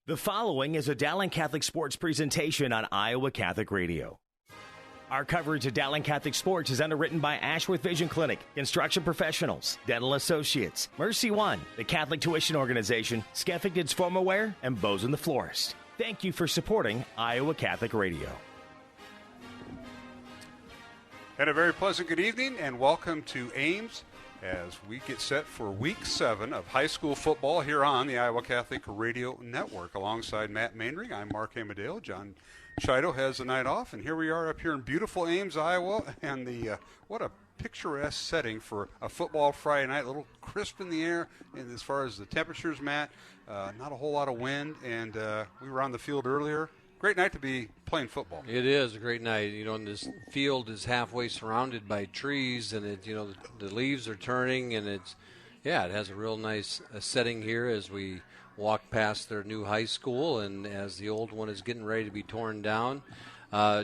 The following is a Dowling Catholic Sports presentation on Iowa Catholic Radio. Our coverage of Dowling Catholic Sports is underwritten by Ashworth Vision Clinic, Construction Professionals, Dental Associates, Mercy One, the Catholic Tuition Organization, Skeffington's Foamaware, and Bozen the Florist. Thank you for supporting Iowa Catholic Radio. And a very pleasant good evening and welcome to Ames as we get set for Week 7 of high school football here on the Iowa Catholic Radio Network. Alongside Matt Mainring, I'm Mark Amadeo. John Chido has the night off, and here we are up here in beautiful Ames, Iowa, and what a picturesque setting for a football Friday night. A little crisp in the air, and as far as the temperatures, Matt, not a whole lot of wind, and we were on the field earlier. Great night to be playing football. It is a great night. You know, and this field is halfway surrounded by trees, and the leaves are turning, and it has a real nice setting here as we walk past their new high school, and as the old one is getting ready to be torn down.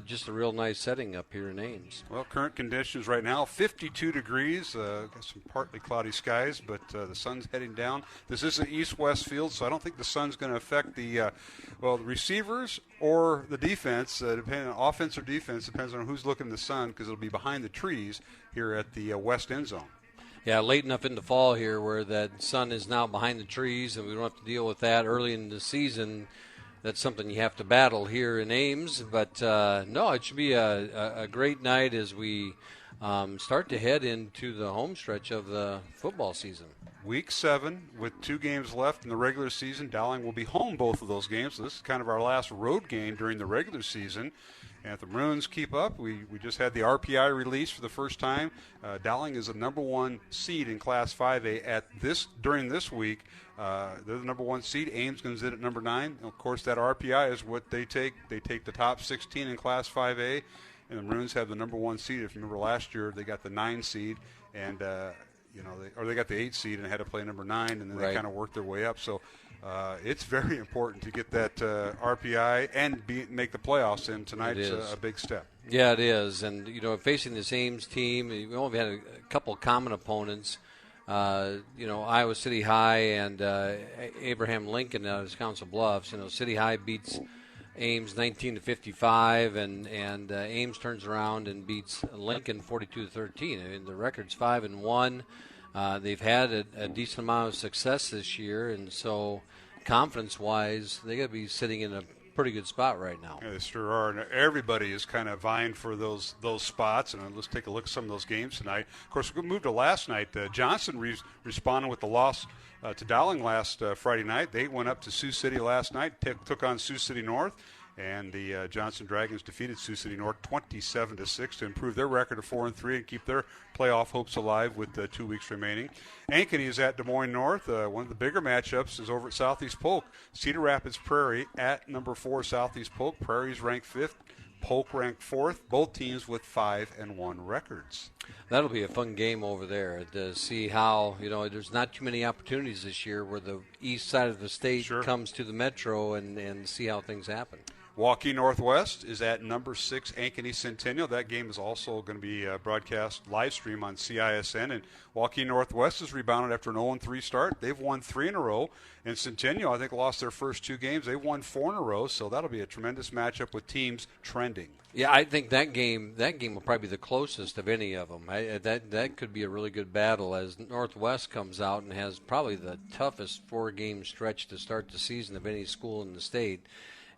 Just a real nice setting up here in Ames. Well, current conditions right now, 52 degrees, got some partly cloudy skies, but the sun's heading down. This is an east-west field, so I don't think the sun's going to affect the receivers or the defense, depending on offense or defense, depends on who's looking at the sun, because it'll be behind the trees here at the west end zone. Yeah, late enough in the fall here where that sun is now behind the trees, and we don't have to deal with that early in the season. That's something you have to battle here in Ames. But, no, it should be a great night as we start to head into the home stretch of the football season. Week 7 with 2 games left in the regular season. Dowling will be home both of those games. So this is kind of our last road game during the regular season. And if the Maroons keep up, we just had the RPI release for the first time. Dowling is the number 1 seed in Class 5A during this week. They're the number 1 seed. Ames comes in at number 9. And of course, that RPI is what they take. They take the top 16 in Class 5A, and the Maroons have the number 1 seed. If you remember last year, they got the 9 seed, and they got the 8 seed and had to play number 9, and then they kind of worked their way up. So it's very important to get that RPI and make the playoffs, and tonight's a big step. Yeah, it is. And, facing this Ames team, we only had a couple common opponents. Iowa City High and Abraham Lincoln out of Council Bluffs. City High beats Ames 19-55, and Ames turns around and beats Lincoln 42-13. I mean, the record's 5-1. They've had a decent amount of success this year, and so confidence-wise, they got to be sitting in a pretty good spot right now. Yeah, they sure are, and everybody is kind of vying for those spots. And let's take a look at some of those games tonight. Of course, we moved to last night. Joensen responded with the loss to Dowling last Friday night. They went up to Sioux City last night, took on Sioux City North, and the Joensen Dragons defeated Sioux City North 27-6 to improve their record of 4-3 and keep their playoff hopes alive with 2 weeks remaining. Ankeny is at Des Moines North. One of the bigger matchups is over at Southeast Polk. Cedar Rapids Prairie at number 4 Southeast Polk. Prairie's ranked 5th. Polk ranked 4th. Both teams with 5-1 records. That'll be a fun game over there to see how, there's not too many opportunities this year where the east side of the state comes to the metro and see how things happen. Waukee Northwest is at number 6 Ankeny Centennial. That game is also going to be broadcast live stream on CISN. And Waukee Northwest has rebounded after an 0-3 start. They've won 3 in a row. And Centennial, I think, lost their first 2 games. They've won 4 in a row. So that'll be a tremendous matchup with teams trending. Yeah, I think that game will probably be the closest of any of them. That could be a really good battle as Northwest comes out and has probably the toughest 4-game stretch to start the season of any school in the state.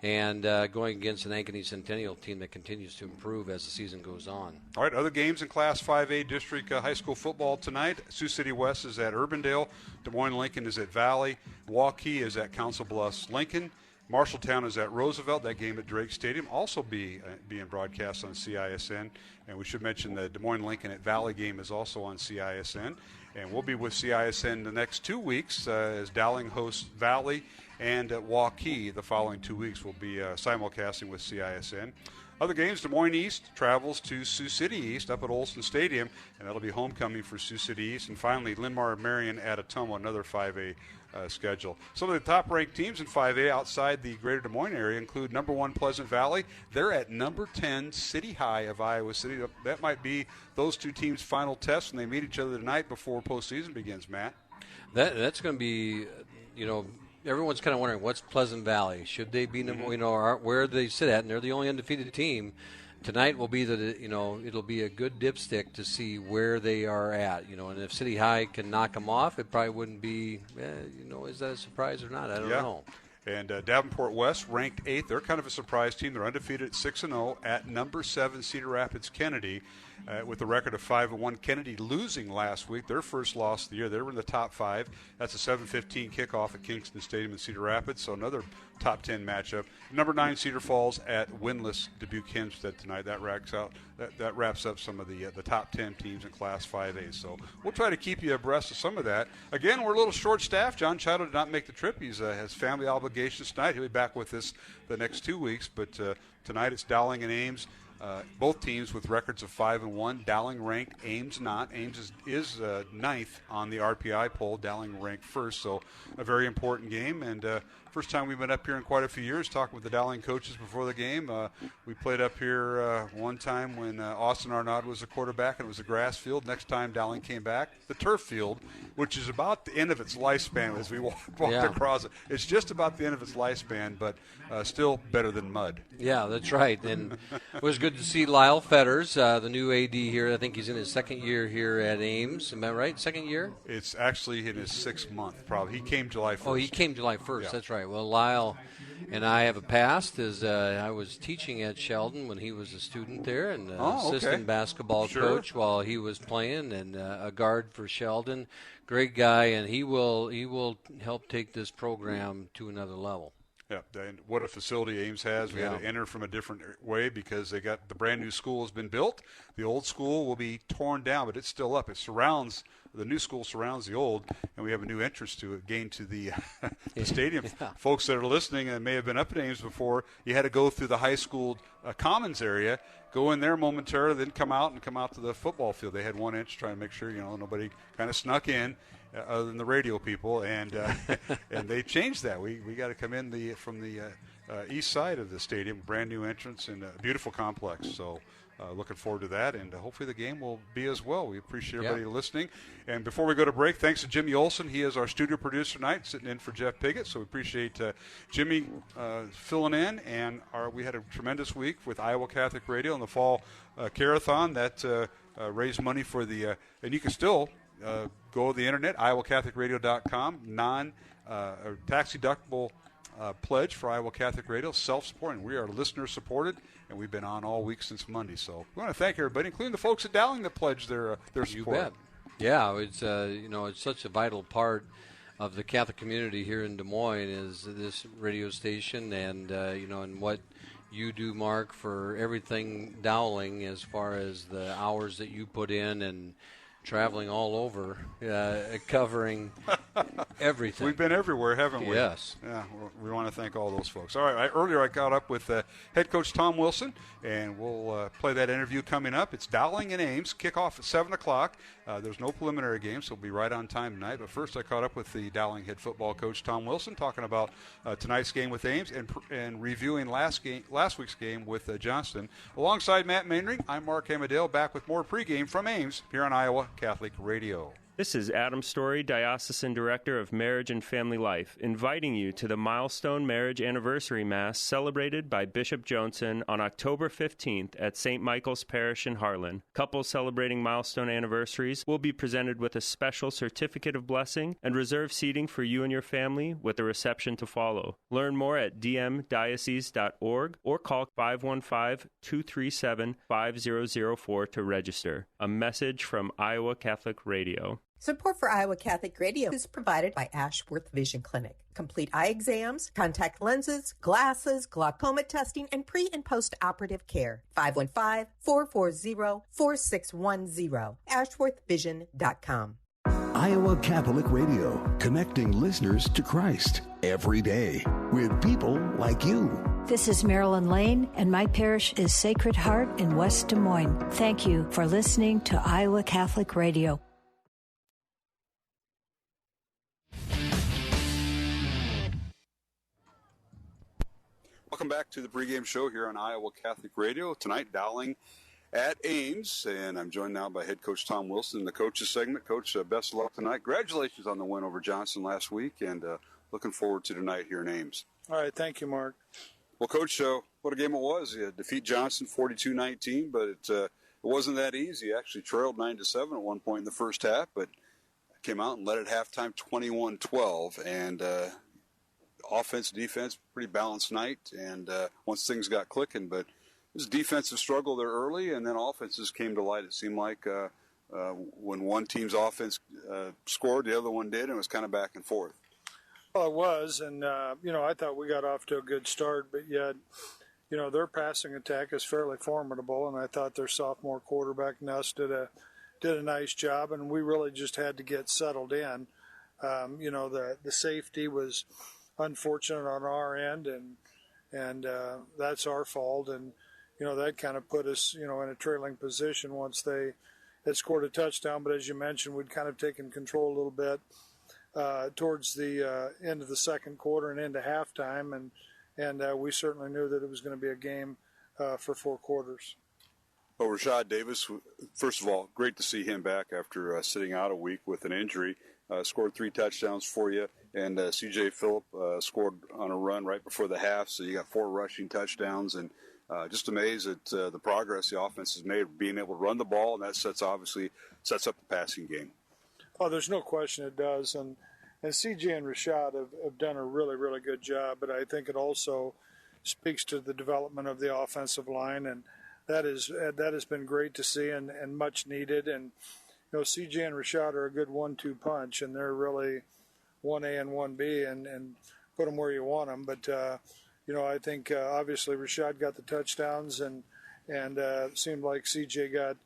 And going against an Ankeny Centennial team that continues to improve as the season goes on. All right, other games in Class 5A District high school football tonight. Sioux City West is at Urbandale. Des Moines Lincoln is at Valley. Waukee is at Council Bluffs Lincoln. Marshalltown is at Roosevelt. That game at Drake Stadium also being broadcast on CISN. And we should mention the Des Moines Lincoln at Valley game is also on CISN. And we'll be with CISN the next 2 weeks as Dowling hosts Valley, and at Waukee the following 2 weeks will be simulcasting with CISN. Other games, Des Moines East travels to Sioux City East up at Olson Stadium, and that'll be homecoming for Sioux City East. And finally, Linn-Mar Marion at Ottumwa, another 5A schedule. Some of the top-ranked teams in 5A outside the greater Des Moines area include number 1 Pleasant Valley. They're at number 10 City High of Iowa City. That might be those 2 teams' final test when they meet each other tonight before postseason begins, Matt. That's going to be, everyone's kind of wondering what's Pleasant Valley. Should they be number? Where do they sit at? And they're the only undefeated team. Tonight will be it'll be a good dipstick to see where they are at. And if City High can knock them off, it probably wouldn't be. Is that a surprise or not? I don't know. And Davenport West ranked 8th. They're kind of a surprise team. They're undefeated at 6-0 at number 7 Cedar Rapids Kennedy with a record of 5-1. Kennedy losing last week, their first loss of the year. They were in the top 5. That's a 7:15 kickoff at Kingston Stadium in Cedar Rapids, so another top 10 matchup. Number 9 Cedar Falls at winless Dubuque Hempstead tonight. That wraps up some of the top 10 teams in Class 5A. So we'll try to keep you abreast of some of that. Again, we're a little short-staffed. John Chido did not make the trip. He has family obligations tonight. He'll be back with us the next 2 weeks. But tonight it's Dowling and Ames. Both teams with records of 5-1. Dowling ranked, Ames not. Ames is 9th on the RPI poll. Dowling ranked 1st, so a very important game. And first time we've been up here in quite a few years talking with the Dowling coaches before the game. We played up here one time when Austin Arnaud was the quarterback, and it was a grass field. Next time Dowling came back, the turf field, which is about the end of its lifespan as we walked across it. It's just about the end of its lifespan, but still better than mud. Yeah, that's right. And it was good to see Lyle Fetters, the new AD here. I think he's in his second year here at Ames. Am I right? Second year? It's actually in his 6th month, probably. He came July 1st. Oh, he came July 1st. Yeah. That's right. Well, Lyle and I have a past as I was teaching at Sheldon when he was a student there and assistant basketball coach while he was playing and a guard for Sheldon. Great guy, and he will help take this program to another level. Yeah, and what a facility Ames has. We had to enter from a different way because they got the brand new school has been built. The old school will be torn down, but it's still up. The new school surrounds the old, and we have a new entrance to it, gained to the stadium. Yeah. Folks that are listening and may have been up at Ames before, you had to go through the high school commons area, go in there momentarily, then come out to the football field. They had 1 inch trying to make sure nobody kind of snuck in. Other than the radio people, and they changed that. We got to come in from the east side of the stadium, brand new entrance and a beautiful complex. So looking forward to that, and hopefully the game will be as well. We appreciate everybody listening. And before we go to break, thanks to Jimmy Olson. He is our studio producer tonight, sitting in for Jeff Piggott. So we appreciate Jimmy filling in. And we had a tremendous week with Iowa Catholic Radio in the fall carathon that raised money for the and you can still go to the internet, iowacatholicradio.com, tax-deductible pledge for Iowa Catholic Radio, self-supporting. We are listener-supported, and we've been on all week since Monday. So we want to thank everybody, including the folks at Dowling that pledged their support. You bet. Yeah, it's it's such a vital part of the Catholic community here in Des Moines is this radio station, and and what you do, Mark, for everything Dowling as far as the hours that you put in and traveling all over, covering everything. We've been everywhere, haven't we? Yes. Yeah, we want to thank all those folks. All right, earlier I got up with head coach Tom Wilson, and we'll play that interview coming up. It's Dowling and Ames, kickoff at 7 o'clock. There's no preliminary game, so we'll be right on time tonight. But first I caught up with the Dowling head football coach Tom Wilson, talking about tonight's game with Ames and reviewing last week's game with Johnston. Alongside Matt Mainring, I'm Mark Amadale, back with more pregame from Ames here on Iowa Catholic Radio. This is Adam Story, Diocesan Director of Marriage and Family Life, inviting you to the Milestone Marriage Anniversary Mass celebrated by Bishop Joensen on October 15th at St. Michael's Parish in Harlan. Couples celebrating milestone anniversaries will be presented with a special certificate of blessing and reserved seating for you and your family with a reception to follow. Learn more at dmdiocese.org or call 515-237-5004 to register. A message from Iowa Catholic Radio. Support for Iowa Catholic Radio is provided by Ashworth Vision Clinic. Complete eye exams, contact lenses, glasses, glaucoma testing, and pre- and post-operative care. 515-440-4610. AshworthVision.com. Iowa Catholic Radio, connecting listeners to Christ every day with people like you. This is Marilyn Lane, and my parish is Sacred Heart in West Des Moines. Thank you for listening to Iowa Catholic Radio. Welcome back to the pregame show here on Iowa Catholic Radio. Tonight, Dowling at Ames, and I'm joined now by head coach Tom Wilson in the coaches segment. Coach, best of luck tonight. Congratulations on the win over Johnson last week, and looking forward to tonight here in Ames. All right, thank you, Mark. Well, Coach, what a game it was. You defeat Joensen 42-19, but it wasn't that easy. You actually trailed 9-7 at one point in the first half, but came out and led at halftime 21-12. And offense, defense, pretty balanced night. And once things got clicking, but it was a defensive struggle there early, and then offenses came to light. It seemed like when one team's offense scored, the other one did, and it was kind of back and forth. Well, it was, and, I thought we got off to a good start, but yet, their passing attack is fairly formidable, and I thought their sophomore quarterback, Nuss, did a nice job, and we really just had to get settled in. The safety was unfortunate on our end, and that's our fault, and, that kind of put us, in a trailing position once they had scored a touchdown, but as you mentioned, we'd kind of taken control a little bit towards the end of the second quarter and into halftime, and we certainly knew that it was going to be a game for 4 quarters. Well, Rashad Davis, first of all, great to see him back after sitting out a week with an injury. Scored 3 touchdowns for you, and C.J. Phillip scored on a run right before the half, so you got 4 rushing touchdowns, and just amazed at the progress the offense has made, being able to run the ball, and that sets up the passing game. Oh, there's no question it does, and C.J. and Rashad have done a really, really good job, but I think it also speaks to the development of the offensive line, and that has been great to see and much needed. And C.J. and Rashad are a good 1-2 punch, and they're really 1A and 1B, and put them where you want them. But I think obviously Rashad got the touchdowns, and it seemed like C.J. got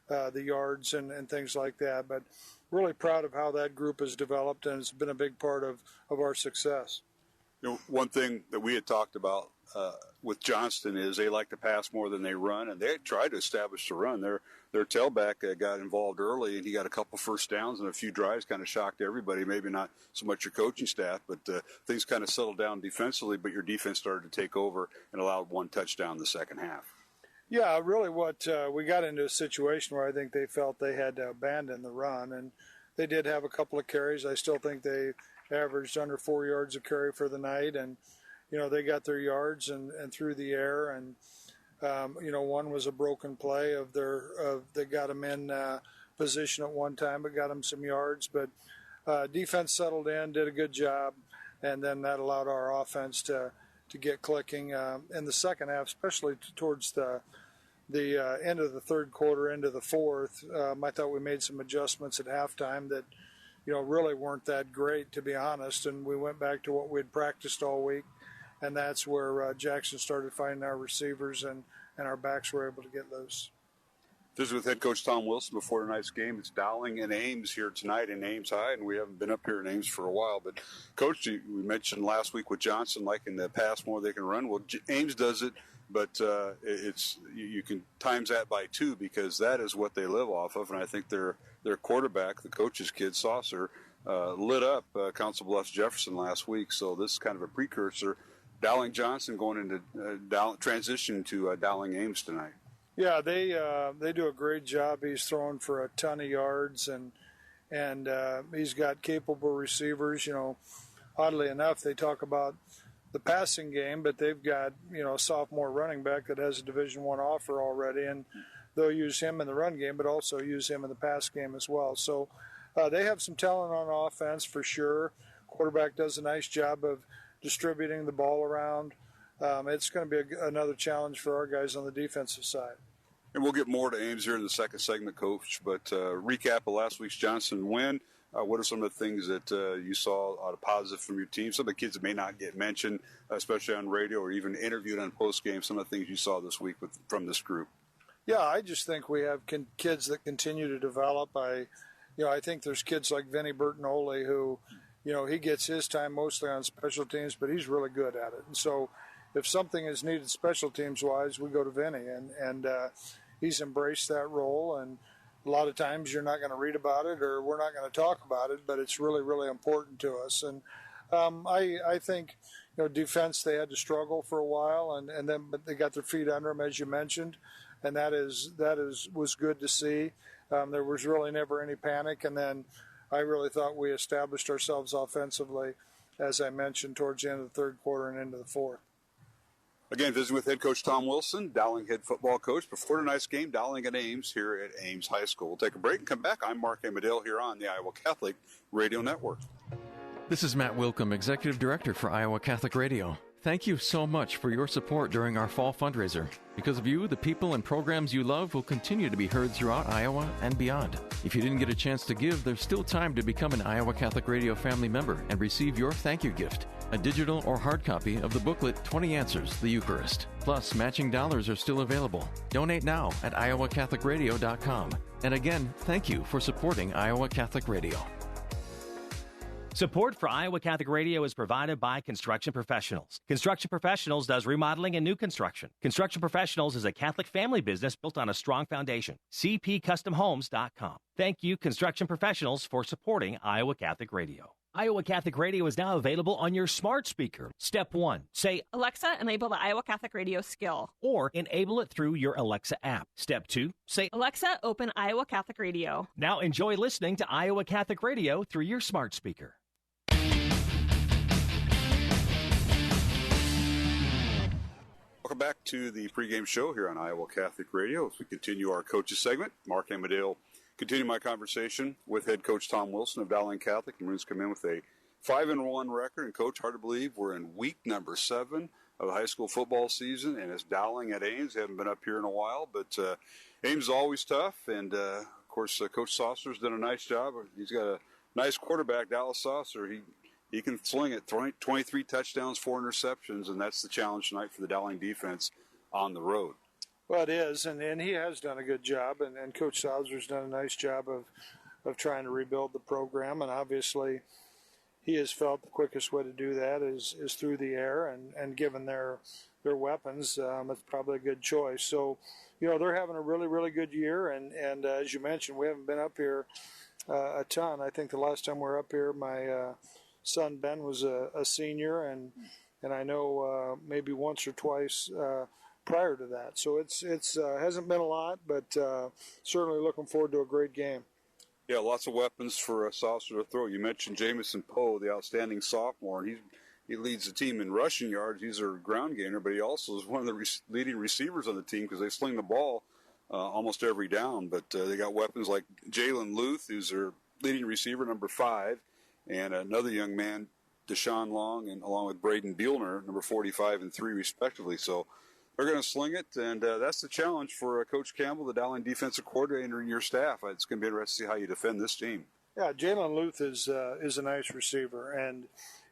the yards and things like that. But really proud of how that group has developed, and it's been a big part of our success. One thing that we had talked about with Johnston is they like to pass more than they run, and they tried to establish the run. Their tailback got involved early, and he got a couple first downs and a few drives, kind of shocked everybody. Maybe not so much your coaching staff, but things kind of settled down defensively, but your defense started to take over and allowed 1 touchdown in the second half. Yeah, really we got into a situation where I think they felt they had to abandon the run, and they did have a couple of carries. I still think they averaged under 4 yards a carry for the night, and they got their yards and through the air, and one was a broken play they got them in position at one time, but got them some yards. But defense settled in, did a good job, and then that allowed our offense to get clicking in the second half, especially towards the end of the third quarter, into the fourth. I thought we made some adjustments at halftime that really weren't that great, to be honest, and we went back to what we'd practiced all week. And that's where Jackson started finding our receivers, and our backs were able to get loose. This is with head coach Tom Wilson before tonight's game. It's Dowling and Ames here tonight in Ames High, and we haven't been up here in Ames for a while. But, Coach, we mentioned last week with Johnson liking to pass more they can run. Well, Ames does it, but you can times that by 2 because that is what they live off of. And I think their quarterback, the coach's kid, Saucer, lit up Council Bluffs Jefferson last week. So this is kind of a precursor. Dowling Johnson going into transition to Dowling Ames tonight. Yeah, they do a great job. He's throwing for a ton of yards, and he's got capable receivers. Oddly enough, they talk about the passing game, but they've got a sophomore running back that has a Division I offer already, and they'll use him in the run game, but also use him in the pass game as well. So they have some talent on offense for sure. Quarterback does a nice job of distributing the ball around. It's going to be another challenge for our guys on the defensive side. And we'll get more to Ames here in the second segment, Coach. But recap of last week's Johnson win. What are some of the things that you saw positive from your team? Some of the kids that may not get mentioned, especially on radio or even interviewed on postgame, some of the things you saw this week from this group. Yeah, I just think we have kids that continue to develop. I think there's kids like Vinny Bertinoli who, he gets his time mostly on special teams, but he's really good at it. And so if something is needed special teams-wise, we go to Vinny. And he's embraced that role. And a lot of times you're not going to read about it or we're not going to talk about it, but it's really, really important to us. And I think, defense, they had to struggle for a while, but they got their feet under them, as you mentioned. And that was good to see. There was really never any panic. And then I really thought we established ourselves offensively as I mentioned, towards the end of the third quarter and into the fourth. Again, visiting with head coach Tom Wilson, Dowling head football coach. Before tonight's game, Dowling and Ames here at Ames High School. We'll take a break and come back. I'm Mark Amadale here on the Iowa Catholic Radio Network. This is Matt Wilkham, Executive Director for Iowa Catholic Radio. Thank you so much for your support during our fall fundraiser. Because of you, the people and programs you love will continue to be heard throughout Iowa and beyond. If you didn't get a chance to give, there's still time to become an Iowa Catholic Radio family member and receive your thank you gift, a digital or hard copy of the booklet 20 Answers, the Eucharist. Plus, matching dollars are still available. Donate now at iowacatholicradio.com. And again, thank you for supporting Iowa Catholic Radio. Support for Iowa Catholic Radio is provided by Construction Professionals. Construction Professionals does remodeling and new construction. Construction Professionals is a Catholic family business built on a strong foundation. CPCustomHomes.com. Thank you, Construction Professionals, for supporting Iowa Catholic Radio. Iowa Catholic Radio is now available on your smart speaker. Step 1, say, Alexa, enable the Iowa Catholic Radio skill. Or enable it through your Alexa app. Step 2, say, Alexa, open Iowa Catholic Radio. Now enjoy listening to Iowa Catholic Radio through your smart speaker. Welcome back to the pregame show here on Iowa Catholic Radio. As we continue our coaches segment, Mark Amadale continue my conversation with head coach Tom Wilson of Dowling Catholic. The Maroons come in with a 5-1 record, and coach, hard to believe we're in week number 7 of the high school football season, and it's Dowling at Ames. They haven't been up here in a while, but Ames is always tough, and of course Coach Saucer's done a nice job. He's got a nice quarterback, Dallas Saucer. He can sling it, 23 touchdowns, 4 interceptions, and that's the challenge tonight for the Dowling defense on the road. Well, it is, and he has done a good job, and Coach Saucer's done a nice job of trying to rebuild the program, and obviously he has felt the quickest way to do that is through the air, and given their weapons, it's probably a good choice. So, they're having a really, really good year, and as you mentioned, we haven't been up here a ton. I think the last time we were up here, my son Ben was a senior, and I know maybe once or twice prior to that. So it's hasn't been a lot, but certainly looking forward to a great game. Yeah, lots of weapons for Saucer to throw. You mentioned Jamison Poe, the outstanding sophomore, and he leads the team in rushing yards. He's their ground gainer, but he also is one of the leading receivers on the team because they sling the ball almost every down. But they got weapons like Jalen Luth, who's their leading receiver, number 5, and another young man, Deshaun Long, and along with Braden Bielner, number 45 and 3, respectively. So they're going to sling it, and that's the challenge for Coach Campbell, the Dowling defensive coordinator, and your staff. It's going to be interesting to see how you defend this team. Yeah, Jalen Luth is a nice receiver, and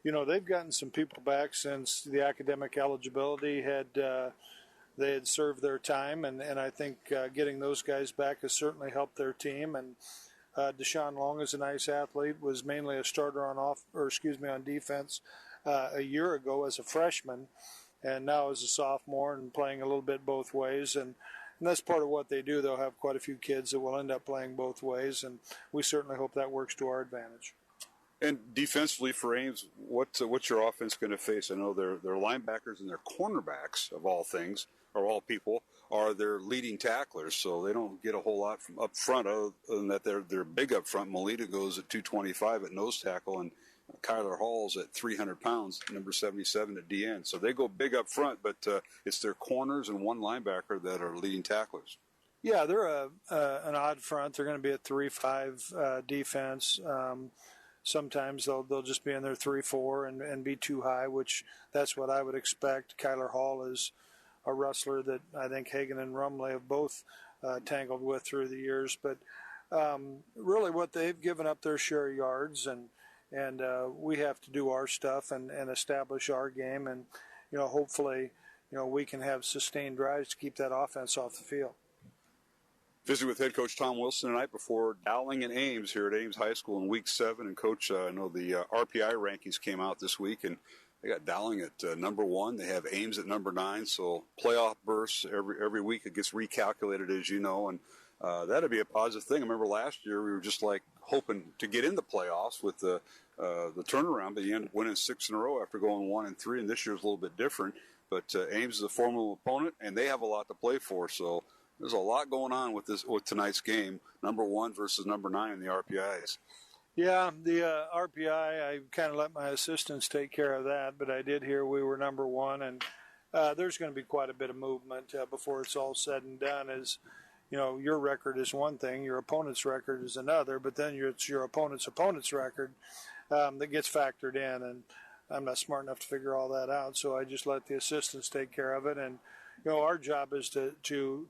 they've gotten some people back since the academic eligibility they had served their time, and I think getting those guys back has certainly helped their team. And Deshaun Long is a nice athlete, was mainly a starter on defense a year ago as a freshman, and now as a sophomore and playing a little bit both ways. And that's part of what they do. They'll have quite a few kids that will end up playing both ways, and we certainly hope that works to our advantage. And defensively for Ames, what's your offense going to face? I know their linebackers and their cornerbacks, of all things, or all people, are their leading tacklers, so they don't get a whole lot from up front other than that they're big up front. Melita goes at 225 at nose tackle, and Kyler Hall's at 300 pounds, number 77 at DN. So they go big up front, but it's their corners and one linebacker that are leading tacklers. Yeah, they're an odd front. They're going to be a 3-5 defense. Sometimes they'll just be in their 3-4 and be too high, which that's what I would expect. Kyler Hall is a wrestler that I think Hagan and Rumley have both tangled with through the years. But really what they've given up their share of yards, and we have to do our stuff and establish our game. And, hopefully, we can have sustained drives to keep that offense off the field. Visiting with head coach Tom Wilson tonight before Dowling and Ames here at Ames High School in week 7. And, Coach, I know the RPI rankings came out this week, and they got Dowling at number 1. They have Ames at number 9. So playoff bursts every week. It gets recalculated, as you know, and that'd be a positive thing. I remember last year we were just hoping to get in the playoffs with the turnaround, but you end up winning 6 in a row after going 1-3. And this year's a little bit different. But Ames is a formidable opponent, and they have a lot to play for. So there's a lot going on with tonight's game. Number 1 versus number 9 in the RPIs. Yeah, the RPI, I kind of let my assistants take care of that, but I did hear we were number one, and there's going to be quite a bit of movement before it's all said and done. As you know, your record is one thing, your opponent's record is another, but then it's your opponent's record that gets factored in, and I'm not smart enough to figure all that out, so I just let the assistants take care of it. And you know, our job is to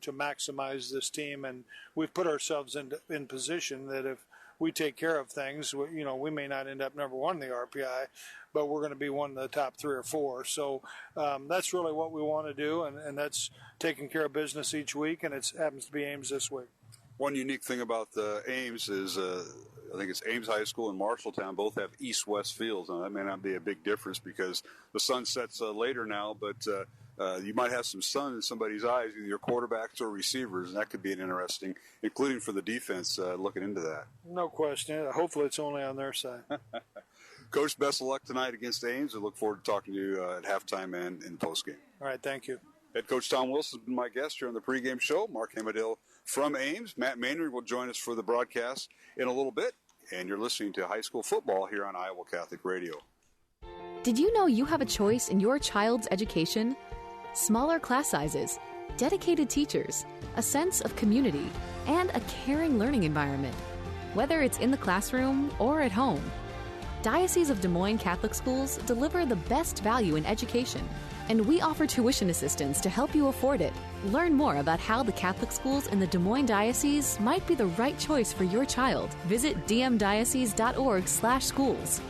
maximize this team, and we've put ourselves in position that if we take care of things, you know, we may not end up number one in the RPI, but we're going to be one of the top 3 or 4. So that's really what we want to do, and that's taking care of business each week, and it happens to be Ames this week. One unique thing about the Ames is I think it's Ames High School and Marshalltown both have east-west fields. Now, that may not be a big difference because the sun sets later now, but you might have some sun in somebody's eyes, either your quarterbacks or receivers, and that could be an interesting, including for the defense, looking into that. No question. Hopefully it's only on their side. Coach, best of luck tonight against Ames. I look forward to talking to you at halftime and in postgame. All right, thank you. Head Coach Tom Wilson has been my guest here on the pregame show. Mark Hamadale from Ames. Matt Maynard will join us for the broadcast in a little bit. And you're listening to high school football here on Iowa Catholic Radio. Did you know you have a choice in your child's education? Smaller class sizes, dedicated teachers, a sense of community, and a caring learning environment. Whether it's in the classroom or at home, Diocese of Des Moines Catholic Schools deliver the best value in education, and we offer tuition assistance to help you afford it. Learn more about how the Catholic schools in the Des Moines Diocese might be the right choice for your child. Visit dmdiocese.org/schools.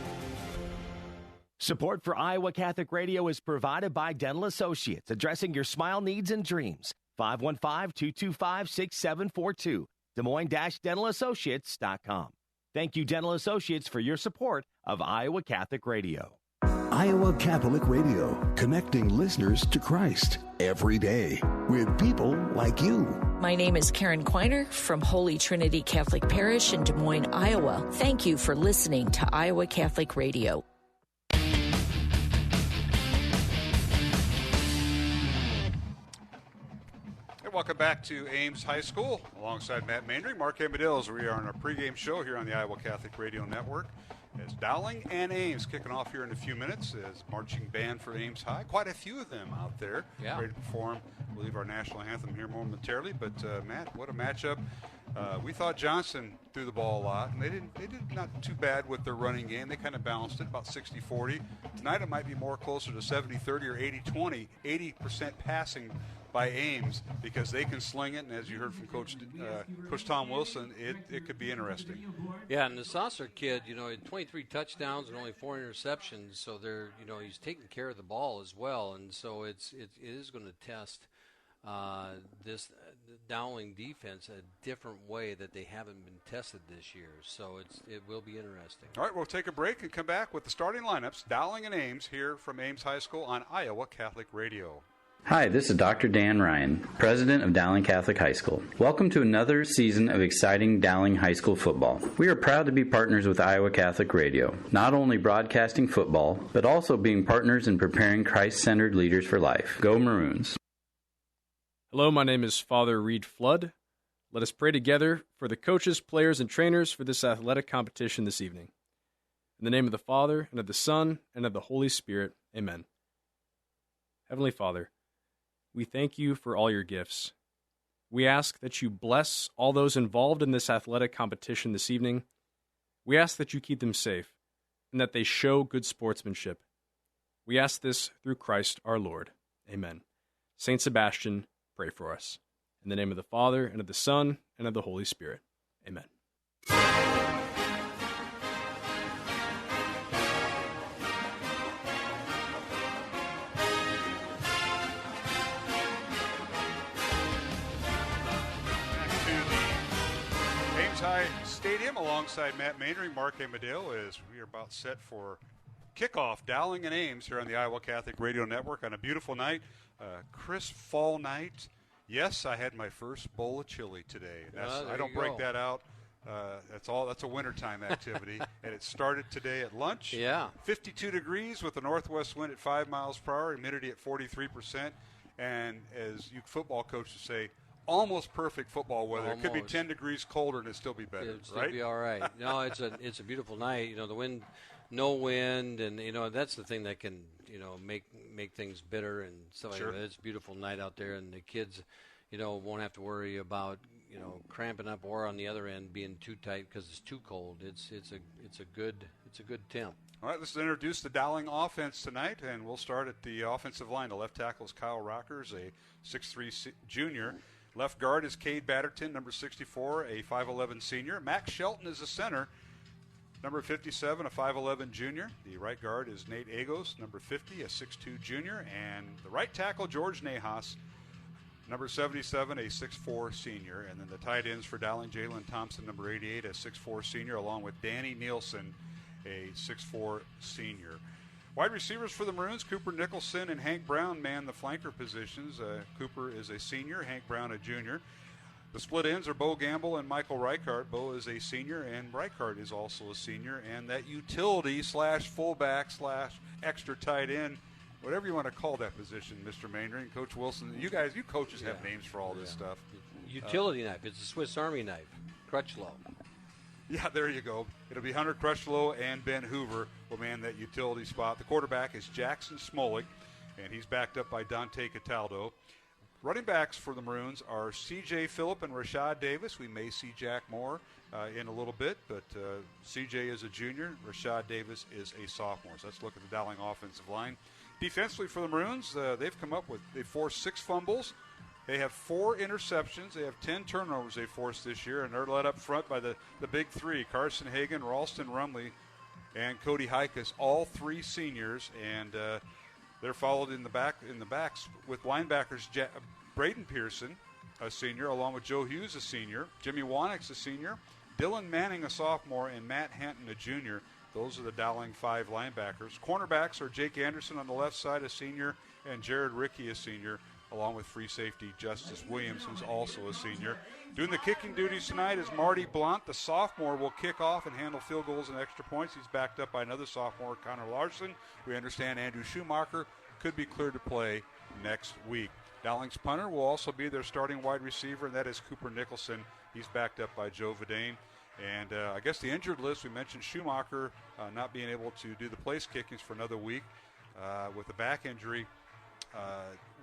Support for Iowa Catholic Radio is provided by Dental Associates, addressing your smile needs and dreams. 515-225-6742. Des Moines-DentalAssociates.com. Thank you, Dental Associates, for your support of Iowa Catholic Radio. Iowa Catholic Radio, connecting listeners to Christ every day with people like you. My name is Karen Quiner from Holy Trinity Catholic Parish in Des Moines, Iowa. Thank you for listening to Iowa Catholic Radio. Welcome back to Ames High School. Alongside Matt Maynard, Mark Hamadale, as we are on our pregame show here on the Iowa Catholic Radio Network. As Dowling and Ames kicking off here in a few minutes as marching band for Ames High. Quite a few of them out there ready to perform, I believe, our national anthem here momentarily. But, Matt, what a matchup. We thought Joensen threw the ball a lot, and they did not too bad with their running game. They kind of balanced it, about 60-40. Tonight it might be more closer to 70-30 or 80-20, 80% passing by Ames because they can sling it, and as you heard from Coach Tom Wilson, it could be interesting. Yeah, and the Saucer kid, you know, had 23 touchdowns and only 4 interceptions, so they're, you know, he's taking care of the ball as well, and so it is going to test this Dowling defense a different way that they haven't been tested this year, so it will be interesting. All right, we'll take a break and come back with the starting lineups, Dowling and Ames, here from Ames High School on Iowa Catholic Radio. Hi, this is Dr. Dan Ryan, president of Dowling Catholic High School. Welcome to another season of exciting Dowling High School football. We are proud to be partners with Iowa Catholic Radio, not only broadcasting football, but also being partners in preparing Christ-centered leaders for life. Go Maroons! Hello, my name is Father Reed Flood. Let us pray together for the coaches, players, and trainers for this athletic competition this evening. In the name of the Father, and of the Son, and of the Holy Spirit, amen. Heavenly Father, we thank you for all your gifts. We ask that you bless all those involved in this athletic competition this evening. We ask that you keep them safe and that they show good sportsmanship. We ask this through Christ our Lord. Amen. Saint Sebastian, pray for us. In the name of the Father, and of the Son, and of the Holy Spirit. Amen. Stadium alongside Matt Maynard, Mark Hamadale, as we are about set for kickoff. Dowling and Ames here on the Iowa Catholic Radio Network on a beautiful night, crisp fall night. Yes, I had my first bowl of chili today. I don't break that out. That's a wintertime activity, and it started today at lunch. Yeah, 52 degrees with a northwest wind at 5 miles per hour, humidity at 43%, and as you football coaches say, almost perfect football weather. Almost. It could be 10 degrees colder and it'd still be better, It'd still right? be all right. No, it's a beautiful night. The wind, no wind, and that's the thing that can make things bitter and stuff Sure. like that. It's a beautiful night out there, and the kids, won't have to worry about cramping up or on the other end being too tight because it's too cold. It's a good temp. All right, let's introduce the Dowling offense tonight, and we'll start at the offensive line. The left tackle is Kyle Rockers, a 6'3 junior. Left guard is Cade Batterton, number 64, a 5'11 senior. Max Shelton is the center, number 57, a 5'11 junior. The right guard is Nate Agos, number 50, a 6'2 junior. And the right tackle, George Nahas, number 77, a 6'4 senior. And then the tight ends for Dowling, Jalen Thompson, number 88, a 6'4 senior, along with Danny Nielsen, a 6'4 senior. Wide receivers for the Maroons, Cooper Nicholson and Hank Brown man the flanker positions. Cooper is a senior, Hank Brown a junior. The split ends are Bo Gamble and Michael Reichart. Bo is a senior, and Reichart is also a senior. And that utility / fullback / extra tight end, whatever you want to call that position, Mr. Maindring, Coach Wilson. You coaches have names for all this stuff. Utility knife. It's a Swiss Army knife. Crutchlow. Yeah, there you go. It'll be Hunter Crutchlow and Ben Hoover will man that utility spot. The quarterback is Jackson Smolik, and he's backed up by Dante Cataldo. Running backs for the Maroons are C.J. Phillip and Rashad Davis. We may see Jack Moore in a little bit, but C.J. is a junior. Rashad Davis is a sophomore. So let's look at the Dowling offensive line. Defensively for the Maroons, they've forced 6 fumbles. They have 4 interceptions. They have 10 turnovers they forced this year, and they're led up front by the big 3, Carson Hagan, Ralston Rumley, and Cody Hikas, all 3 seniors, and they're followed in the backs with linebackers Braden Pearson, a senior, along with Joe Hughes, a senior, Jimmy Wanix, a senior, Dylan Manning, a sophomore, and Matt Hanton, a junior. Those are the Dowling 5 linebackers. Cornerbacks are Jake Anderson on the left side, a senior, and Jared Rickey, a senior, along with free safety Justice Williams, who's also a senior. Doing the kicking duties tonight is Marty Blount. The sophomore will kick off and handle field goals and extra points. He's backed up by another sophomore, Connor Larson. We understand Andrew Schumacher could be cleared to play next week. Dowling's punter will also be their starting wide receiver, and that is Cooper Nicholson. He's backed up by Joe Vidane. And I guess the injured list, we mentioned Schumacher not being able to do the place kickings for another week with a back injury.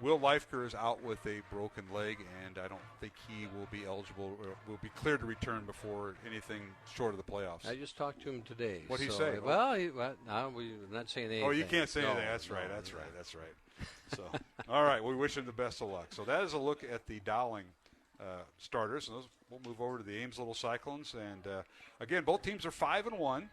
Will Leifker is out with a broken leg, and I don't think he will be eligible or will be cleared to return before anything short of the playoffs. I just talked to him today. What did he say? Well, we're not saying anything. Oh, you can't say anything. That's right. So, all right, we wish him the best of luck. So that is a look at the Dowling starters. And we'll move over to the Ames Little Cyclones. And, again, both teams are 5-1.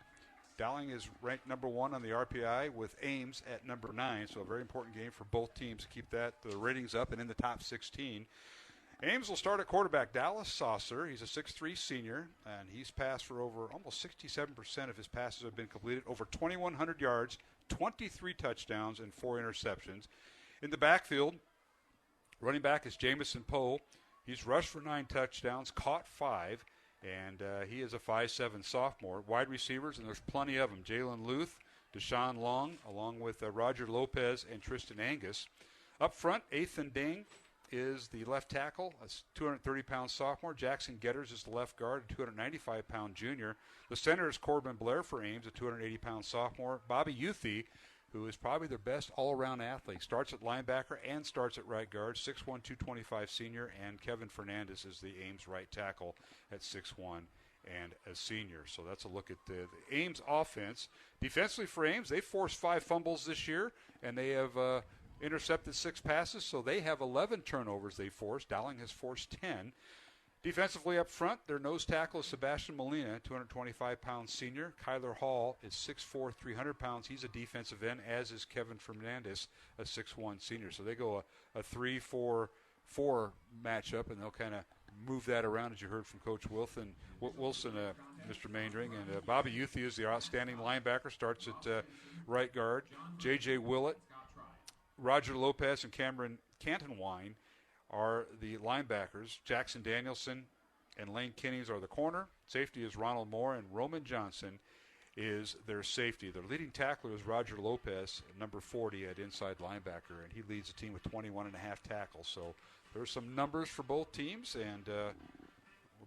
Dowling is ranked number 1 on the RPI with Ames at number 9, so a very important game for both teams to keep the ratings up and in the top 16. Ames will start at quarterback Dallas Saucer. He's a 6'3 senior, and he's passed for over almost 67% of his passes have been completed, over 2,100 yards, 23 touchdowns, and 4 interceptions. In the backfield, running back is Jamison Poe. He's rushed for 9 touchdowns, caught 5. And he is a 5'7 sophomore. Wide receivers, and there's plenty of them. Jalen Luth, Deshaun Long, along with Roger Lopez and Tristan Angus. Up front, Ethan Ding is the left tackle, a 230-pound sophomore. Jackson Getters is the left guard, a 295-pound junior. The center is Corbin Blair for Ames, a 280-pound sophomore. Bobby Youthy, who is probably their best all-around athlete, starts at linebacker and starts at right guard, 6'1", 225 senior, and Kevin Fernandez is the Ames right tackle at 6'1" and a senior. So that's a look at the Ames offense. Defensively for Ames, they forced 5 fumbles this year, and they have intercepted 6 passes, so they have 11 turnovers they forced. Dowling has forced 10. Defensively up front, their nose tackle is Sebastian Molina, 225-pound senior. Kyler Hall is 6'4", 300 pounds. He's a defensive end, as is Kevin Fernandez, a 6'1" senior. So they go a 3-4-4 matchup, and they'll kind of move that around, as you heard from Coach Wilson, Mr. Maindring. And Bobby Youthy is the outstanding linebacker, starts at right guard. J.J. Willett, Roger Lopez, and Cameron Cantonwine are the linebackers. Jackson Danielson and Lane Kinnings are the corner. Safety is Ronald Moore and Roman Johnson. is their safety. Their leading tackler is Roger Lopez, number 40 at inside linebacker, and he leads the team with 21.5 tackles. So there's some numbers for both teams, and we're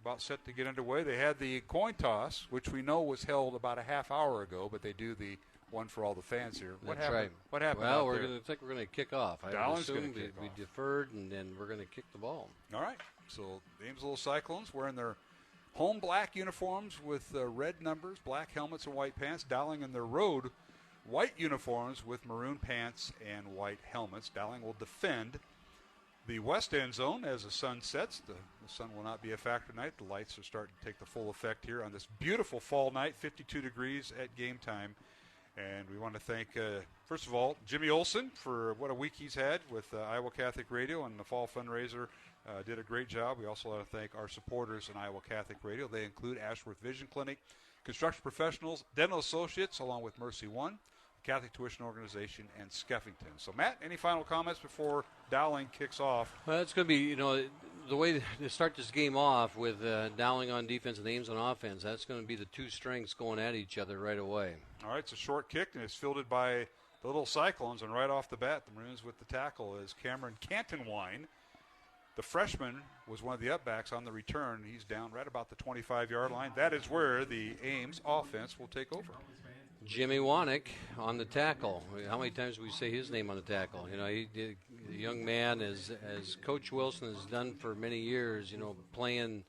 about set to get underway. They had the coin toss, which we know was held about a half hour ago, but they do the one for all the fans here. What That's happened? right. What happened? Well, we're going to kick off. I Dowling's assume gonna kick we off. deferred, and then we're going to kick the ball. All right. So the Ames Little Cyclones wearing their home black uniforms with red numbers, black helmets, and white pants. Dowling in their road white uniforms with maroon pants and white helmets. Dowling will defend the west end zone as the sun sets. The sun will not be a factor tonight. The lights are starting to take the full effect here on this beautiful fall night, 52 degrees at game time. And we want to thank, first of all, Jimmy Olsen for what a week he's had with Iowa Catholic Radio and the fall fundraiser. Did a great job. We also want to thank our supporters in Iowa Catholic Radio. They include Ashworth Vision Clinic, Construction Professionals, Dental Associates, along with Mercy One, Catholic Tuition Organization, and Skeffington. So, Matt, any final comments before Dowling kicks off? Well, it's going to be, the way to start this game off with Dowling on defense and Ames on offense, that's going to be the two strengths going at each other right away. All right, it's a short kick, and it's fielded by the Little Cyclones. And right off the bat, the Maroons with the tackle is Cameron Cantonwine. The freshman was one of the upbacks on the return. He's down right about the 25-yard line. That is where the Ames offense will take over. Jimmy Wanick on the tackle. How many times do we say his name on the tackle? He did, the young man, as Coach Wilson has done for many years, playing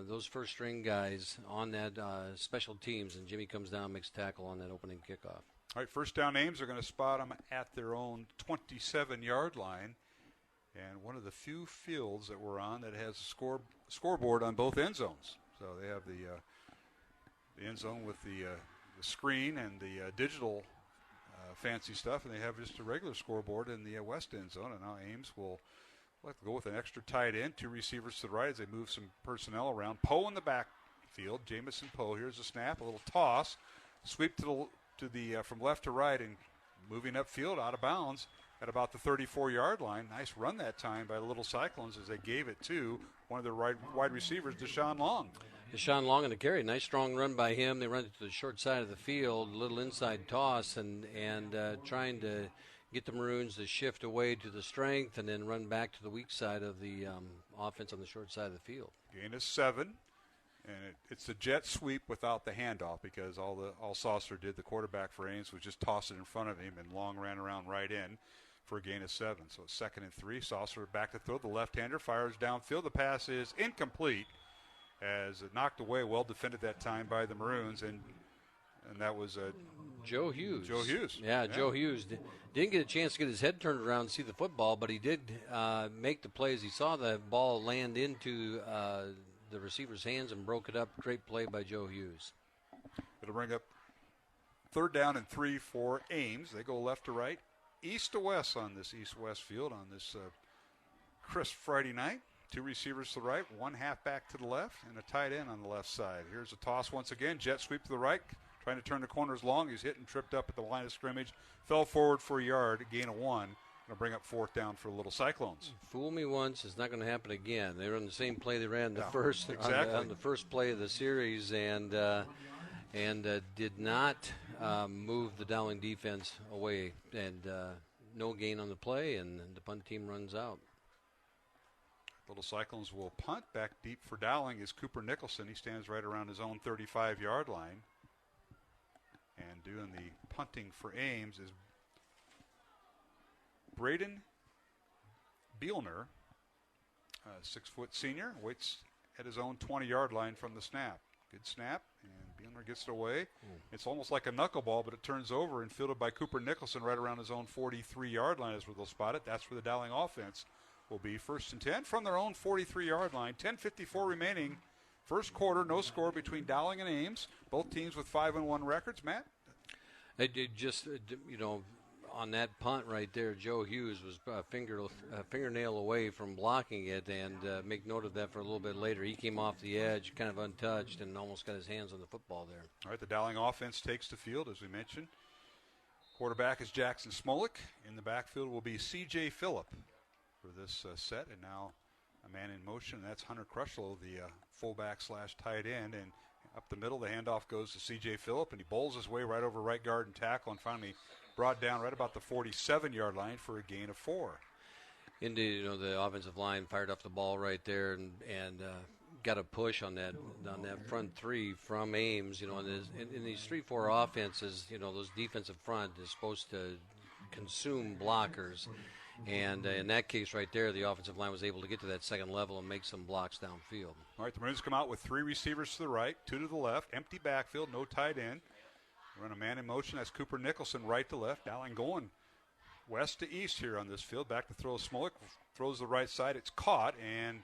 those first-string guys on that special teams, and Jimmy comes down and makes a tackle on that opening kickoff. All right, first down Ames are going to spot them at their own 27-yard line, and one of the few fields that we're on that has a scoreboard on both end zones. So they have the end zone with the screen and the digital fancy stuff, and they have just a regular scoreboard in the west end zone. And now Ames will like to go with an extra tight end, two receivers to the right as they move some personnel around. Poe in the backfield, Jamison Poe. Here's a snap, a little toss, sweep to the from left to right, and moving upfield out of bounds at about the 34-yard line. Nice run that time by the Little Cyclones as they gave it to one of their wide receivers, Deshaun Long. Deshaun Long on the carry. Nice strong run by him. They run it to the short side of the field, a little inside toss, and trying to get the Maroons to shift away to the strength and then run back to the weak side of the offense on the short side of the field. Gain is 7, and it's a jet sweep without the handoff because all Saucer did, the quarterback for Ames, was just toss it in front of him, and Long ran around right in for a gain of 7. So it's 2nd and 3. Saucer back to throw. The left-hander fires downfield. The pass is incomplete as it knocked away, well defended that time by the Maroons, and that was Joe Hughes. Joe Hughes. Yeah, Joe Hughes didn't get a chance to get his head turned around and see the football, but he did make the plays. He saw the ball land into the receiver's hands and broke it up. Great play by Joe Hughes. It'll bring up 3rd down and 3 for Ames. They go left to right, east to west on this east-west field on this crisp Friday night. Two receivers to the right, one halfback to the left, and a tight end on the left side. Here's a toss once again. Jet sweep to the right, trying to turn the corners long. He's hit and tripped up at the line of scrimmage. Fell forward for a yard, a gain of 1. Going to bring up 4th down for the Little Cyclones. Fool me once, it's not going to happen again. They run the same play they ran the first exactly. on the first play of the series, and did not move the Dowling defense away. And no gain on the play, and the punt team runs out. Little Cyclones will punt. Back deep for Dowling is Cooper Nicholson. He stands right around his own 35-yard line. And doing the punting for Ames is Braden Bielner, 6-foot senior, waits at his own 20-yard line from the snap. Good snap, and Bielner gets it away. It's almost like a knuckleball, but it turns over and fielded by Cooper Nicholson right around his own 43-yard line is where they'll spot it. That's where the Dowling offense will be. 1st and 10 from their own 43-yard line. 10:54 remaining. First quarter, no score between Dowling and Ames. Both teams with 5-1 records. Matt? It just, on that punt right there, Joe Hughes was a fingernail away from blocking it, and make note of that for a little bit later. He came off the edge, kind of untouched, and almost got his hands on the football there. All right, the Dowling offense takes the field, as we mentioned. Quarterback is Jackson Smolik. In the backfield will be C.J. Phillip for this set, and now a man in motion. That's Hunter Crutchlow, the fullback / tight end, and up the middle. The handoff goes to C.J. Phillip, and he bowls his way right over right guard and tackle, and finally brought down right about the 47-yard line for a gain of 4. Indeed, the offensive line fired off the ball right there and got a push on that front three from Ames. In these 3-4 offenses, those defensive front is supposed to consume blockers. And in that case right there, the offensive line was able to get to that second level and make some blocks downfield. All right, the Maroons come out with 3 receivers to the right, 2 to the left, empty backfield, no tight end. Run a man in motion. That's Cooper Nicholson right to left. Dowling going west to east here on this field. Back to throw Smolik. Throws the right side. It's caught and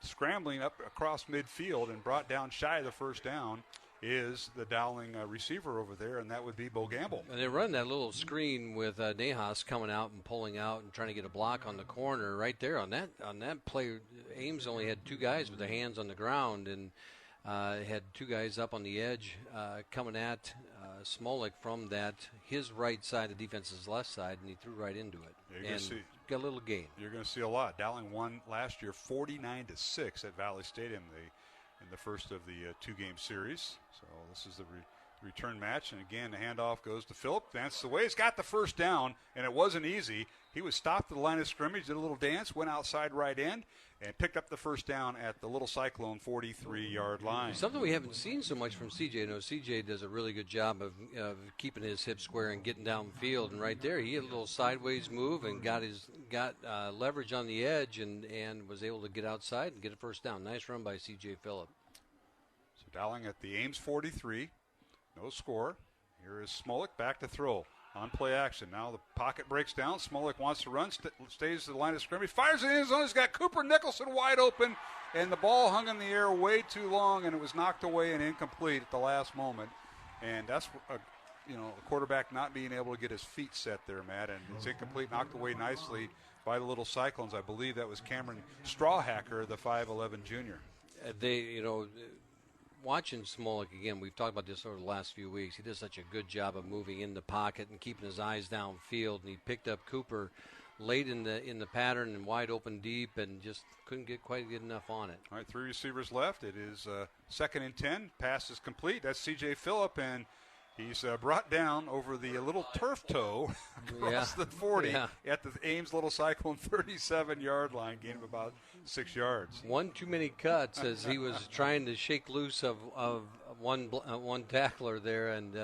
scrambling up across midfield and brought down shy of the first down is the Dowling receiver over there, and that would be Bo Gamble. And they run that little screen with Nahas coming out and pulling out and trying to get a block on the corner right there. On that play, Ames only had 2 guys with their hands on the ground and had 2 guys up on the edge coming at Smolik from his right side, the defense's left side, and he threw right into it. And got a little gain. You're going to see a lot. Dowling won last year 49-6 at Valley Stadium in the first of the 2-game series. So this is the return match. And again, the handoff goes to Phillip. Dances away. He's got the first down, and it wasn't easy. He was stopped at the line of scrimmage, did a little dance, went outside right end, and picked up the first down at the Little Cyclone 43-yard line. Something we haven't seen so much from CJ. CJ does a really good job of keeping his hips square and getting downfield. And right there, he had a little sideways move and got leverage on the edge and was able to get outside and get a first down. Nice run by CJ Phillip. So Dowling at the Ames 43. No score. Here is Smolik back to throw. On play action. Now the pocket breaks down. Smolik wants to run, stays to the line of scrimmage, fires it in his zone. He's got Cooper Nicholson wide open, and the ball hung in the air way too long, and it was knocked away and incomplete at the last moment. And that's a quarterback not being able to get his feet set there, Matt, and it's incomplete, knocked away nicely by the Little Cyclones. I believe that was Cameron Strawhacker, the 5'11 junior. Watching Smolik again, we've talked about this over the last few weeks. He does such a good job of moving in the pocket and keeping his eyes downfield. And he picked up Cooper late in the pattern and wide open deep, and just couldn't get quite good enough on it. All right, 3 receivers left. It is 2nd and 10. Pass is complete. That's C.J. Phillip, and he's brought down over the little turf toe across the 40 at the Ames Little Cyclone 37-yard line, gain of about 6 yards. One too many cuts as he was trying to shake loose of one tackler there, and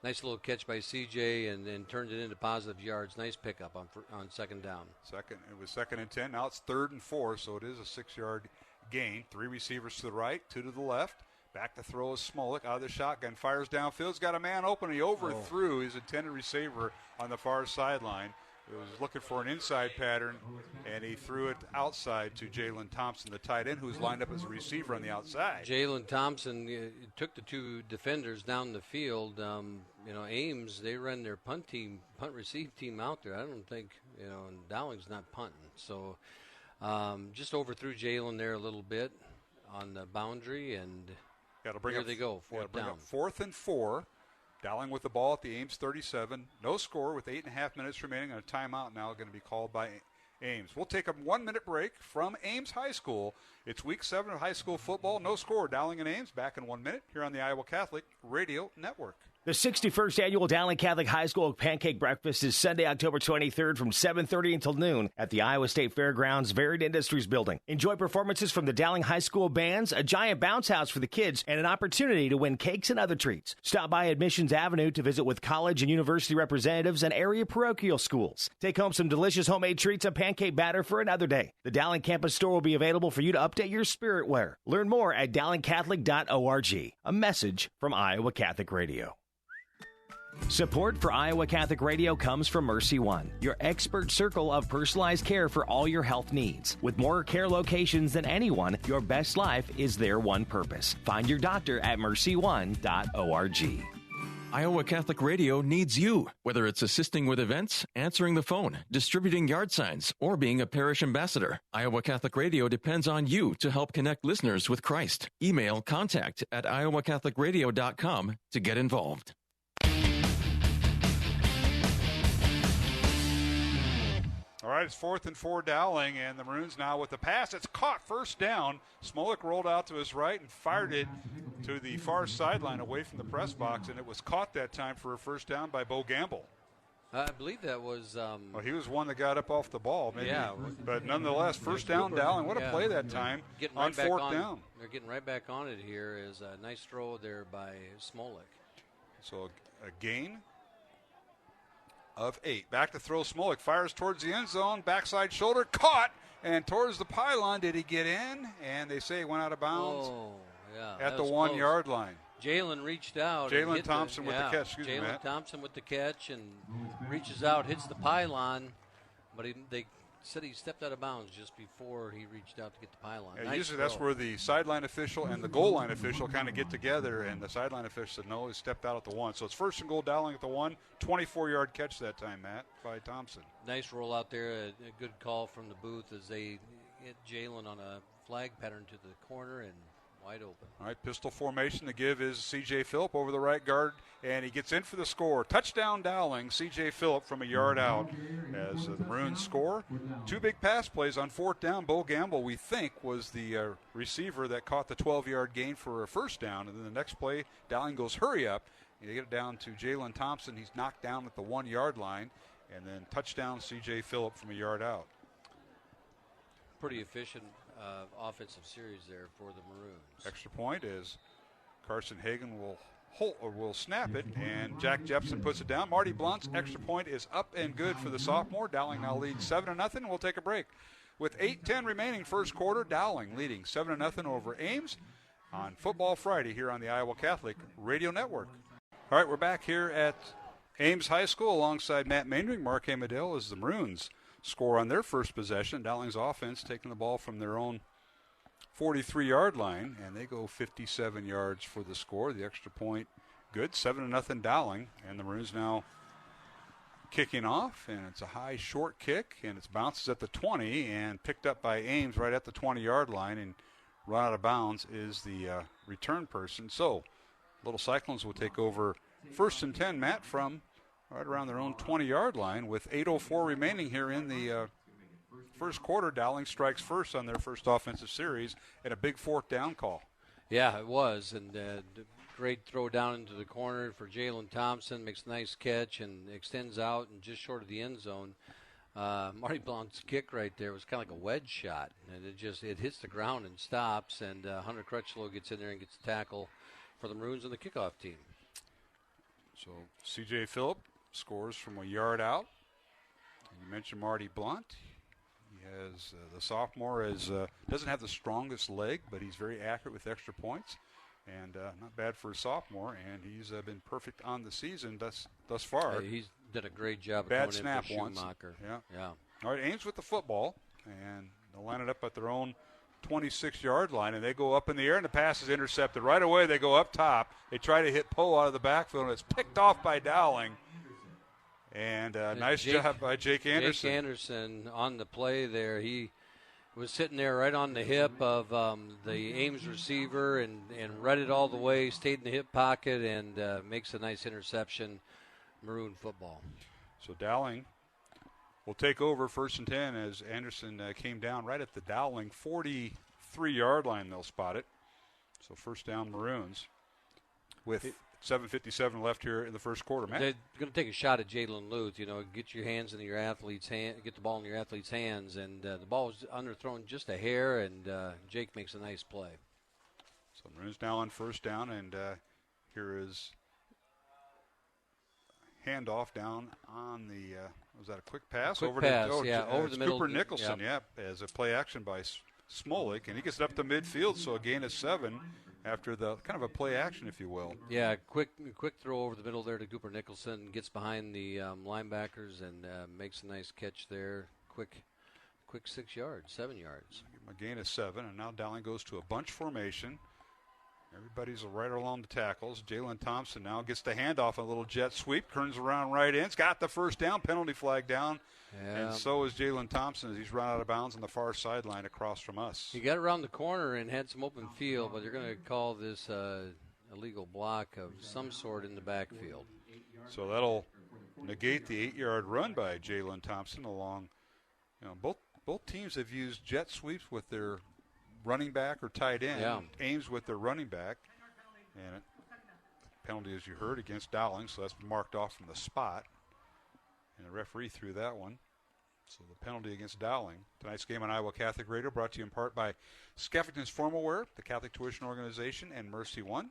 nice little catch by CJ and turned it into positive yards. Nice pickup on second down. It was 2nd and 10. Now it's 3rd and 4, so it is a 6-yard gain. 3 receivers to the right, 2 to the left. Back to throw is Smolik out of the shotgun, fires downfield. He's got a man open. He overthrew his intended receiver on the far sideline. He was looking for an inside pattern, and he threw it outside to Jalen Thompson, the tight end, who's lined up as a receiver on the outside. Jalen Thompson took the 2 defenders down the field. Ames, they run their punt receive team out there. I don't think, and Dowling's not punting. So just overthrew Jalen there a little bit on the boundary, and here they go, 4th down. 4th and 4. Dowling with the ball at the Ames 37. No score with 8.5 minutes remaining, and a timeout now going to be called by Ames. We'll take a 1-minute break from Ames High School. It's week 7 of high school football. No score. Dowling and Ames back in 1 minute here on the Iowa Catholic Radio Network. The 61st Annual Dowling Catholic High School Pancake Breakfast is Sunday, October 23rd from 7:30 until noon at the Iowa State Fairgrounds Varied Industries Building. Enjoy performances from the Dowling High School bands, a giant bounce house for the kids, and an opportunity to win cakes and other treats. Stop by Admissions Avenue to visit with college and university representatives and area parochial schools. Take home some delicious homemade treats and pancake batter for another day. The Dowling campus store will be available for you to update your spirit wear. Learn more at dowlingcatholic.org. A message from Iowa Catholic Radio. Support for Iowa Catholic Radio comes from Mercy One, your expert circle of personalized care for all your health needs. With more care locations than anyone, your best life is their one purpose. Find your doctor at mercyone.org. Iowa Catholic Radio needs you, whether it's assisting with events, answering the phone, distributing yard signs, or being a parish ambassador. Iowa Catholic Radio depends on you to help connect listeners with Christ. Email contact@iowacatholicradio.com to get involved. All right, it's 4th and 4 Dowling, and the Maroons now with the pass. It's caught, first down. Smolik rolled out to his right and fired it to the far sideline away from the press box, and it was caught that time for a first down by Bo Gamble. I believe that was. Well, he was one that got up off the ball, maybe. Yeah. But nonetheless, first down Dowling. What a play that time on 4th down. They're getting right back on it here. Is a nice throw there by Smolik. So a gain of 8. Back to throw. Smolik fires towards the end zone. Backside shoulder caught and towards the pylon. Did he get in? And they say he went out of bounds at the 1 yard line. Jalen reached out. Jalen Thompson with the catch. Jalen Thompson with the catch and reaches out, hits the pylon, but they said he stepped out of bounds just before he reached out to get the pylon. Yeah, usually that's where the sideline official and the goal line official kind of get together, and the sideline official said no, he stepped out at the 1. So it's 1st and goal Dowling at the 1. 24-yard catch that time, Matt, by Thompson. Nice roll out there. A good call from the booth as they hit Jalen on a flag pattern to the corner and wide open. All right, pistol formation. The give is C.J. Phillip over the right guard, and he gets in for the score. Touchdown Dowling, C.J. Phillip from a yard out as the Maroons score. 2 big pass plays on 4th down. Bo Gamble, we think, was the receiver that caught the 12-yard gain for a first down. And then the next play, Dowling goes hurry up. You get it down to Jalen Thompson. He's knocked down at the 1 yard line. And then touchdown C.J. Phillip from a yard out. Pretty efficient offensive series there for the Maroons. Extra point is Carson Hagan will snap it, and Jack Jepson puts it down. Marty Blunt's extra point is up and good for the sophomore. Dowling now leads 7-0. We'll take a break. With 8:10 remaining first quarter, Dowling leading 7-0 over Ames on Football Friday here on the Iowa Catholic Radio Network. All right, we're back here at Ames High School alongside Matt Maindring, Mark Amadale, as the Maroons score on their first possession. Dowling's offense taking the ball from their own 43-yard line, and they go 57 yards for the score. The extra point good, 7-0 Dowling, and the Maroons now kicking off, and it's a high short kick, and it bounces at the 20 and picked up by Ames right at the 20-yard line, and run out of bounds is the return person. So Little Cyclones will take over 1st and 10, Matt, from right around their own 20-yard line with 8:04 remaining here in the first quarter. Dowling strikes first on their first offensive series and a big 4th down call. Yeah, it was, and great throw down into the corner for Jalen Thompson. Makes a nice catch and extends out and just short of the end zone. Marty Blount's kick right there was kind of like a wedge shot, and it hits the ground and stops, and Hunter Crutchlow gets in there and gets the tackle for the Maroons and the kickoff team. So C.J. Phillip scores from a yard out. And you mentioned Marty Blount. He has the sophomore doesn't have the strongest leg, but he's very accurate with extra points, and not bad for a sophomore. And he's been perfect on the season thus far. He's done a great job. Bad of snap in for once. Schumacher. Yeah. All right, Ames with the football, and they'll line it up at their own 26-yard line, and they go up in the air, and the pass is intercepted. Right away, they go up top. They try to hit Poe out of the backfield, and it's picked off by Dowling. And nice job by Jake Anderson. Jake Anderson on the play there. He was sitting there right on the hip of the Ames receiver and read it all the way, stayed in the hip pocket, and makes a nice interception. Maroon football. So Dowling will take over 1st and 10 as Anderson came down right at the Dowling 43-yard line. They'll spot it. So first down Maroons with 7:57 left here in the first quarter. Matt? They're going to take a shot at Jalen Luth. Get your hands in your athlete's hand, get the ball in your athlete's hands, and the ball was underthrown just a hair, and Jake makes a nice play. So Maroons now on first down, and here is handoff down on the was that a quick pass? Over the middle. Cooper Nicholson, as a play action by Smolik, and he gets it up to midfield, so a gain of 7 after the kind of a play action, if you will. Yeah, quick throw over the middle there to Cooper Nicholson, gets behind the linebackers and makes a nice catch there. Quick 6 yards, 7 yards. A gain of 7, and now Dowling goes to a bunch formation. Everybody's right along the tackles. Jalen Thompson now gets the handoff, a little jet sweep, turns around right in. It's got the first down, penalty flag down. Yeah. And so is Jalen Thompson as he's run out of bounds on the far sideline across from us. He got around the corner and had some open field, but they're going to call this illegal block of some sort in the backfield. So that'll negate the 8-yard run by Jalen Thompson along Both teams have used jet sweeps with their running back or tight end. Yeah. Ames with their running back. And penalty, as you heard, against Dowling, so that's marked off from the spot. And the referee threw that one. So the penalty against Dowling. Tonight's game on Iowa Catholic Radio brought to you in part by Skeffington's Formal Wear, the Catholic Tuition Organization, and Mercy One.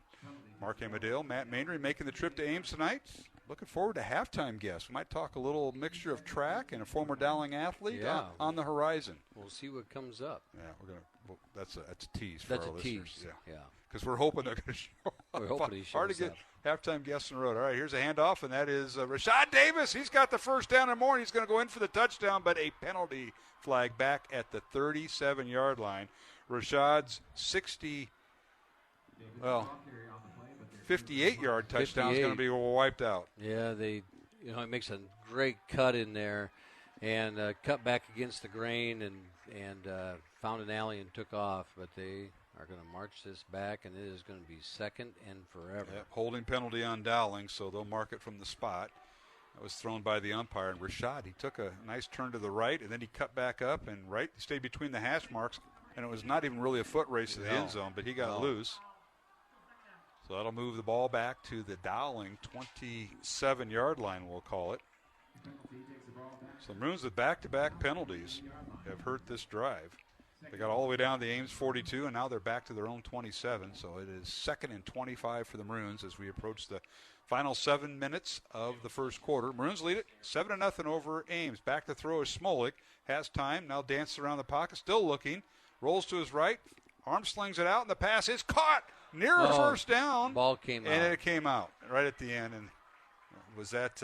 Mark Amadale, Matt Maindry making the trip to Ames tonight. Looking forward to halftime guests. We might talk a little mixture of track and a former Dowling athlete on the horizon. We'll see what comes up. Yeah, that's a tease for our listeners. Yeah. Because we're hoping they're going to show up. We're hoping he shows Hard to get up. halftime guests in the road. All right, here's a handoff, and that is Rashad Davis. He's got the first down and more. He's going to go in for the touchdown, but a penalty flag back at the 37-yard line. Rashad's 58-yard touchdown is going to be wiped out. Yeah, he makes a great cut in there and cut back against the grain and found an alley and took off, but they are going to march this back, and it is going to be second and forever. Yep, holding penalty on Dowling, so they'll mark it from the spot. That was thrown by the umpire. And Rashad, he took a nice turn to the right, and then he cut back up and stayed between the hash marks, and it was not even really a foot race to the end zone, but he got loose. So that'll move the ball back to the Dowling 27-yard line, we'll call it. So the Maroons with back-to-back penalties have hurt this drive. They got all the way down to the Ames 42, and now they're back to their own 27. So it is 2nd and 25 for the Maroons as we approach the final 7 minutes of the first quarter. Maroons lead it 7-0 over Ames. Back to throw is Smolik. Has time. Now dances around the pocket. Still looking. Rolls to his right. Arm slings it out, and the pass is caught near a first down. Ball came out. And it came out right at the end. And was that,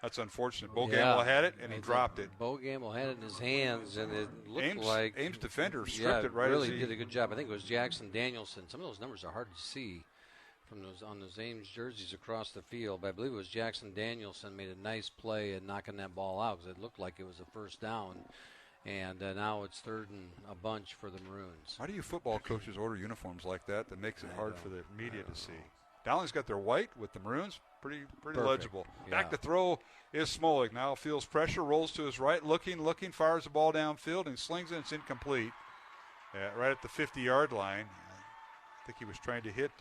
that's unfortunate. Bo Gamble had it, and he dropped it. Bo Gamble had it in his hands, and it looked like Ames defender stripped it right. Really did a good job. I think it was Jackson Danielson. Some of those numbers are hard to see from on those Ames jerseys across the field. But I believe it was Jackson Danielson made a nice play in knocking that ball out because it looked like it was a first down. And now it's 3rd and a bunch for the Maroons. Why do you football coaches order uniforms like that? That makes it hard for the media to see. Dowling's got their white with the Maroons. Pretty legible. Yeah. Back to throw is Smolik. Now feels pressure, rolls to his right, looking, fires the ball downfield, and slings it. It's incomplete. Right at the 50-yard line. I think he was trying to hit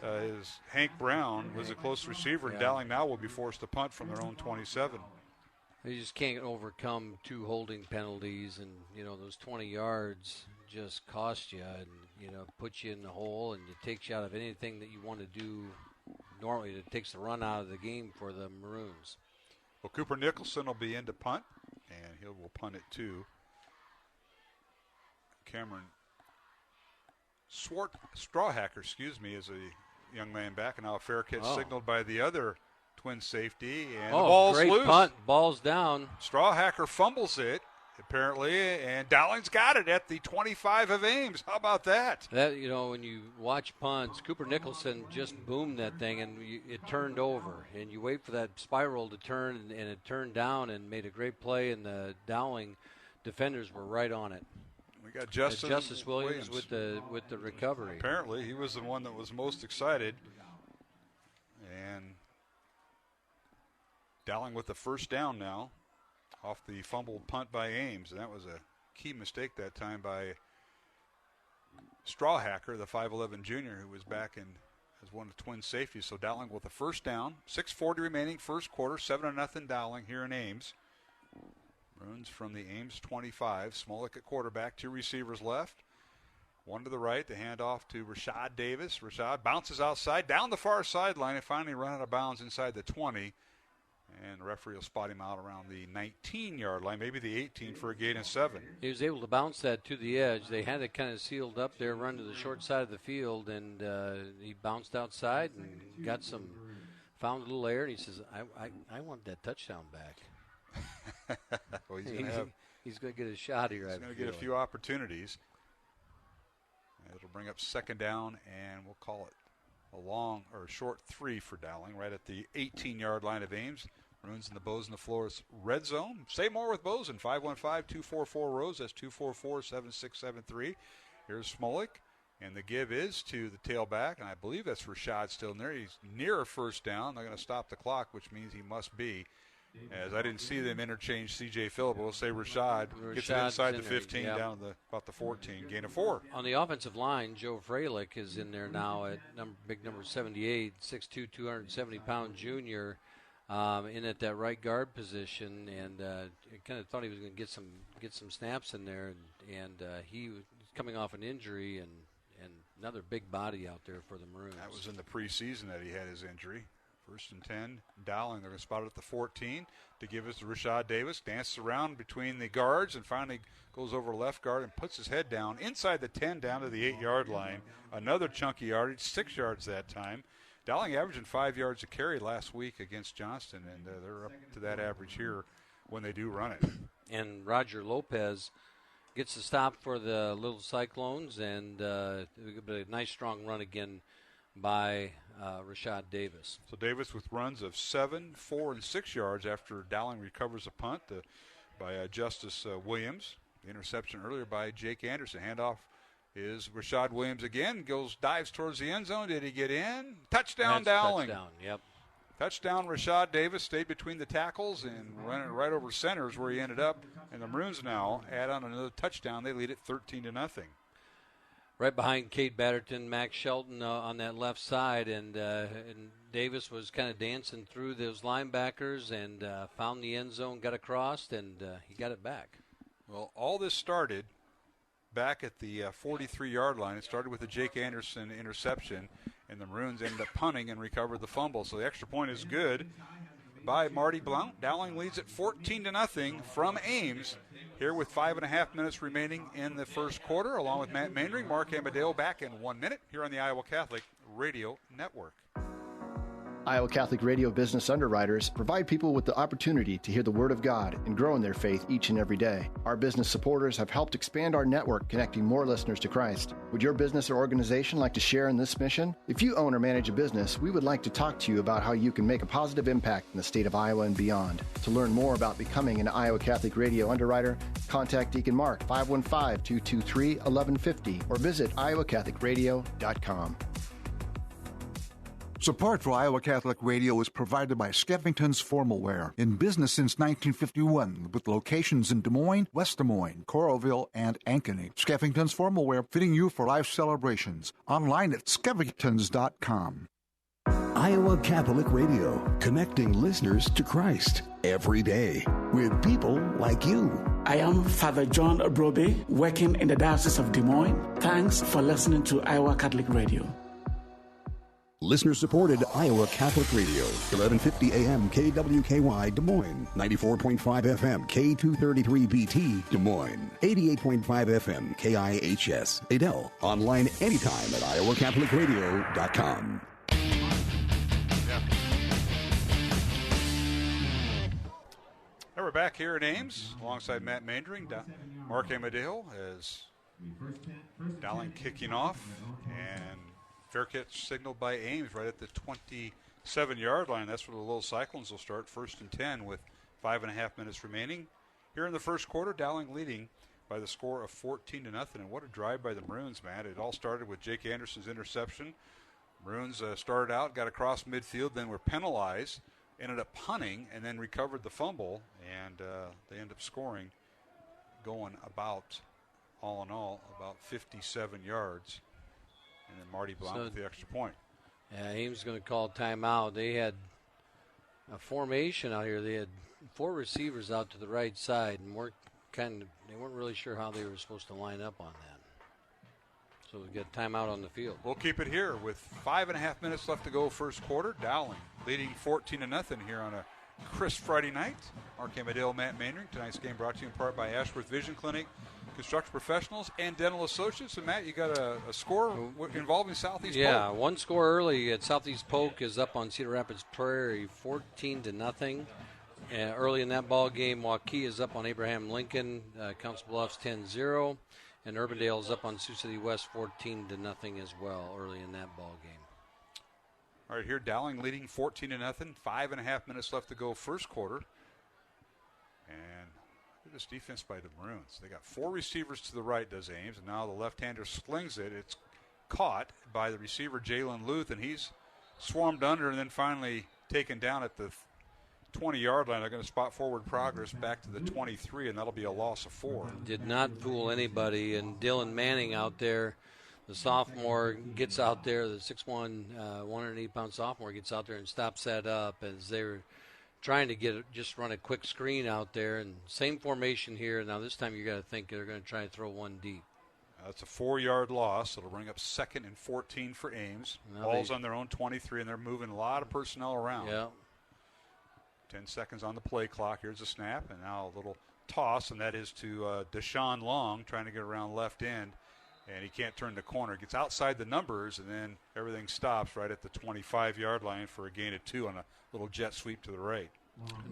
his Hank Brown was a close receiver, and Dowling now will be forced to punt from their own 27. You just can't overcome 2 holding penalties, and those 20 yards just cost you, and puts you in the hole, and it takes you out of anything that you want to do. Normally, it takes the run out of the game for the Maroons. Well, Cooper Nicholson will be in to punt, and he will punt it too. Cameron Strawhacker, is a young man back, and now a fair catch signaled by the other Twin safety, and the ball's great loose. Punt, ball's down. Strawhacker fumbles it, apparently, and Dowling's got it at the 25 of Ames. How about that? That when you watch punts, Cooper Nicholson just boomed that thing, and it turned over. And you wait for that spiral to turn, and it turned down and made a great play, and the Dowling defenders were right on it. We got Justice Williams with the recovery. Apparently, he was the one that was most excited. And Dowling with the first down now off the fumbled punt by Ames. And that was a key mistake that time by Strawhacker, the 5'11 junior, who was back in as one of the Twin safeties. So Dowling with the first down. 6:40 remaining, first quarter, 7-0 Dowling here in Ames. Maroons from the Ames 25. Smolik at quarterback, 2 receivers left. One to the right, the handoff to Rashad Davis. Rashad bounces outside, down the far sideline, and finally run out of bounds inside the 20. And the referee will spot him out around the 19-yard line, maybe the 18 for a gain of 7. He was able to bounce that to the edge. They had it kind of sealed up there, run to the short side of the field, and he bounced outside and found a little air, and he says, I want that touchdown back. Well, he's going to get a shot here. He's going to get a few opportunities. It'll bring up 2nd down, and we'll call it a short 3 for Dowling, right at the 18-yard line of Ames. Maroons in the Bozen Flores red zone. Say more with Bozen, 515-244-ROSE. That's 244-7673. Here's Smolik, and the give is to the tailback, and I believe that's Rashad still in there. He's near a first down. They're going to stop the clock, which means he must be. As I didn't see them interchange C.J. Phillip, we'll say Rashad gets it inside the 15, down to about the 14, gain of 4. On the offensive line, Joe Freilich is in there now at big number 78, 6'2", 270-pound junior, in at that right guard position, and kind of thought he was going to get some snaps in there, and he was coming off an injury, and another big body out there for the Maroons. That was in the preseason that he had his injury. 1st and 10, Dowling. They're going to spot it at the 14 to give us to Rashad Davis. Dances around between the guards and finally goes over left guard and puts his head down inside the 10 down to the 8-yard line. Another chunky yardage, 6 yards that time. Dowling averaging 5 yards a carry last week against Johnston, and they're up to that average here when they do run it. And Roger Lopez gets the stop for the Little Cyclones, and a nice strong run again by Rashad Davis. So Davis with runs of 7, 4, and 6 yards after Dowling recovers a punt by Justice Williams. The interception earlier by Jake Anderson. Handoff is Rashad Williams again. Dives towards the end zone. Did he get in? Touchdown Dowling. Touchdown, yep. Touchdown Rashad Davis. Stayed between the tackles and ran it right over center is where he ended up. And the Maroons now add on another touchdown. They lead it 13-0. Right behind Cade Batterton, Max Shelton on that left side, and Davis was kind of dancing through those linebackers and found the end zone, got across, and he got it back. Well, all this started back at the 43-yard line. It started with the Jake Anderson interception, and the Maroons ended up punting and recovered the fumble. So the extra point is good by Marty Blount. Dowling leads at 14-0 from Ames. Here with 5.5 minutes remaining in the first quarter, along with Matt Maindring, Mark Amadeo back in 1 minute here on the Iowa Catholic Radio Network. Iowa Catholic Radio business underwriters provide people with the opportunity to hear the Word of God and grow in their faith each and every day. Our business supporters have helped expand our network, connecting more listeners to Christ. Would your business or organization like to share in this mission? If you own or manage a business, we would like to talk to you about how you can make a positive impact in the state of Iowa and beyond. To learn more about becoming an Iowa Catholic Radio underwriter, contact Deacon Mark 515-223-1150 or visit iowacatholicradio.com. Support for Iowa Catholic Radio is provided by Skeffington's Formal Wear, in business since 1951, with locations in Des Moines, West Des Moines, Coralville, and Ankeny. Skeffington's Formal Wear, fitting you for life celebrations. Online at skeffingtons.com. Iowa Catholic Radio, connecting listeners to Christ every day with people like you. I am Father John Obrobe, working in the Diocese of Des Moines. Thanks for listening to Iowa Catholic Radio. Listener-supported Iowa Catholic Radio, 1150 AM KWKY Des Moines, 94.5 FM K233BT Des Moines, 88.5 FM KIHS Adel. Online anytime at iowacatholicradio.com. Now we're back here at Ames alongside Matt Maindring, Mark Amadeo as Dowling kicking off, and fair catch signaled by Ames right at the 27-yard line. That's where the Little Cyclones will start, 1st and 10 with 5.5 minutes remaining. Here in the first quarter, Dowling leading by the score of 14-0. And what a drive by the Maroons, Matt. It all started with Jake Anderson's interception. Maroons started out, got across midfield, then were penalized, ended up punting, and then recovered the fumble. And they end up scoring, going about, all in all, about 57 yards. And then Marty Blount with the extra point. Yeah, Ames is going to call timeout. They had a formation out here. They had 4 receivers out to the right side, and they weren't really sure how they were supposed to line up on that. So we get timeout on the field. We'll keep it here with 5.5 minutes left to go first quarter. Dowling leading 14-0 here on a crisp Friday night. Mark Amadeo, Matt Maindring. Tonight's game brought to you in part by Ashworth Vision Clinic, Construction Professionals, and Dental Associates. And Matt, you got a score involving Southeast Polk. Yeah, one score early at Southeast Polk is up on Cedar Rapids Prairie, 14-0. Early in that ball game, Waukee is up on Abraham Lincoln, Council Bluffs 10-0, and Urbandale is up on Sioux City West 14-0 as well early in that ball game. All right, here Dowling leading 14-0. 5.5 minutes left to go first quarter. And look at this defense by the Maroons. They got 4 receivers to the right, does Ames, and now the left-hander slings it. It's caught by the receiver Jalen Luth, and he's swarmed under and then finally taken down at the 20-yard line. They're going to spot forward progress back to the 23, and that'll be a loss of 4. Did not fool anybody. And Dylan Manning out there, the sophomore, gets out there. The 6'1", 108-pound sophomore gets out there and stops that up as they were trying to just run a quick screen out there. And same formation here. Now this time you got to think they're going to try to throw one deep. That's a 4-yard loss. It'll bring up 2nd and 14 for Ames. Ball's on their own 23, and they're moving a lot of personnel around. Yeah. 10 seconds on the play clock. Here's a snap, and now a little toss, and that is to Deshaun Long trying to get around left end, and he can't turn the corner. Gets outside the numbers, and then everything stops right at the 25-yard line for a gain of 2 on a little jet sweep to the right.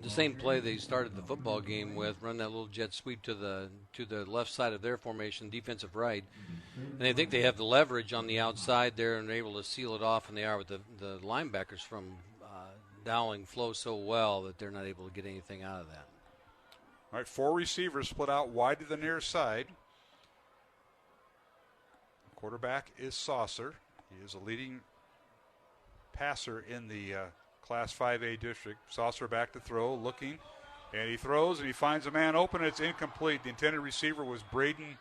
The same play they started the football game with, run that little jet sweep to the left side of their formation, defensive right. And I think they have the leverage on the outside there and are able to seal it off, and they are with the linebackers from Dowling flow so well that they're not able to get anything out of that. All right, 4 receivers split out wide to the near side. Quarterback is Saucer. He is a leading passer in the Class 5A district. Saucer back to throw, looking, and he throws, and he finds a man open. It's incomplete. The intended receiver was Braden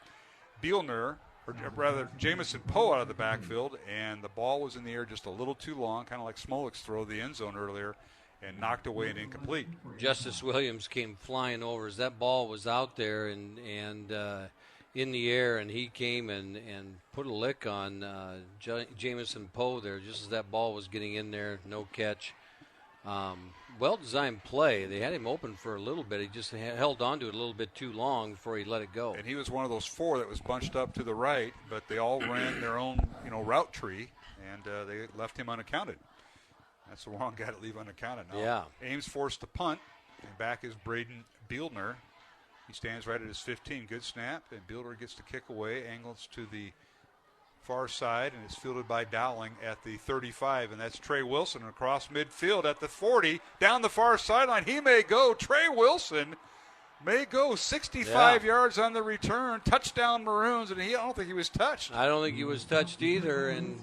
Bielner, or rather Jamison Poe out of the backfield, and the ball was in the air just a little too long, kind of like Smolik's throw the end zone earlier, and knocked away and incomplete. Justice Williams came flying over as that ball was out there and in the air, and he came and put a lick on Jamison Poe there just as that ball was getting in there. No catch. Well-designed play. They had him open for a little bit. He just held on to it a little bit too long before he let it go. And he was one of those 4 that was bunched up to the right, but they all ran their own, route tree, and they left him unaccounted. That's the wrong guy to leave unaccounted now. Yeah. Ames forced to punt, and back is Braden Bielner. He stands right at his 15. Good snap, and Bielner gets the kick away, angles to the far side, and it's fielded by Dowling at the 35, and that's Trey Wilson across midfield at the 40, down the far sideline. He may go. Trey Wilson may go 65 yards on the return. Touchdown Maroons, and I don't think he was touched. I don't think he was touched either, and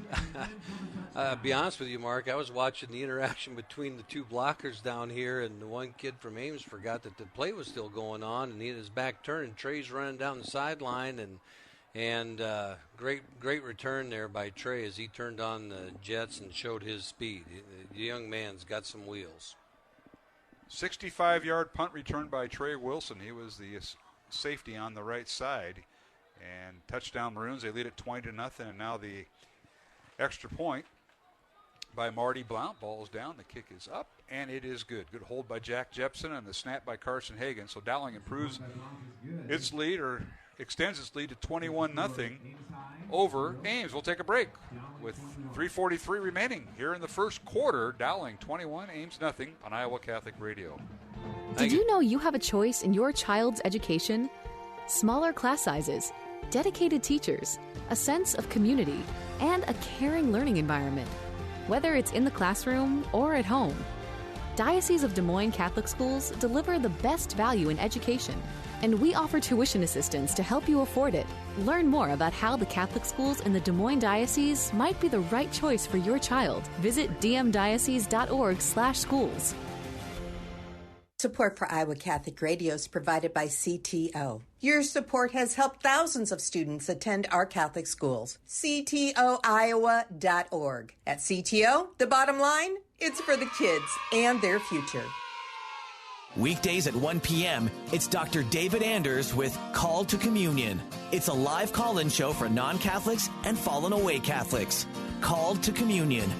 I'll be honest with you, Mark, I was watching the interaction between the 2 blockers down here, and the one kid from Ames forgot that the play was still going on, and he had his back turned, and Trey's running down the sideline, and great return there by Trey as he turned on the jets and showed his speed. The young man's got some wheels. 65-yard punt return by Trey Wilson. He was the safety on the right side. And touchdown Maroons. They lead at 20-0, and now the extra point by Marty Blount. Ball is down. The kick is up, and it is good. Good hold by Jack Jepson and the snap by Carson Hagan. So Dowling improves its lead, or extends its lead to 21-0 over Ames. We'll take a break with 3:43 remaining here in the first quarter. Dowling 21, Ames nothing on Iowa Catholic Radio. Did you know you have a choice in your child's education? Smaller class sizes, dedicated teachers, a sense of community, and a caring learning environment. Whether it's in the classroom or at home, Diocese of Des Moines Catholic Schools deliver the best value in education, and we offer tuition assistance to help you afford it. Learn more about how the Catholic schools in the Des Moines Diocese might be the right choice for your child. Visit dmdiocese.org/schools. Support for Iowa Catholic Radio is provided by CTO. Your support has helped thousands of students attend our Catholic schools. CTOiowa.org. At CTO, the bottom line, it's for the kids and their future. Weekdays at 1 p.m., it's Dr. David Anders with Call to Communion. It's a live call-in show for non-Catholics and fallen away Catholics. Called to Communion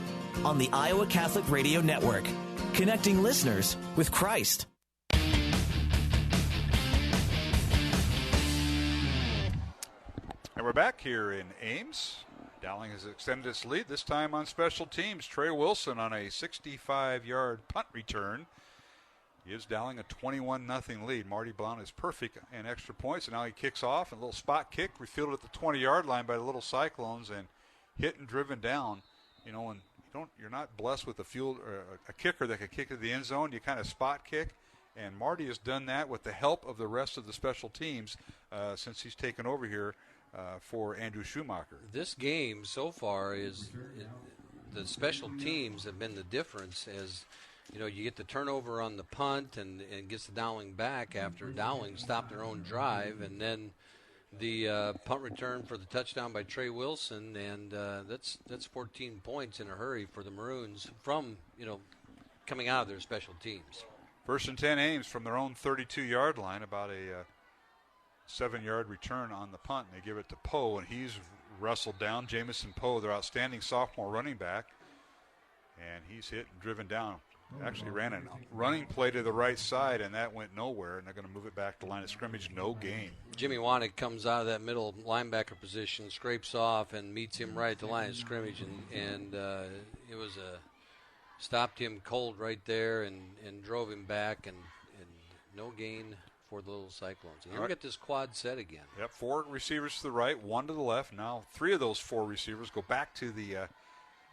on the Iowa Catholic Radio Network, connecting listeners with Christ. And we're back here in Ames. Dowling has extended its lead, this time on special teams. Trey Wilson on a 65-yard punt return gives Dowling a 21-0 lead. Marty Blount is perfect in extra points, and now he kicks off. A little spot kick, refielded at the 20-yard line by the little Cyclones, and hit and driven down. You know, when you're not blessed with a kicker that can kick to the end zone, you kind of spot kick. And Marty has done that with the help of the rest of the special teams since he's taken over here for Andrew Schumacher. This game so far is the special teams have been the difference you get the turnover on the punt and gets the Dowling back after Dowling stopped their own drive, and then the punt return for the touchdown by Trey Wilson, and that's 14 points in a hurry for the Maroons from, coming out of their special teams. 1st and 10 Ames from their own 32-yard line, about a 7-yard return on the punt. And they give it to Poe, and he's wrestled down. Jamison Poe, their outstanding sophomore running back, and he's hit and driven down. Actually ran a running play to the right side, and that went nowhere, and they're going to move it back to line of scrimmage. No gain. Jimmy Waddle comes out of that middle linebacker position, scrapes off, and meets him right at the line of scrimmage, and it was stopped him cold right there and drove him back, and no gain for the little Cyclones. And we get this quad set again. Yep, 4 receivers to the right, 1 to the left. Now 3 of those 4 receivers go back to the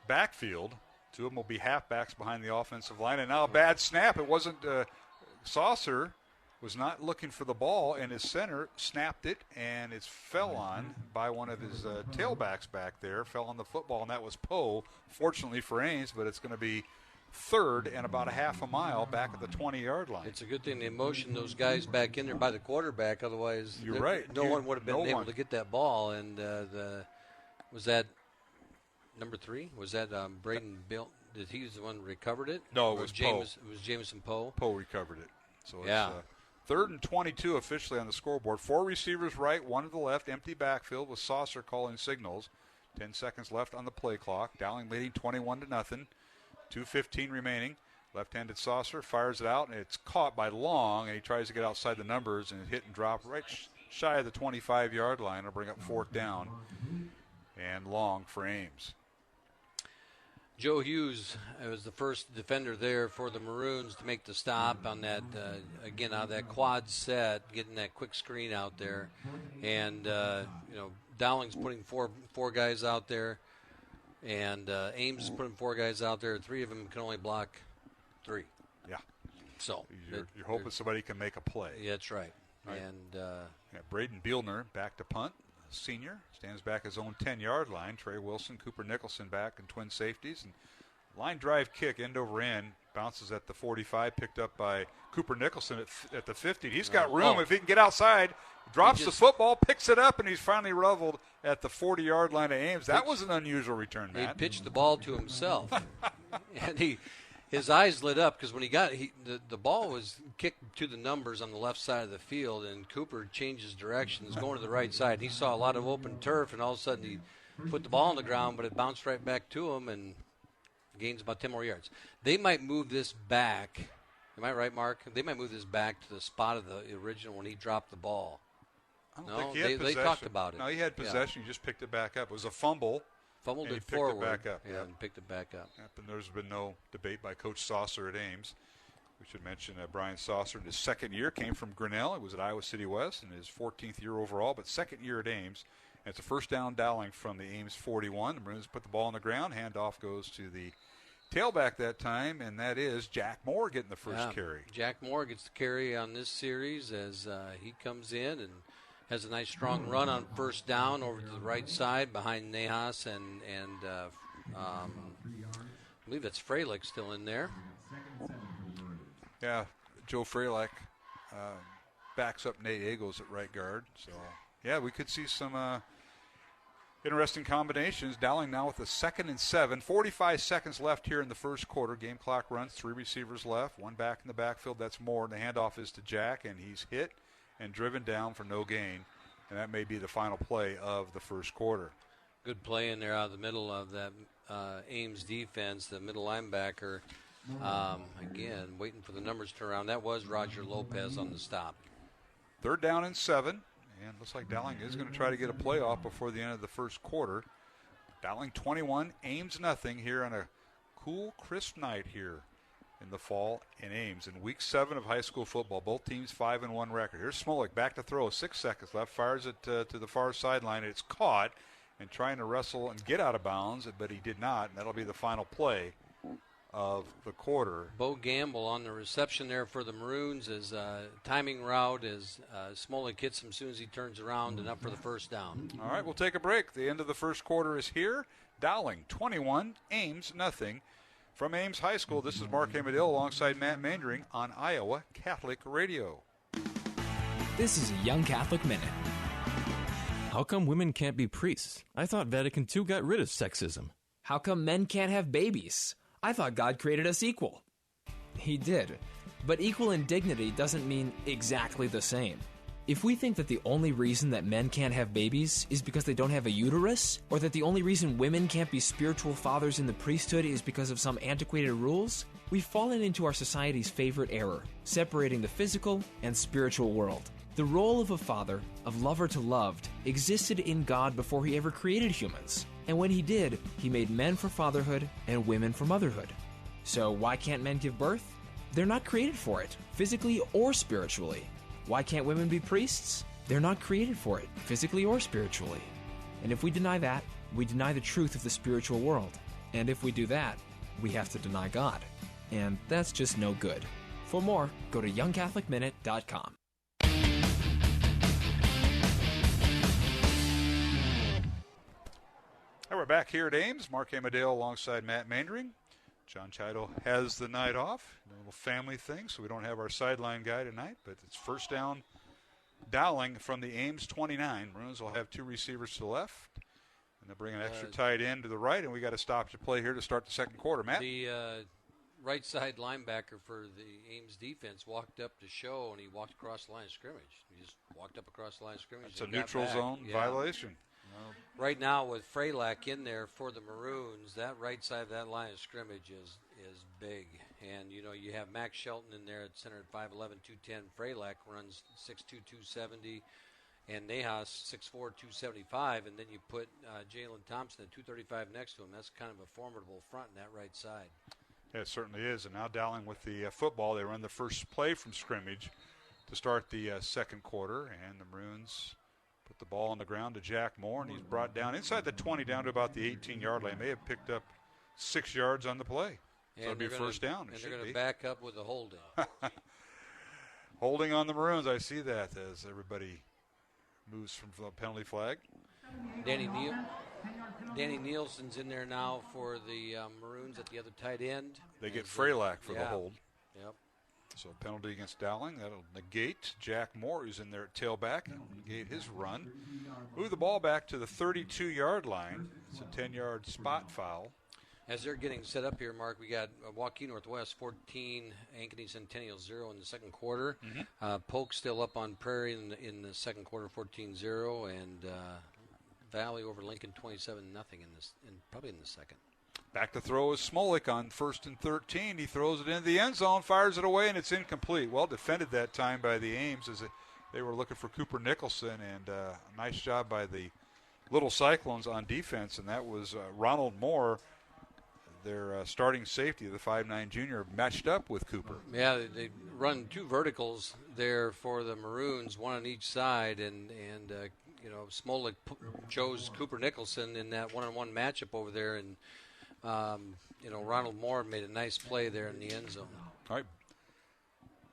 backfield. 2 of them will be halfbacks behind the offensive line. And now a bad snap. It wasn't Saucer was not looking for the ball, and his center snapped it, and it fell on by one of his tailbacks back there. Fell on the football, and that was Poe, fortunately for Ames, but it's going to be 3rd and about a half a mile back at the 20-yard line. It's a good thing they motioned those guys back in there by the quarterback. Otherwise, you're right. No one would have been able to get that ball. And was that number 3? Was that Braden Bill? Did he was the one who recovered it? No, it was Poe. It was Jamison Poe. Poe recovered it. So it's 3rd and 22 officially on the scoreboard. 4 receivers right, 1 to the left, empty backfield with Saucer calling signals. 10 seconds left on the play clock. Dowling leading 21-0. 2:15 remaining. Left-handed Saucer fires it out, and it's caught by Long, and he tries to get outside the numbers and hit and drop right shy of the 25-yard line. It'll bring up 4th down. And Long for Ames. Joe Hughes was the first defender there for the Maroons to make the stop on that, again, out of that quad set, getting that quick screen out there. And, Dowling's putting four guys out there, and Ames is putting 4 guys out there. 3 of them can only block 3. Yeah. So you're hoping somebody can make a play. Yeah, that's right. And Braden Bielner back to punt. Senior stands back his own 10-yard line. Trey Wilson, Cooper Nicholson back in twin safeties. And line drive kick, end over end, bounces at the 45, picked up by Cooper Nicholson at the 50. He's got room. If he can get outside, drops the football, picks it up, and he's finally leveled at the 40-yard line of Ames. That was an unusual return, Matt. He pitched the ball to himself. And his eyes lit up because when he got the ball was kicked to the numbers on the left side of the field, and Cooper changed his direction. He's going to the right side. He saw a lot of open turf, and all of a sudden he put the ball on the ground, but it bounced right back to him and gains about 10 more yards. They might move this back. Am I right, Mark? They might move this back to the spot of the original when he dropped the ball. I don't think he had possession. They talked about it. No, he had possession. He just picked it back up. It was a fumble. Fumbled and it he forward. picked it back up. Yeah, and picked it back up. Yep, and there's been no debate by Coach Saucer at Ames. We should mention Brian Saucer in his 2nd year came from Grinnell. He was at Iowa City West in his 14th year overall, but 2nd year at Ames. And it's a first down Dowling from the Ames 41. The Maroons put the ball on the ground. Handoff goes to the tailback that time, and that is Jack Moore getting the first carry. Jack Moore gets the carry on this series as he comes in and has a nice strong run on first down over to the right side behind Nahas and I believe that's Freilich still in there. Yeah, Joe Freilich backs up Nate Eagles at right guard. So, yeah, we could see some interesting combinations. Dowling now with a 2nd and 7. 45 seconds left here in the first quarter. Game clock runs. 3 receivers left. 1 back in the backfield. That's Moore. And the handoff is to Jack, and he's hit and driven down for no gain. And that may be the final play of the first quarter. Good play in there out of the middle of that Ames defense, the middle linebacker. Again, waiting for the numbers to turn around. That was Roger Lopez on the stop. 3rd down and 7. And looks like Dowling is going to try to get a playoff before the end of the first quarter. Dowling 21, Ames nothing here on a cool, crisp night here in the fall in Ames. In week 7 of high school football, both teams 5-1 record. Here's Smolik back to throw. 6 seconds left. Fires it to the far sideline. It's caught and trying to wrestle and get out of bounds, but he did not. And that'll be the final play of the quarter. Bo Gamble on the reception there for the Maroons. His timing route is Smolik hits him as soon as he turns around and up for the first down. All right, we'll take a break. The end of the first quarter is here. Dowling 21, Ames nothing. From Ames High School, this is Mark Amadale alongside Matt Mandering on Iowa Catholic Radio. This is a Young Catholic Minute. How come women can't be priests? I thought Vatican II got rid of sexism. How come men can't have babies? I thought God created us equal. He did, but equal in dignity doesn't mean exactly the same. If we think that the only reason that men can't have babies is because they don't have a uterus, or that the only reason women can't be spiritual fathers in the priesthood is because of some antiquated rules, we've fallen into our society's favorite error, separating the physical and spiritual world. The role of a father, of lover to loved, existed in God before he ever created humans. And when he did, he made men for fatherhood and women for motherhood. So why can't men give birth? They're not created for it, physically or spiritually. Why can't women be priests? They're not created for it, physically or spiritually. And if we deny that, we deny the truth of the spiritual world. And if we do that, we have to deny God. And that's just no good. For more, go to youngcatholicminute.com. Hey, we're back here at Ames. Mark Amadale alongside Matt Mandering. John Chido has the night off. A little family thing, so we don't have our sideline guy tonight. But it's first down, Dowling from the Ames 29. Maroons will have two receivers to the left. And they'll bring an extra tight end to the right. And we got to stop to play here to start the second quarter. Matt? The right side linebacker for the Ames defense walked up to show, and he walked across the line of scrimmage. He just walked up across the line of scrimmage. It's a neutral zone violation. Right now with Freylack in there for the Maroons, that right side of that line of scrimmage is big. And, you know, you have Max Shelton in there at center at 5'11", 210. Freylack runs 6'2", 270. And Nahas 6'4", 275. And then you put Jalen Thompson at 235 next to him. That's kind of a formidable front in that right side. Yeah, it certainly is. And now Dowling with the football. They run the first play from scrimmage to start the second quarter. And the Maroons put the ball on the ground to Jack Moore, and he's brought down inside the 20 down to about the 18-yard line. May have picked up 6 yards on the play. So it'll be first down. And they're going to back up with a holding. Holding on the Maroons. I see that as everybody moves from the penalty flag. Danny Nielsen's in there now for the Maroons at the other tight end. They get Freylack for the hold. Yep. So penalty against Dowling. That'll negate Jack Moore, who's in there at tailback. That'll negate his run. Move the ball back to the 32-yard line. It's a 10-yard spot foul. As they're getting set up here, Mark, we got Waukee Northwest 14, Ankeny Centennial 0 in the second quarter. Polk still up on Prairie in the second quarter, 14-0, and Valley over Lincoln 27-0 probably in the second. Back to throw is Smolik on 1st and 13. He throws it into the end zone, fires it away, and it's incomplete. Well defended that time by the Ames as they were looking for Cooper Nicholson, and a nice job by the Little Cyclones on defense, and that was Ronald Moore, their starting safety, the 5'9 junior, matched up with Cooper. Yeah, they run two verticals there for the Maroons, one on each side, and you know, Smolik chose Cooper Nicholson in that one-on-one matchup over there, and you know, Ronald Moore made a nice play there in the end zone. All right.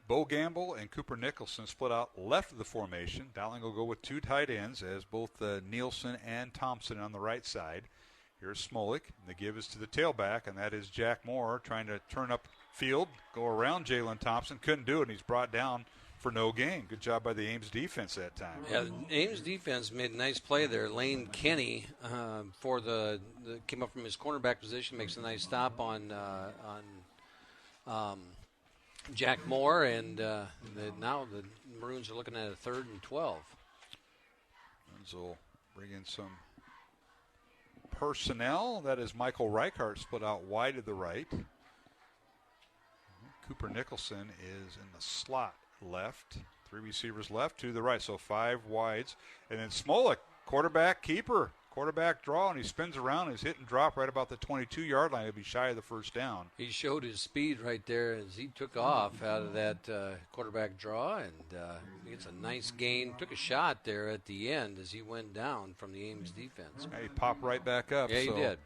Bo Gamble and Cooper Nicholson split out left of the formation. Dowling will go with two tight ends as both Nielsen and Thompson on the right side. Here's Smolik. The give is to the tailback, and that is Jack Moore trying to turn up field, go around Jalen Thompson. Couldn't do it, and he's brought down for no gain. Good job by the Ames defense that time. Yeah, the Ames defense made a nice play there. Lane Kenny for the came up from his cornerback position, makes a nice stop on Jack Moore, and now the Maroons are looking at a 3rd and 12. Maroons will bring in some personnel. That is Michael Reichart split out wide to the right. Cooper Nicholson is in the slot left. 3 receivers left to the right, so 5 wides. And then Smolik, quarterback keeper, quarterback draw, and he spins around and is hit and drop right about the 22-yard line. He'll be shy of the first down. He showed his speed right there as he took off out of that quarterback draw, and he gets a nice gain. Took a shot there at the end as he went down from the Ames defense. Yeah, he popped right back up. Yeah, he did.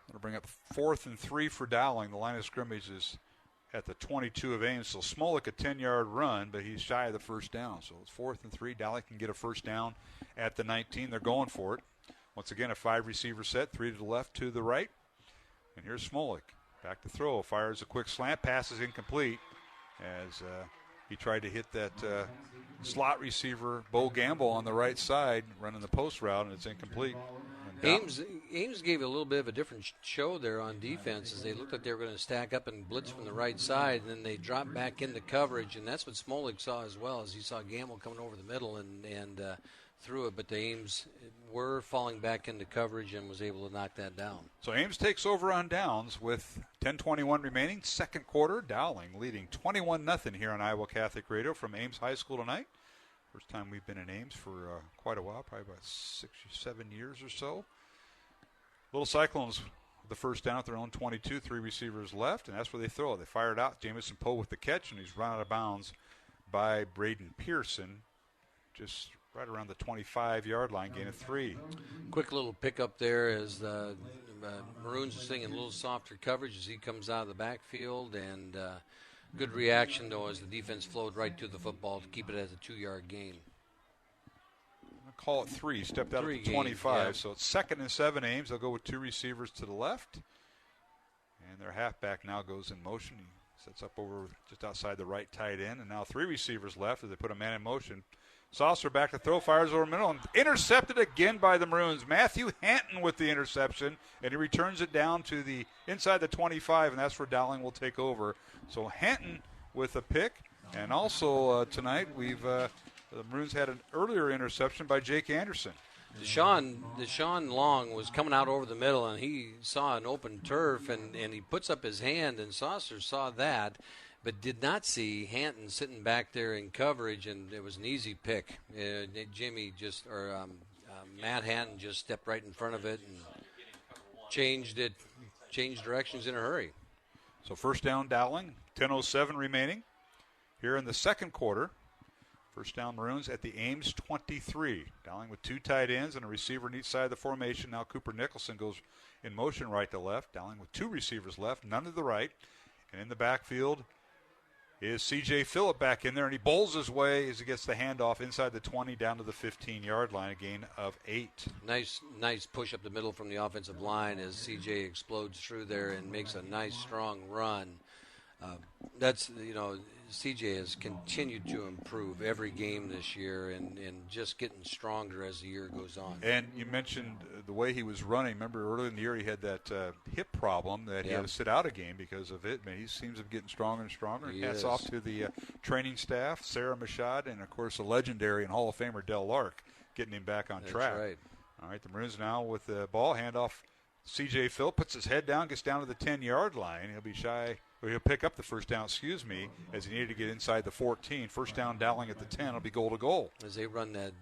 That'll bring up 4th and 3 for Dowling. The line of scrimmage is at the 22 of Ames. So Smolik a 10-yard run, but he's shy of the first down. So it's 4th and 3. Dowling can get a first down at the 19. They're going for it. Once again, a 5-receiver set, 3 to the left, 2 to the right. And here's Smolik. Back to throw. Fires a quick slant. Pass is incomplete as he tried to hit that slot receiver, Bo Gamble, on the right side, running the post route, and it's incomplete. Ames gave a little bit of a different show there on defense as they looked like they were going to stack up and blitz from the right side, and then they dropped back into coverage, and that's what Smolik saw as well, as he saw Gamble coming over the middle and threw it, but the Ames were falling back into coverage and was able to knock that down. So Ames takes over on downs with 10:21 remaining, second quarter. Dowling leading 21-0 here on Iowa Catholic Radio from Ames High School tonight. First time we've been in Ames for quite a while, probably about 6 or 7 years or so. Little Cyclones with the first down at their own 22, 3 receivers left, and that's where they throw it. They fire it out. Jamison Poe with the catch, and he's run out of bounds by Braden Pearson, just right around the 25-yard line, gain of 3. Quick little pickup there as the Maroons are seeing a little softer coverage as he comes out of the backfield, and good reaction, though, as the defense flowed right to the football to keep it as a 2-yard gain. I'll call it 3. Stepped out at the 25, yeah. So it's 2nd and 7 Ames. They'll go with 2 receivers to the left, and their halfback now goes in motion. He sets up over just outside the right tight end, and now 3 receivers left as they put a man in motion. Saucer back to throw, fires over middle, and intercepted again by the Maroons. Matthew Hanton with the interception, and he returns it down to the inside the 25, and that's where Dowling will take over. So Hanton with a pick, and also tonight the Maroons had an earlier interception by Jake Anderson. Deshaun Long was coming out over the middle, and he saw an open turf, and he puts up his hand, and Saucer saw that, but did not see Hanton sitting back there in coverage, and it was an easy pick. Matt Hanton just stepped right in front of it and changed directions in a hurry. So first down Dowling, 10:07 remaining here in the second quarter. First down Maroons at the Ames 23. Dowling with 2 tight ends and a receiver on each side of the formation. Now Cooper Nicholson goes in motion right to left. Dowling with 2 receivers left, none to the right. And in the backfield is C.J. Phillip back in there, and he bowls his way as he gets the handoff inside the 20 down to the 15-yard line, a gain of 8. Nice push up the middle from the offensive line as C.J. explodes through there and makes a nice, strong run. C.J. has continued to improve every game this year and just getting stronger as the year goes on. And you mentioned the way he was running. Remember earlier in the year he had that hip problem that he had to sit out a game because of it. He seems to be getting stronger and stronger. Hats off to the training staff, Sarah Machad, and, of course, the legendary and Hall of Famer Del Lark getting him back on track. That's right. All right, the Maroons now with the ball handoff. C.J. Phil puts his head down, gets down to the 10-yard line. He'll pick up the first down, as he needed to get inside the 14. First down Dowling at the 10 will be goal to goal. As they run that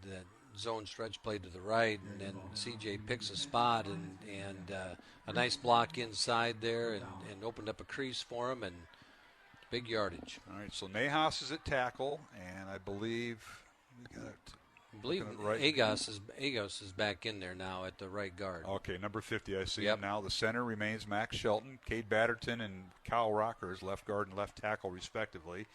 zone stretch play to the right, and then C.J. picks a spot and a nice block inside there and opened up a crease for him and big yardage. All right, so Nahas is at tackle, and I believe Agos is back in there now at the right guard. Okay, number 50, I see him now. The center remains Max Shelton, Cade Batterton, and Kyle Rockers, left guard and left tackle, respectively.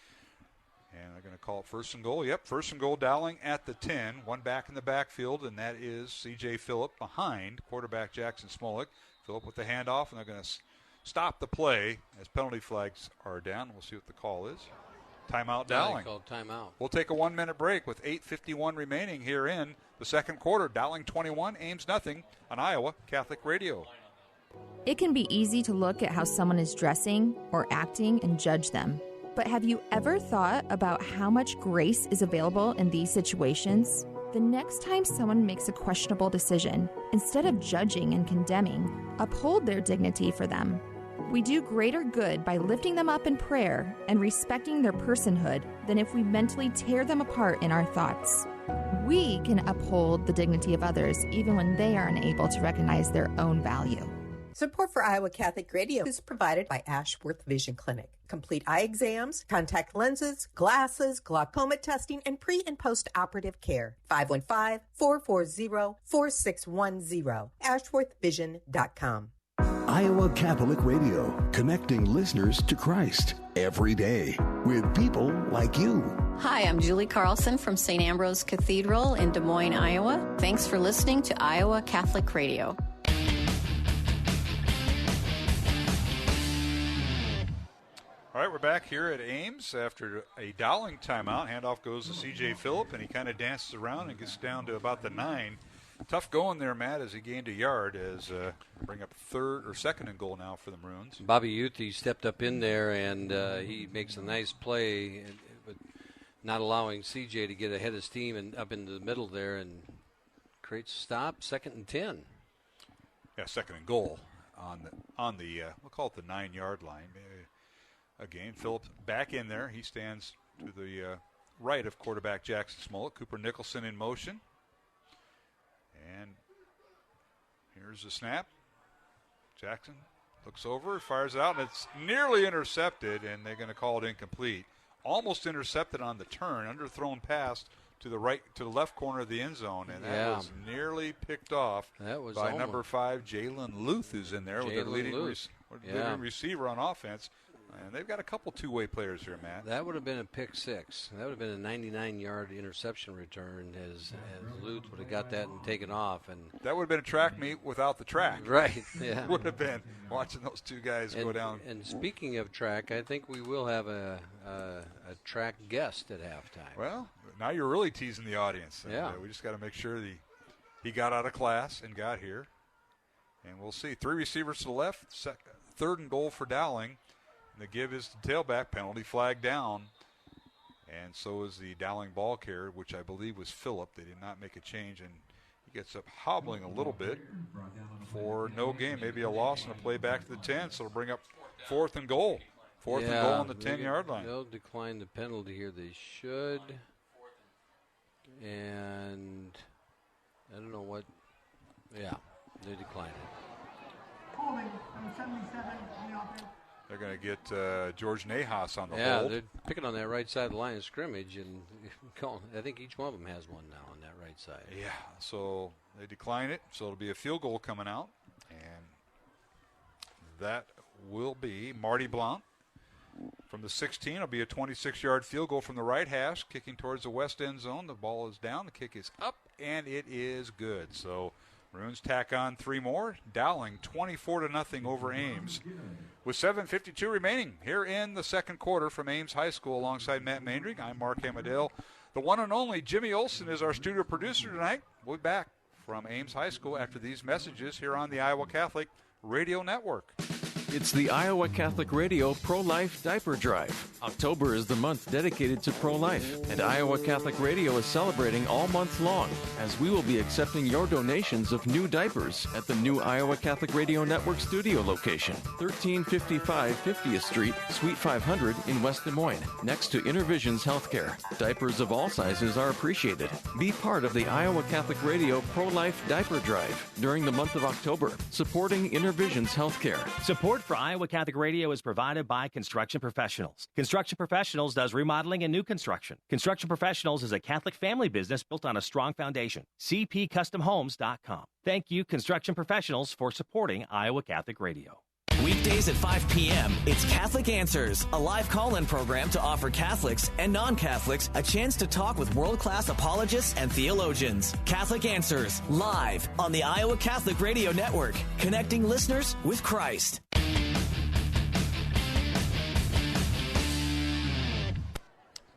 And they're going to call it first and goal. Yep, first and goal, Dowling at the 10. One back in the backfield, and that is C.J. Phillip behind quarterback Jackson Smolik. Phillip with the handoff, and they're going to stop the play as penalty flags are down. We'll see what the call is. Timeout Dowling. Called timeout. We'll take a 1-minute break with 8:51 remaining here in the second quarter. Dowling 21, Ames nothing on Iowa Catholic Radio. It can be easy to look at how someone is dressing or acting and judge them. But have you ever thought about how much grace is available in these situations? The next time someone makes a questionable decision, instead of judging and condemning, uphold their dignity for them. We do greater good by lifting them up in prayer and respecting their personhood than if we mentally tear them apart in our thoughts. We can uphold the dignity of others even when they are unable to recognize their own value. Support for Iowa Catholic Radio is provided by Ashworth Vision Clinic. Complete eye exams, contact lenses, glasses, glaucoma testing, and pre- and post-operative care. 515-440-4610. AshworthVision.com. Iowa Catholic Radio, connecting listeners to Christ every day with people like you. Hi, I'm Julie Carlson from St. Ambrose Cathedral in Des Moines, Iowa. Thanks for listening to Iowa Catholic Radio. All right, we're back here at Ames after a Dowling timeout. Handoff goes to C.J. Phillip, and he kind of dances around and gets down to about the 9. Tough going there, Matt, as he gained a yard as bring up second and goal now for the Maroons. Bobby Yuthi stepped up in there, and he makes a nice play, but not allowing C.J. to get ahead of his team and up into the middle there and creates a stop, 2nd and 10. Yeah, 2nd and goal on the we'll call it the 9-yard line. Again, Phillips back in there. He stands to the right of quarterback Jackson Smollett. Cooper Nicholson in motion. And here's the snap. Jackson looks over, fires it out, and it's nearly intercepted, and they're going to call it incomplete. Almost intercepted on the turn, underthrown pass to the left corner of the end zone, and that was nearly picked off by number 5, Jalen Luth, who's in there with their leading receiver on offense. And they've got a couple two-way players here, Matt. That would have been a pick 6. That would have been a 99-yard interception return as Luth would have got that and taken off. And that would have been a track meet without the track. Right, yeah. Would have been watching those two guys go down. And speaking of track, I think we will have a track guest at halftime. Well, now you're really teasing the audience. Yeah. We just got to make sure he got out of class and got here. And we'll see. 3 receivers to the left, 3rd and goal for Dowling. The give is the tailback, penalty flag down, and so is the Dowling ball carrier, which I believe was Phillip. They did not make a change, and he gets up hobbling a little bit for no gain, maybe a loss and a play back to the 10, so it'll bring up 4th and goal. 4th and goal on the 10-yard line. They'll decline the penalty here. They should, and I don't know what. Yeah, they declined it. They're going to get George Nahas on the hold. Yeah, they're picking on that right side of the line of scrimmage, and I think each one of them has one now on that right side. Yeah, so they decline it, so it'll be a field goal coming out, and that will be Marty Blount. From the 16, it'll be a 26-yard field goal from the right hash, kicking towards the west end zone. The ball is down, the kick is up, and it is good. So Maroons tack on 3 more. Dowling 24-0 over Ames. With 7:52 remaining here in the second quarter from Ames High School alongside Matt Maindring, I'm Mark Amadale. The one and only Jimmy Olson is our studio producer tonight. We'll be back from Ames High School after these messages here on the Iowa Catholic Radio Network. It's the Iowa Catholic Radio Pro-Life Diaper Drive. October is the month dedicated to pro-life, and Iowa Catholic Radio is celebrating all month long as we will be accepting your donations of new diapers at the new Iowa Catholic Radio Network studio location, 1355 50th Street, Suite 500 in West Des Moines, next to Intervisions Healthcare. Diapers of all sizes are appreciated. Be part of the Iowa Catholic Radio Pro-Life Diaper Drive during the month of October, supporting Intervisions Healthcare. Support for Iowa Catholic Radio is provided by Construction Professionals. Construction Professionals does remodeling and new construction. Construction Professionals is a Catholic family business built on a strong foundation. CPCustomHomes.com. Thank you, Construction Professionals, for supporting Iowa Catholic Radio. Weekdays at 5 p.m., it's Catholic Answers, a live call-in program to offer Catholics and non-Catholics a chance to talk with world-class apologists and theologians. Catholic Answers, live on the Iowa Catholic Radio Network, connecting listeners with Christ.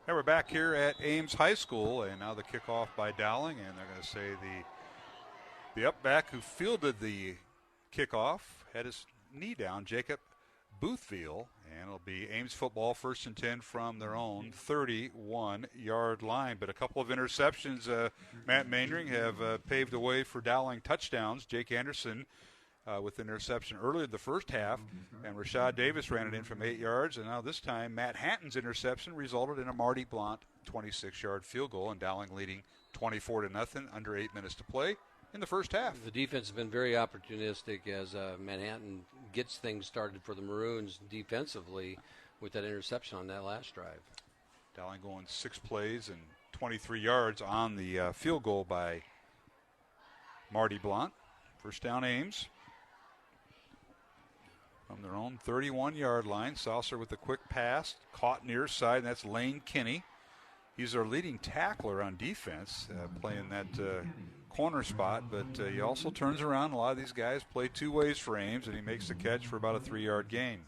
Hey, we're back here at Ames High School, and now the kickoff by Dowling, and they're going to say the up-back who fielded the kickoff had his knee down, Jacob Boothville, and it'll be Ames football 1st and 10 from their own 31-yard line. But a couple of interceptions, Matt Maindring, have paved the way for Dowling touchdowns. Jake Anderson with an interception earlier in the first half, and Rashad Davis ran it in from 8 yards, and now this time Matt Hatton's interception resulted in a Marty Blount 26-yard field goal, and Dowling leading 24-0 under 8 minutes to play in the first half. The defense has been very opportunistic as Manhattan gets things started for the Maroons defensively with that interception on that last drive. Dowling going 6 plays and 23 yards on the field goal by Marty Blount. First down Ames. From their own 31-yard line, Saucer with a quick pass, caught near side, and that's Lane Kinney. He's our leading tackler on defense, playing that corner spot, but he also turns around. A lot of these guys play 2 ways for Ames, and he makes the catch for about a 3-yard gain.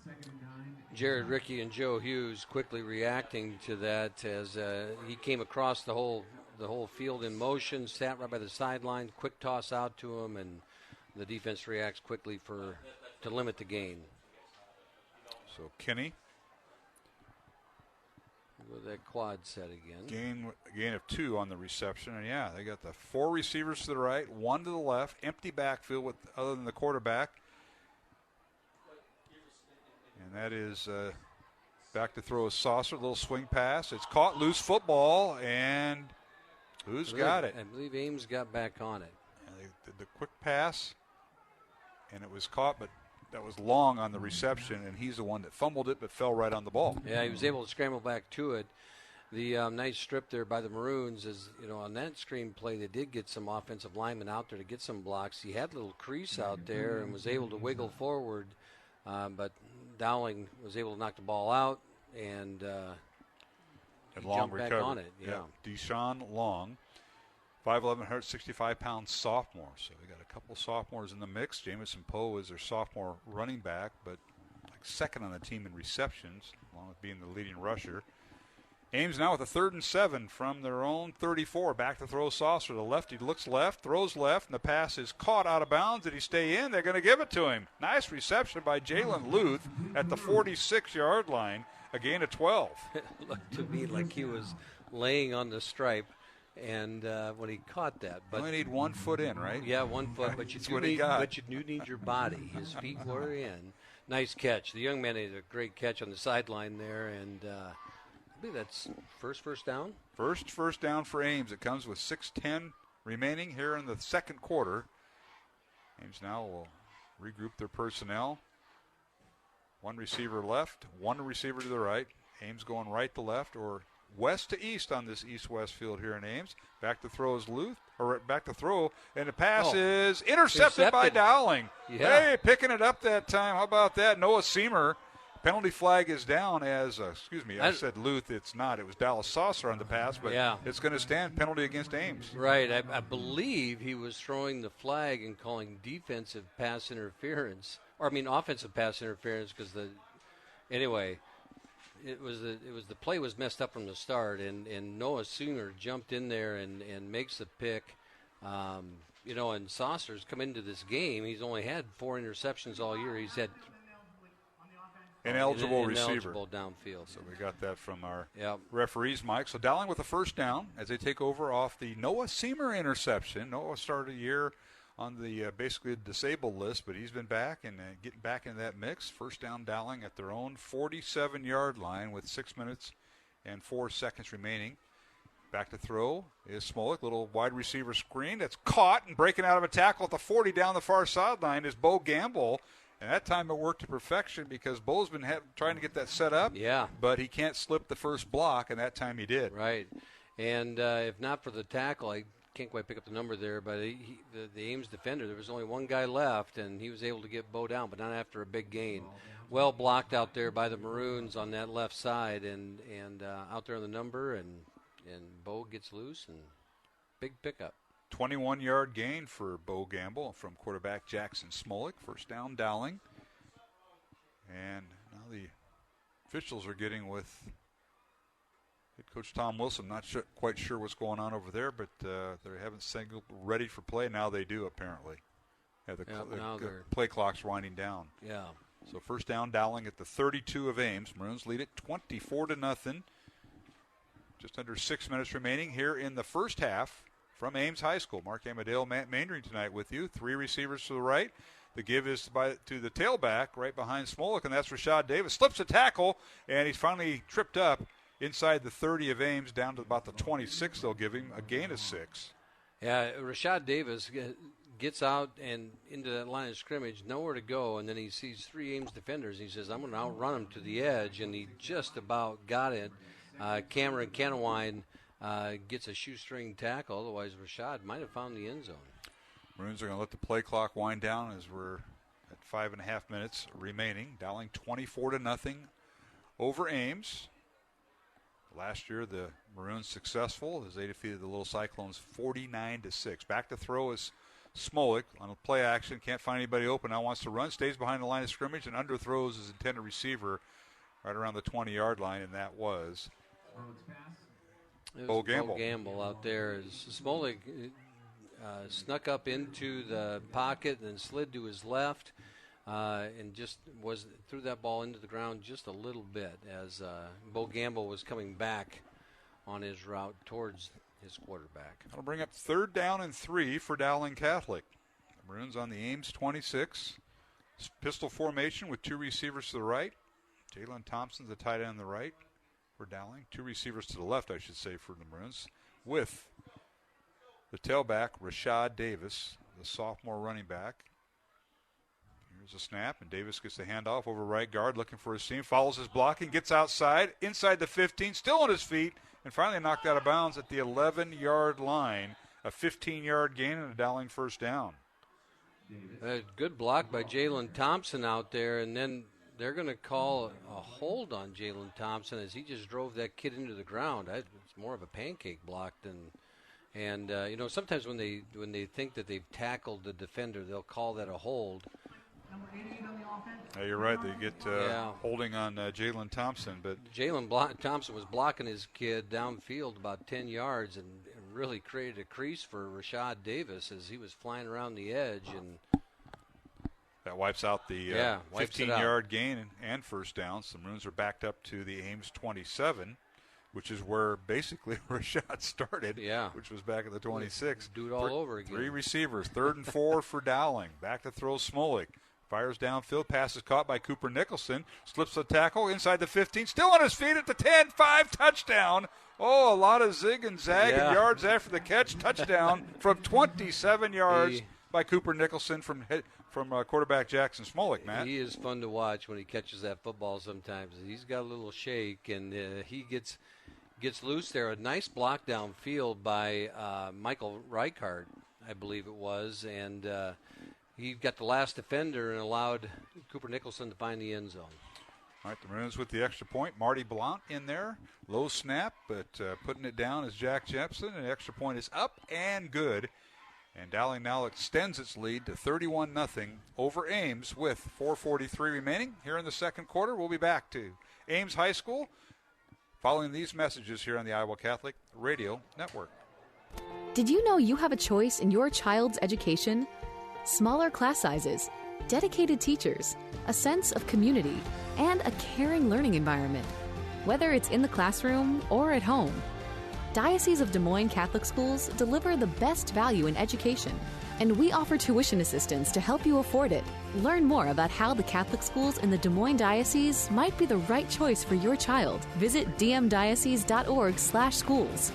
Jared Rickey and Joe Hughes quickly reacting to that as he came across the whole field in motion, sat right by the sideline, quick toss out to him, and the defense reacts quickly to limit the gain. So Kinney. With that quad set again. Gain of 2 on the reception. And, yeah, they got the 4 receivers to the right, 1 to the left, empty backfield other than the quarterback. And that is back to throw a saucer, little swing pass. It's caught, loose football, and who's got it? I believe Ames got back on it. And they did the quick pass, and it was caught, but that was long on the reception, and he's the one that fumbled it but fell right on the ball. Yeah, he was able to scramble back to it. The nice strip there by the Maroons is, on that screen play, they did get some offensive linemen out there to get some blocks. He had a little crease out there and was able to wiggle forward, but Dowling was able to knock the ball out and Long jumped back on it. Yeah. Deshaun Long, 5'11", 165-pound sophomore. So we got a couple sophomores in the mix. Jamison Poe is their sophomore running back, but second on the team in receptions, along with being the leading rusher. Ames now with a 3rd and 7 from their own 34. Back to throw saucer. The lefty looks left, throws left, and the pass is caught out of bounds. Did he stay in? They're going to give it to him. Nice reception by Jalen Luth at the 46-yard line. A gain of 12. It looked to me like he was laying on the stripe, and when he caught that. But you only need 1 foot in, right? Yeah, 1 foot, but you do need your body. His feet were in. Nice catch. The young man had a great catch on the sideline there, and I believe that's first down. First down for Ames. It comes with 6:10 remaining here in the second quarter. Ames now will regroup their personnel. 1 receiver left, 1 receiver to the right. Ames going right to left or west to east on this east-west field here in Ames. Back to throw is Luth, or back to throw, and the pass is intercepted by Dowling. Yeah. Hey, picking it up that time. How about that? Noah Seamer. Penalty flag is down as, I said Luth. It's not. It was Dallas Saucer on the pass, but it's going to stand penalty against Ames. Right. I believe he was throwing the flag and calling defensive pass interference, offensive pass interference because anyway, it was the play was messed up from the start, and Noah Seamer jumped in there and makes the pick. And Saucer's come into this game. He's only had 4 interceptions all year. He's had ineligible receiver. Ineligible downfield. So we got that from our referees, Mike. So Dowling with a first down as they take over off the Noah Seamer interception. Noah started a year on the basically disabled list, but he's been back and getting back into that mix. First down Dowling at their own 47-yard line with 6 minutes and 4 seconds remaining. Back to throw is Smolik. Little wide receiver screen that's caught and breaking out of a tackle at the 40 down the far sideline is Bo Gamble. And that time it worked to perfection because Bo's been trying to get that set up. Yeah. But he can't slip the first block, and that time he did. Right. And if not for the tackle, I can't quite pick up the number there, but the Ames defender, there was only one guy left, and he was able to get Bo down, but not after a big gain. Well blocked out there by the Maroons on that left side, and out there on the number, and Bo gets loose, and big pickup. 21-yard gain for Bo Gamble from quarterback Jackson Smolik. First down, Dowling. And now the officials are getting with head coach Tom Wilson. Not quite sure what's going on over there, but they haven't signaled ready for play. Now they do, apparently. The play clock's winding down. Yeah. So first down, Dowling at the 32 of Ames. Maroons lead it 24-0. Just under 6 minutes remaining here in the first half. From Ames High School, Mark Amadale, Matt Maindring tonight with you. 3 receivers to the right. The give is to the tailback right behind Smolik, and that's Rashad Davis. Slips a tackle, and he's finally tripped up inside the 30 of Ames down to about the 26 they'll give him. A gain of 6. Yeah, Rashad Davis gets out and into that line of scrimmage, nowhere to go, and then he sees 3 Ames defenders. He says, I'm going to outrun him to the edge, and he just about got it. Cameron Canawine gets a shoestring tackle, otherwise Rashad might have found the end zone. Maroons are going to let the play clock wind down as we're at 5.5 minutes remaining. Dowling 24-0 over Ames. Last year the Maroons successful as they defeated the little Cyclones 49-6. Back to throw is Smolik on a play action. Can't find anybody open. Now wants to run. Stays behind the line of scrimmage and underthrows his intended receiver. right around the 20-yard line, and that was Bo Gamble. Bo Gamble out there. Smolik snuck up into the pocket and slid to his left and just threw that ball into the ground just a little bit as Bo Gamble was coming back on his route towards his quarterback. That'll bring up 3rd down and 3 for Dowling Catholic. The Maroons on the Ames 26. Pistol formation with 2 receivers to the right. Jalen Thompson's the tight end on the right for Dowling. 2 receivers to the left, I should say, for the Maroons. With the tailback, Rashad Davis, the sophomore running back. Here's a snap, and Davis gets the handoff over right guard, looking for his seam. Follows his blocking, gets outside, inside the 15, still on his feet, and finally knocked out of bounds at the 11-yard line. A 15-yard gain and a Dowling first down. A good block by Jalen Thompson out there, and then they're going to call a hold on Jalen Thompson as he just drove that kid into the ground. It's more of a pancake block than, and sometimes when they think that they've tackled the defender, they'll call that a hold. Yeah, you're right. They get holding on Jalen Thompson, but Jalen Thompson was blocking his kid downfield about 10 yards and really created a crease for Rashad Davis as he was flying around the edge, and that wipes out the 15-yard gain and first down. So the Maroons are backed up to the Ames 27, which is where basically Rashad started, which was back at the 26. Do it all over again. 3 receivers, 3rd and 4 for Dowling. Back to throw Smolik. Fires downfield, pass is caught by Cooper Nicholson, slips the tackle inside the 15, still on his feet at the 10, 5, touchdown. Oh, a lot of zig and zag and yards after the catch, touchdown from 27 yards by Cooper Nicholson from quarterback Jackson Smolik, Matt. He is fun to watch when he catches that football sometimes. He's got a little shake, and he gets loose there. A nice block downfield by Michael Reichard, I believe it was, and he got the last defender and allowed Cooper Nicholson to find the end zone. All right, the Maroons with the extra point. Marty Blount in there. Low snap, but putting it down is Jack Jepson. And the extra point is up and good. And Dowling now extends its lead to 31-0 over Ames with 4:43 remaining. Here in the second quarter, we'll be back to Ames High School following these messages here on the Iowa Catholic Radio Network. Did you know you have a choice in your child's education? Smaller class sizes, dedicated teachers, a sense of community, and a caring learning environment, whether it's in the classroom or at home. Diocese of Des Moines Catholic Schools deliver the best value in education, and we offer tuition assistance to help you afford it. Learn more about how the Catholic schools in the Des Moines Diocese might be the right choice for your child. Visit dmdiocese.org/schools.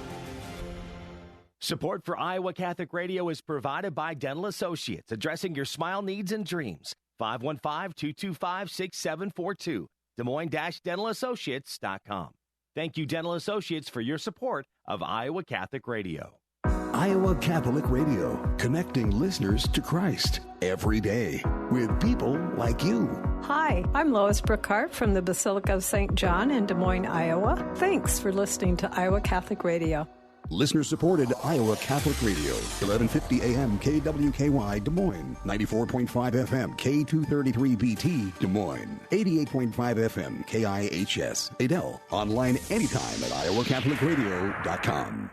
Support for Iowa Catholic Radio is provided by Dental Associates, addressing your smile needs and dreams. 515-225-6742. Des Moines-DentalAssociates.com. Thank you, Dental Associates, for your support of Iowa Catholic Radio. Iowa Catholic Radio, connecting listeners to Christ every day with people like you. Hi, I'm Lois Brookhart from the Basilica of St. John in Des Moines, Iowa. Thanks for listening to Iowa Catholic Radio. Listener-supported Iowa Catholic Radio, 1150 AM KWKY Des Moines, 94.5 FM K233BT Des Moines, 88.5 FM KIHS Adel. Online anytime at iowacatholicradio.com.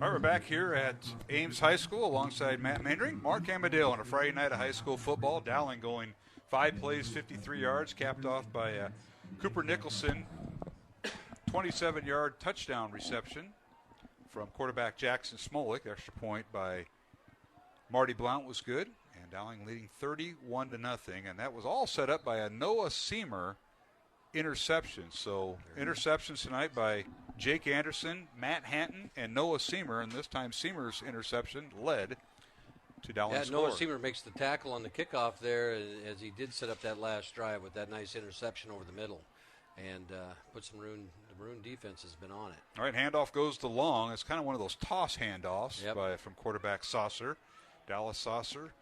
All right, we're back here at Ames High School alongside Matt Mandring, Mark Amadale on a Friday night of high school football. Dowling going 5 plays, 53 yards, capped off by Cooper Nicholson, 27-yard touchdown reception from quarterback Jackson Smolik. Extra point by Marty Blount was good, and Dowling leading 31-0, and that was all set up by a Noah Seamer interception. So interceptions tonight by Jake Anderson, Matt Hanton, and Noah Seamer, and this time Seamer's interception led to Dowling score. Noah Seamer makes the tackle on the kickoff there, as he did set up that last drive with that nice interception over the middle, and the Maroon defense has been on it. All right, handoff goes to Long. It's kind of one of those toss handoffs from quarterback Saucer, Dallas Saucer.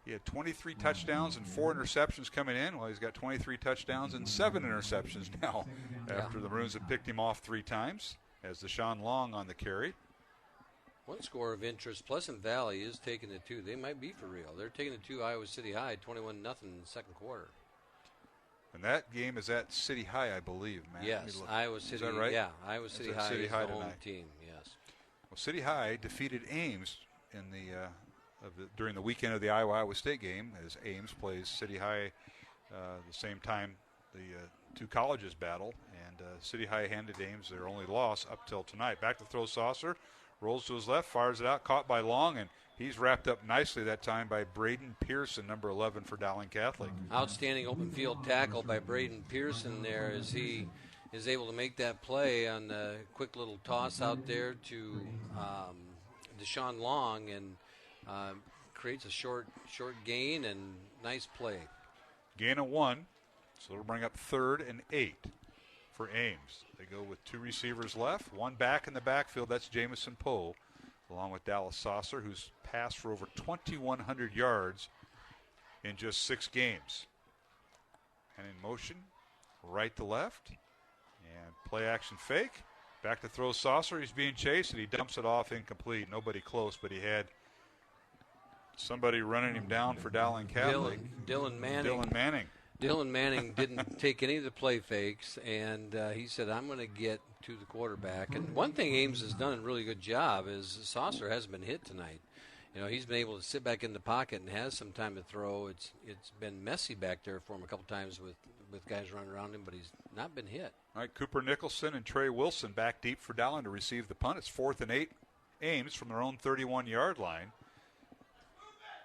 He had 23 touchdowns and 4 interceptions coming in. Well, he's got 23 touchdowns and 7 interceptions now after the Maroons have picked him off 3 times as Deshaun Long on the carry. One score of interest, Pleasant Valley is taking it to. They might be for real. They're taking it to Iowa City High, 21-0 in the second quarter. And that game is at City High, I believe, Matt. Yes, Iowa City. Is that right? Yeah, Iowa City High City is High the home tonight. team. Yes. Well, City High defeated Ames in during the weekend of the Iowa State game, as Ames plays City High the same time the two colleges battle, and City High handed Ames their only loss up till tonight. Back to throw Saucer, rolls to his left, fires it out, caught by Long, and he's wrapped up nicely that time by Braden Pearson, number 11 for Dowling Catholic. Outstanding open field tackle by Braden Pearson there as he is able to make that play on a quick little toss out there to Deshaun Long, and creates a short gain and nice play. Gain of 1, so it'll bring up 3rd and 8 for Ames. They go with 2 receivers left, 1 back in the backfield. That's Jamison Poe, along with Dallas Saucer, who's passed for over 2,100 yards in just 6 games. And in motion, right to left, and play action fake. Back to throw Saucer. He's being chased, and he dumps it off incomplete. Nobody close, but he had somebody running him down for Dowling Catholic. Dylan Manning. Dylan Manning didn't take any of the play fakes, and he said, I'm going to get to the quarterback. And one thing Ames has done a really good job is Saucer hasn't been hit tonight. You know, he's been able to sit back in the pocket and has some time to throw. It's been messy back there for him a couple times with guys running around him, but he's not been hit. All right, Cooper Nicholson and Trey Wilson back deep for Dowling to receive the punt. It's 4th and 8. Ames from their own 31-yard line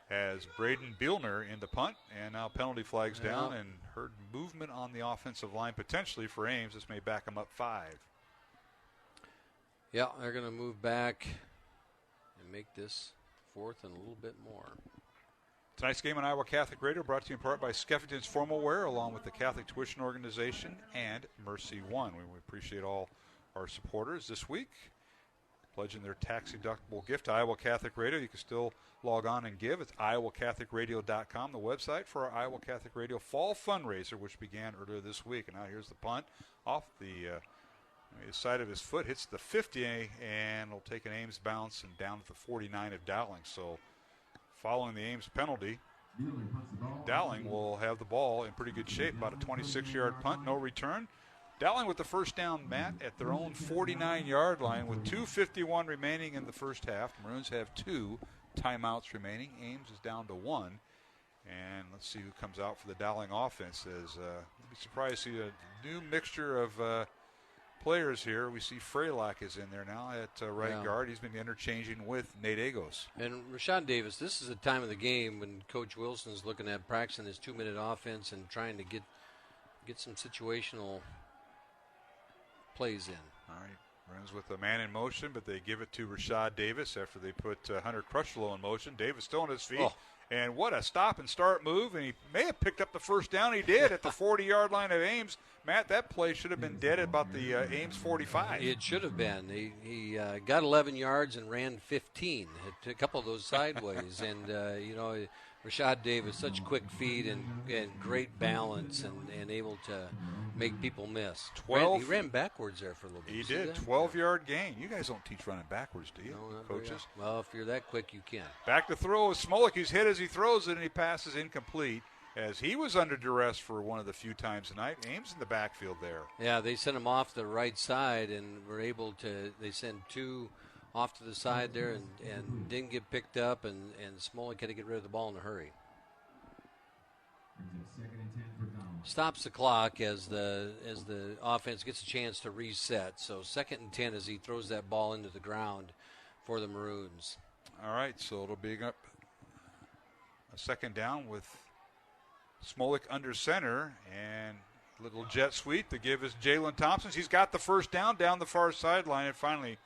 has Braden Bielner in the punt, and now penalty flags down, and heard movement on the offensive line potentially for Ames. This may back them up 5. Yeah, they're going to move back and make this 4th and a little bit more. Tonight's game on Iowa Catholic Radio brought to you in part by Skeffington's Formal Wear, along with the Catholic Tuition Organization and Mercy One. We appreciate all our supporters this week, pledging their tax-deductible gift to Iowa Catholic Radio. You can still log on and give. It's iowacatholicradio.com, the website for our Iowa Catholic Radio Fall Fundraiser, which began earlier this week. And now here's the punt off the side of his foot, hits the 50, and will take an Ames bounce and down at the 49 of Dowling. So following the Ames penalty, Dowling will have the ball in pretty good shape, about a 26-yard punt, no return. Dowling with the first down, Matt, at their own 49-yard line with 2:51 remaining in the first half. Maroons have 2 timeouts remaining. Ames is down to 1. And let's see who comes out for the Dowling offense. I'd be surprised to see a new mixture of players here. We see Freylock is in there now at right guard. He's been interchanging with Nate Agos. And Rashad Davis, this is the time of the game when Coach Wilson's looking at practicing his 2-minute offense and trying to get some situational plays in. All right, runs with a man in motion, but they give it to Rashad Davis after they put Hunter Crutchlow in motion. Davis still on his feet. And what a stop and start move, and he may have picked up the first down. He did at the 40-yard line of Ames. Matt, that play should have been dead at about the Ames 45. It should have been. He got 11 yards and ran 15. Hit a couple of those sideways. And, Rashad Davis, such quick feet and great balance and able to make people miss. He ran backwards there for a little bit. He did. 12-yard gain. You guys don't teach running backwards, do you, coaches? Well, if you're that quick, you can. Back to throw is Smolik. He's hit as he throws it, and he passes incomplete as he was under duress for one of the few times tonight. Ames in the backfield there. Yeah, they sent him off the right side and were able to – they sent 2 off to the side there and didn't get picked up, and Smolik had to get rid of the ball in a hurry. Stops the clock as the offense gets a chance to reset. So 2nd and 10 as he throws that ball into the ground for the Maroons. All right, so it'll be up a 2nd down with Smolik under center, and little jet sweep to give us Jalen Thompson. He's got the first down the far sideline and finally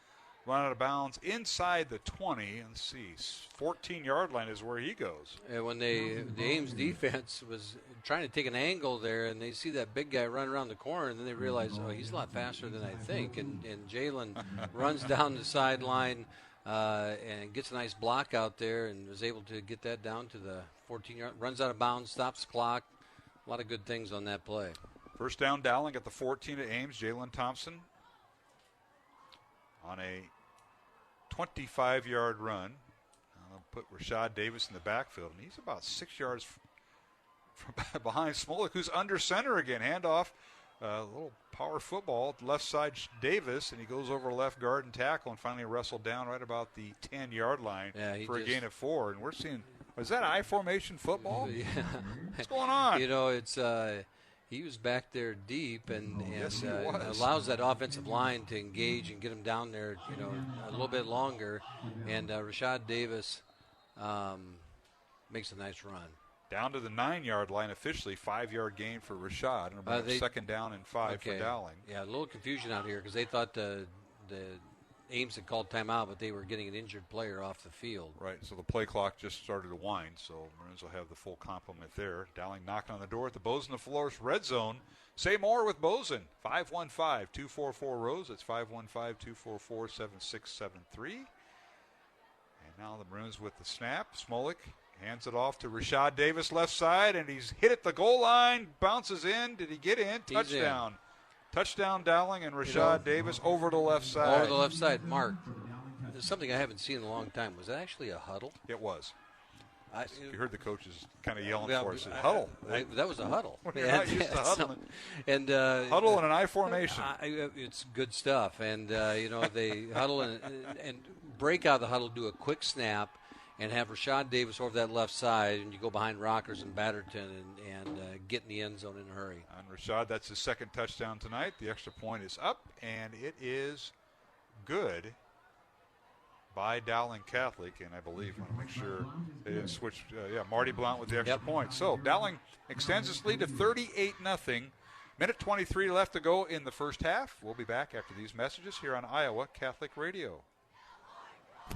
run out of bounds inside the 20. Let's see, 14-yard line is where he goes. And when the Ames defense was trying to take an angle there, and they see that big guy run around the corner, and then they realize, he's a lot faster than I think. And Jalen runs down the sideline and gets a nice block out there and was able to get that down to the 14-yard. Runs out of bounds, stops the clock. A lot of good things on that play. First down, Dowling at the 14 at Ames. Jalen Thompson on a 25-yard run. I'll put Rashad Davis in the backfield, and he's about 6 yards from behind Smolik, who's under center again. Handoff, a little power football, left side Davis, and he goes over left guard and tackle, and finally wrestled down right about the 10-yard line for a gain of 4. And we're seeing, is that I formation football? Yeah. What's going on? You know, it's he was back there deep, and Yes, allows that offensive line to engage and get him down there, a little bit longer. And Rashad Davis makes a nice run. Down to the 9-yard line officially, 5-yard gain for Rashad, and about second down and 5 for Dowling. Yeah, a little confusion out here because they thought the Ames had called timeout, but they were getting an injured player off the field. Right, so the play clock just started to wind, so Maroons will have the full complement there. Dowling knocking on the door at the Bozeman Flores red zone. Say more with Bozeman, 515-244-ROSE. That's 515-244-7673. And now the Maroons with the snap. Smolik hands it off to Rashad Davis, left side, and he's hit at the goal line, bounces in. Did he get in? Touchdown. Touchdown, Dowling, and Rashad Davis over the left side. Over the left side. Mark, there's something I haven't seen in a long time. Was that actually a huddle? It was. You heard the coaches kind of yelling for us. Huddle. That was a huddle. We're not used to huddling. And huddle in an I formation. It's good stuff. And, they huddle and break out of the huddle, do a quick snap, and have Rashad Davis over that left side, and you go behind Rockers and Batterton and get in the end zone in a hurry. On Rashad, that's his second touchdown tonight. The extra point is up, and it is good by Dowling Catholic, and I believe, I want to make sure they didn't switch. Marty Blount with the extra point. So Dowling extends its lead to 38-0. Minute 23 left to go in the first half. We'll be back after these messages here on Iowa Catholic Radio.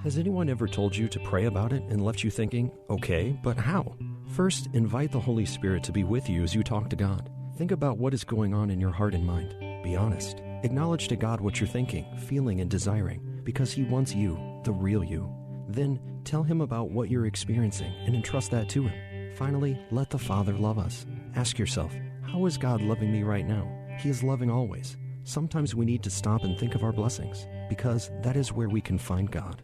Has anyone ever told you to pray about it and left you thinking, okay, but how? First, invite the Holy Spirit to be with you as you talk to God. Think about what is going on in your heart and mind. Be honest. Acknowledge to God what you're thinking, feeling, and desiring, because He wants you, the real you. Then, tell Him about what you're experiencing and entrust that to Him. Finally, let the Father love us. Ask yourself, how is God loving me right now? He is loving always. Sometimes we need to stop and think of our blessings, because that is where we can find God.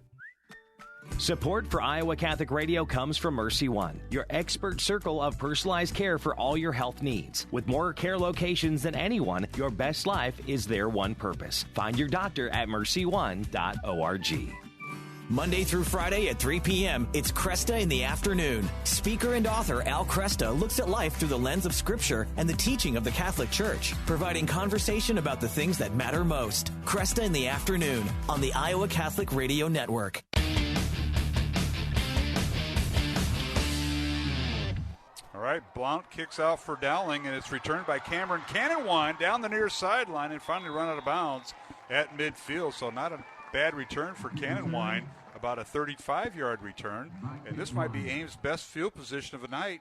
Support for Iowa Catholic Radio comes from Mercy One, your expert circle of personalized care for all your health needs. With more care locations than anyone, your best life is their one purpose. Find your doctor at mercy1.org. Monday through Friday at 3 p.m., it's Cresta in the afternoon. Speaker and author Al Cresta looks at life through the lens of Scripture and the teaching of the Catholic Church, providing conversation about the things that matter most. Cresta in the afternoon on the Iowa Catholic Radio Network. All right, Blount kicks out for Dowling, and it's returned by Cameron Cannonwine down the near sideline and finally run out of bounds at midfield. So not a bad return for Cannonwine, about a 35-yard return. And this might be Ames' best field position of the night.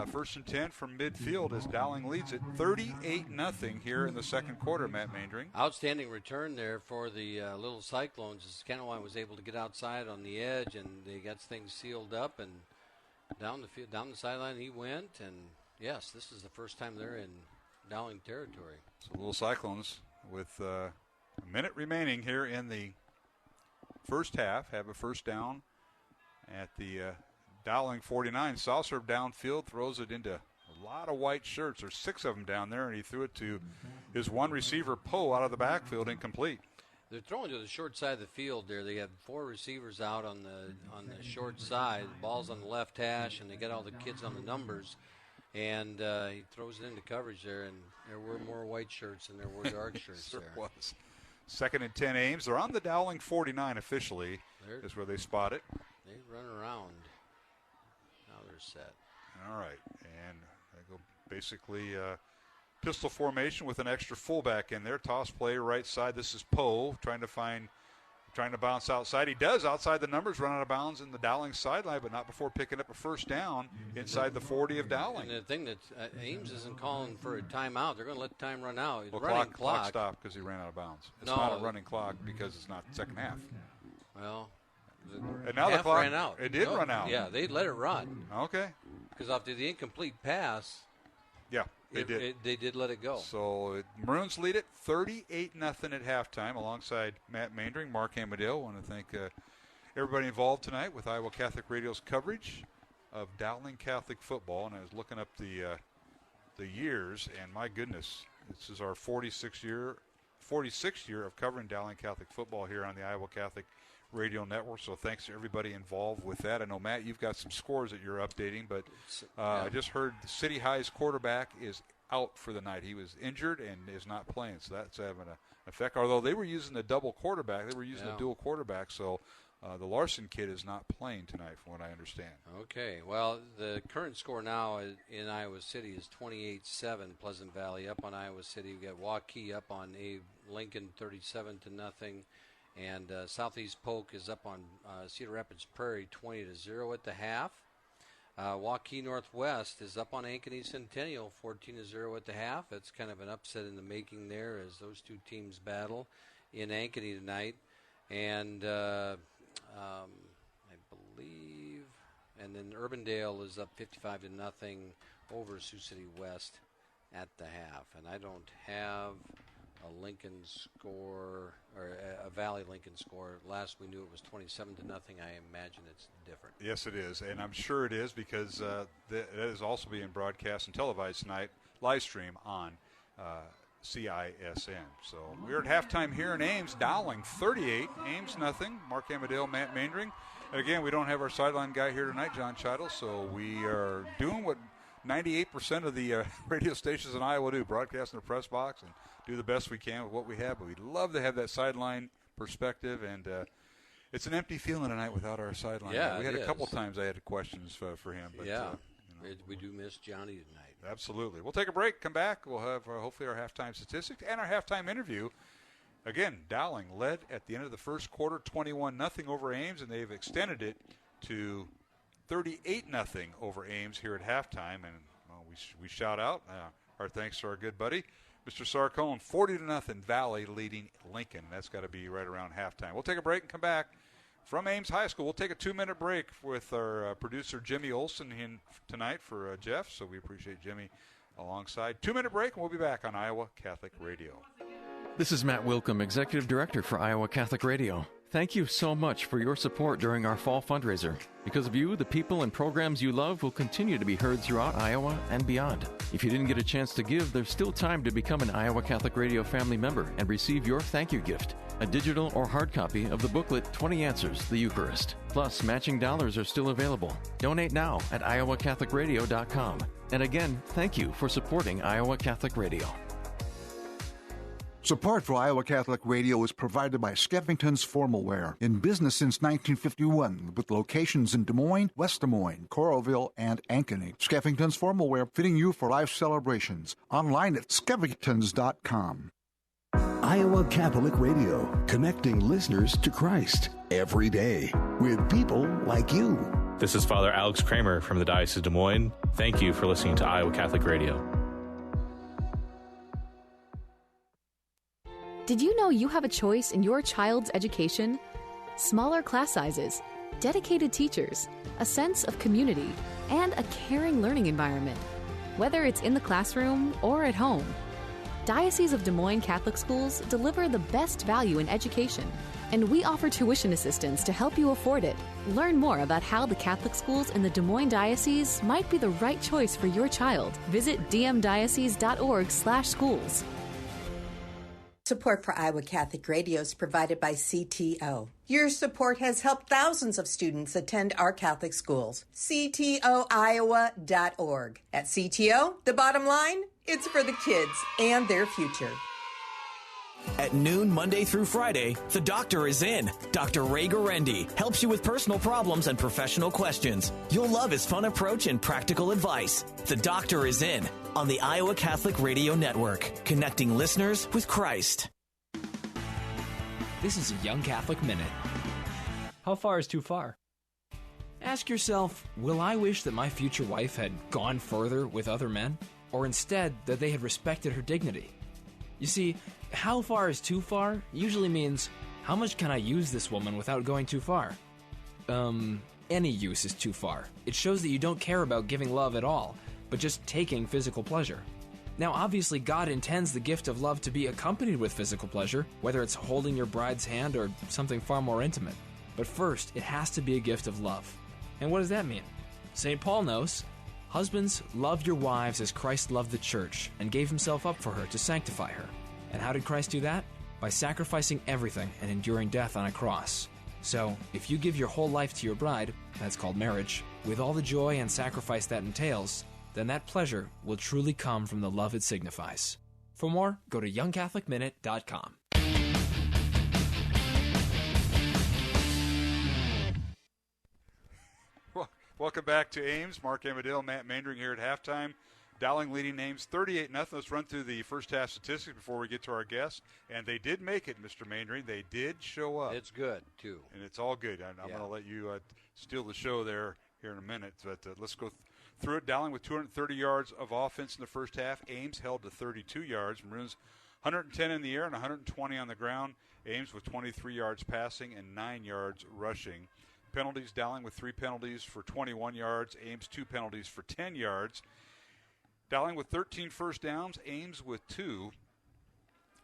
First and 10 from midfield as Dowling leads it 38-0 here in the second quarter, Matt Maindring. Outstanding return there for the little Cyclones as Cannonwine was able to get outside on the edge, and they got things sealed up, and down the field, down the sideline he went, and yes, this is the first time they're in Dowling territory. So little Cyclones with a minute remaining here in the first half have a first down at the Dowling 49. Saucer downfield throws it into a lot of white shirts. There's 6 of them down there, and he threw it to his one receiver, Poe, out of the backfield, incomplete. They're throwing to the short side of the field there. They have 4 receivers out on the short side. The ball's on the left hash, and they got all the kids on the numbers. And he throws it into coverage there, and there were more white shirts than there were dark shirts Sure there. was. Second and 10 Ames. They're on the Dowling 49 officially. Is where they spot it. They run around. Now they're set. All right. And they go basically pistol formation with an extra fullback in there. Toss play right side. This is Poe trying to bounce outside. He does outside the numbers, run out of bounds in the Dowling sideline, but not before picking up a first down inside the 40 of Dowling. And the thing that Ames isn't calling for a timeout. They're going to let time run out. It's well, running clock stopped because he ran out of bounds. It's not a running clock because it's not second half. Well, and now the clock ran out. It did run out. Yeah, they let it run. Okay. Because after the incomplete pass, yeah, They did let it go. So Maroons lead it 38-0 at halftime alongside Matt Maindring, Mark Amadale. I want to thank everybody involved tonight with Iowa Catholic Radio's coverage of Dowling Catholic football. And I was looking up the years, and my goodness, this is our 46th year of covering Dowling Catholic football here on the Iowa Catholic Radio Network. So thanks to everybody involved with that. I know, Matt, you've got some scores that you're updating, but I just heard City High's quarterback is out for the night. He was injured and is not playing, so that's having an effect. Although they were using a double quarterback, they were using a dual quarterback, so the Larson kid is not playing tonight, from what I understand. Okay, well, the current score now in Iowa City is 28-7. Pleasant Valley up on Iowa City. We got Waukee up on Lincoln 37-0, and Southeast Polk is up on Cedar Rapids Prairie 20-0 at the half. Waukee Northwest is up on Ankeny Centennial 14-0 at the half. That's kind of an upset in the making there as those two teams battle in Ankeny tonight. And I believe, and then Urbandale is up 55-0 over Sioux City West at the half. And I don't have a Lincoln score or a Valley Lincoln score. Last we knew it was 27-0. I imagine it's different. Yes, it is, and I'm sure it is because that is also being broadcast and televised tonight, live stream on CISN. So we're at halftime here in Ames. Dowling 38, Ames nothing. Mark Amadale, Matt Maindring. Again, we don't have our sideline guy here tonight, John Chiddle, so we are doing what 98% of the radio stations in Iowa do, broadcast in the press box and do the best we can with what we have. But we'd love to have that sideline perspective, and it's an empty feeling tonight without our sideline guy. We had a couple times I had questions for him. But, we do miss Johnny tonight. Absolutely. We'll take a break, come back. We'll have hopefully our halftime statistics and our halftime interview. Again, Dowling led at the end of the first quarter 21-0 over Ames, and they've extended it to 38-0 over Ames here at halftime. And we shout out our thanks to our good buddy, Mr. Sarcone, 40-0 Valley leading Lincoln. That's got to be right around halftime. We'll take a break and come back from Ames High School. We'll take a 2-minute break with our producer Jimmy Olson in tonight for Jeff, so we appreciate Jimmy alongside. 2-minute break, and we'll be back on Iowa Catholic Radio. This is Matt Wilkham, Executive Director for Iowa Catholic Radio. Thank you so much for your support during our fall fundraiser. Because of you, the people and programs you love will continue to be heard throughout Iowa and beyond. If you didn't get a chance to give, there's still time to become an Iowa Catholic Radio family member and receive your thank you gift, a digital or hard copy of the booklet 20 Answers, the Eucharist. Plus, matching dollars are still available. Donate now at iowacatholicradio.com. And again, thank you for supporting Iowa Catholic Radio. Support for Iowa Catholic Radio is provided by Skeffington's Formal Wear, in business since 1951, with locations in Des Moines, West Des Moines, Coralville, and Ankeny. Skeffington's Formal Wear, fitting you for life celebrations. Online at skeffingtons.com. Iowa Catholic Radio, connecting listeners to Christ every day with people like you. This is Father Alex Kramer from the Diocese of Des Moines. Thank you for listening to Iowa Catholic Radio. Did you know you have a choice in your child's education? Smaller class sizes, dedicated teachers, a sense of community, and a caring learning environment. Whether it's in the classroom or at home, Diocese of Des Moines Catholic Schools deliver the best value in education, and we offer tuition assistance to help you afford it. Learn more about how the Catholic schools in the Des Moines Diocese might be the right choice for your child. Visit dmdiocese.org/schools. Support for Iowa Catholic Radio is provided by CTO. Your support has helped thousands of students attend our Catholic schools. CTOiowa.org. At CTO, the bottom line, it's for the kids and their future. At noon, Monday through Friday, the doctor is in. Dr. Ray Garendi helps you with personal problems and professional questions. You'll love his fun approach and practical advice. The doctor is in on the Iowa Catholic Radio Network, connecting listeners with Christ. This is a Young Catholic Minute. How far is too far? Ask yourself, will I wish that my future wife had gone further with other men? Or instead, that they had respected her dignity? You see, how far is too far usually means, how much can I use this woman without going too far? Any use is too far. It shows that you don't care about giving love at all, but just taking physical pleasure. Now, obviously, God intends the gift of love to be accompanied with physical pleasure, whether it's holding your bride's hand or something far more intimate. But first, it has to be a gift of love. And what does that mean? St. Paul knows. Husbands, love your wives as Christ loved the church and gave himself up for her to sanctify her. And how did Christ do that? By sacrificing everything and enduring death on a cross. So, if you give your whole life to your bride, that's called marriage, with all the joy and sacrifice that entails, then that pleasure will truly come from the love it signifies. For more, go to youngcatholicminute.com. Welcome back to Ames. Mark Amadale, Matt Mandring here at halftime. Dowling leading Ames 38-0. Let's run through the first half statistics before we get to our guests. And they did make it, Mr. Mandring. They did show up. It's good, too. And it's all good. I'm going to let you steal the show there here in a minute. But let's go through it. Dowling with 230 yards of offense in the first half. Ames held to 32 yards. Maroons 110 in the air and 120 on the ground. Ames with 23 yards passing and 9 yards rushing. Penalties, Dowling with 3 penalties for 21 yards. Ames 2 penalties for 10 yards. Dowling with 13 first downs. Ames with 2.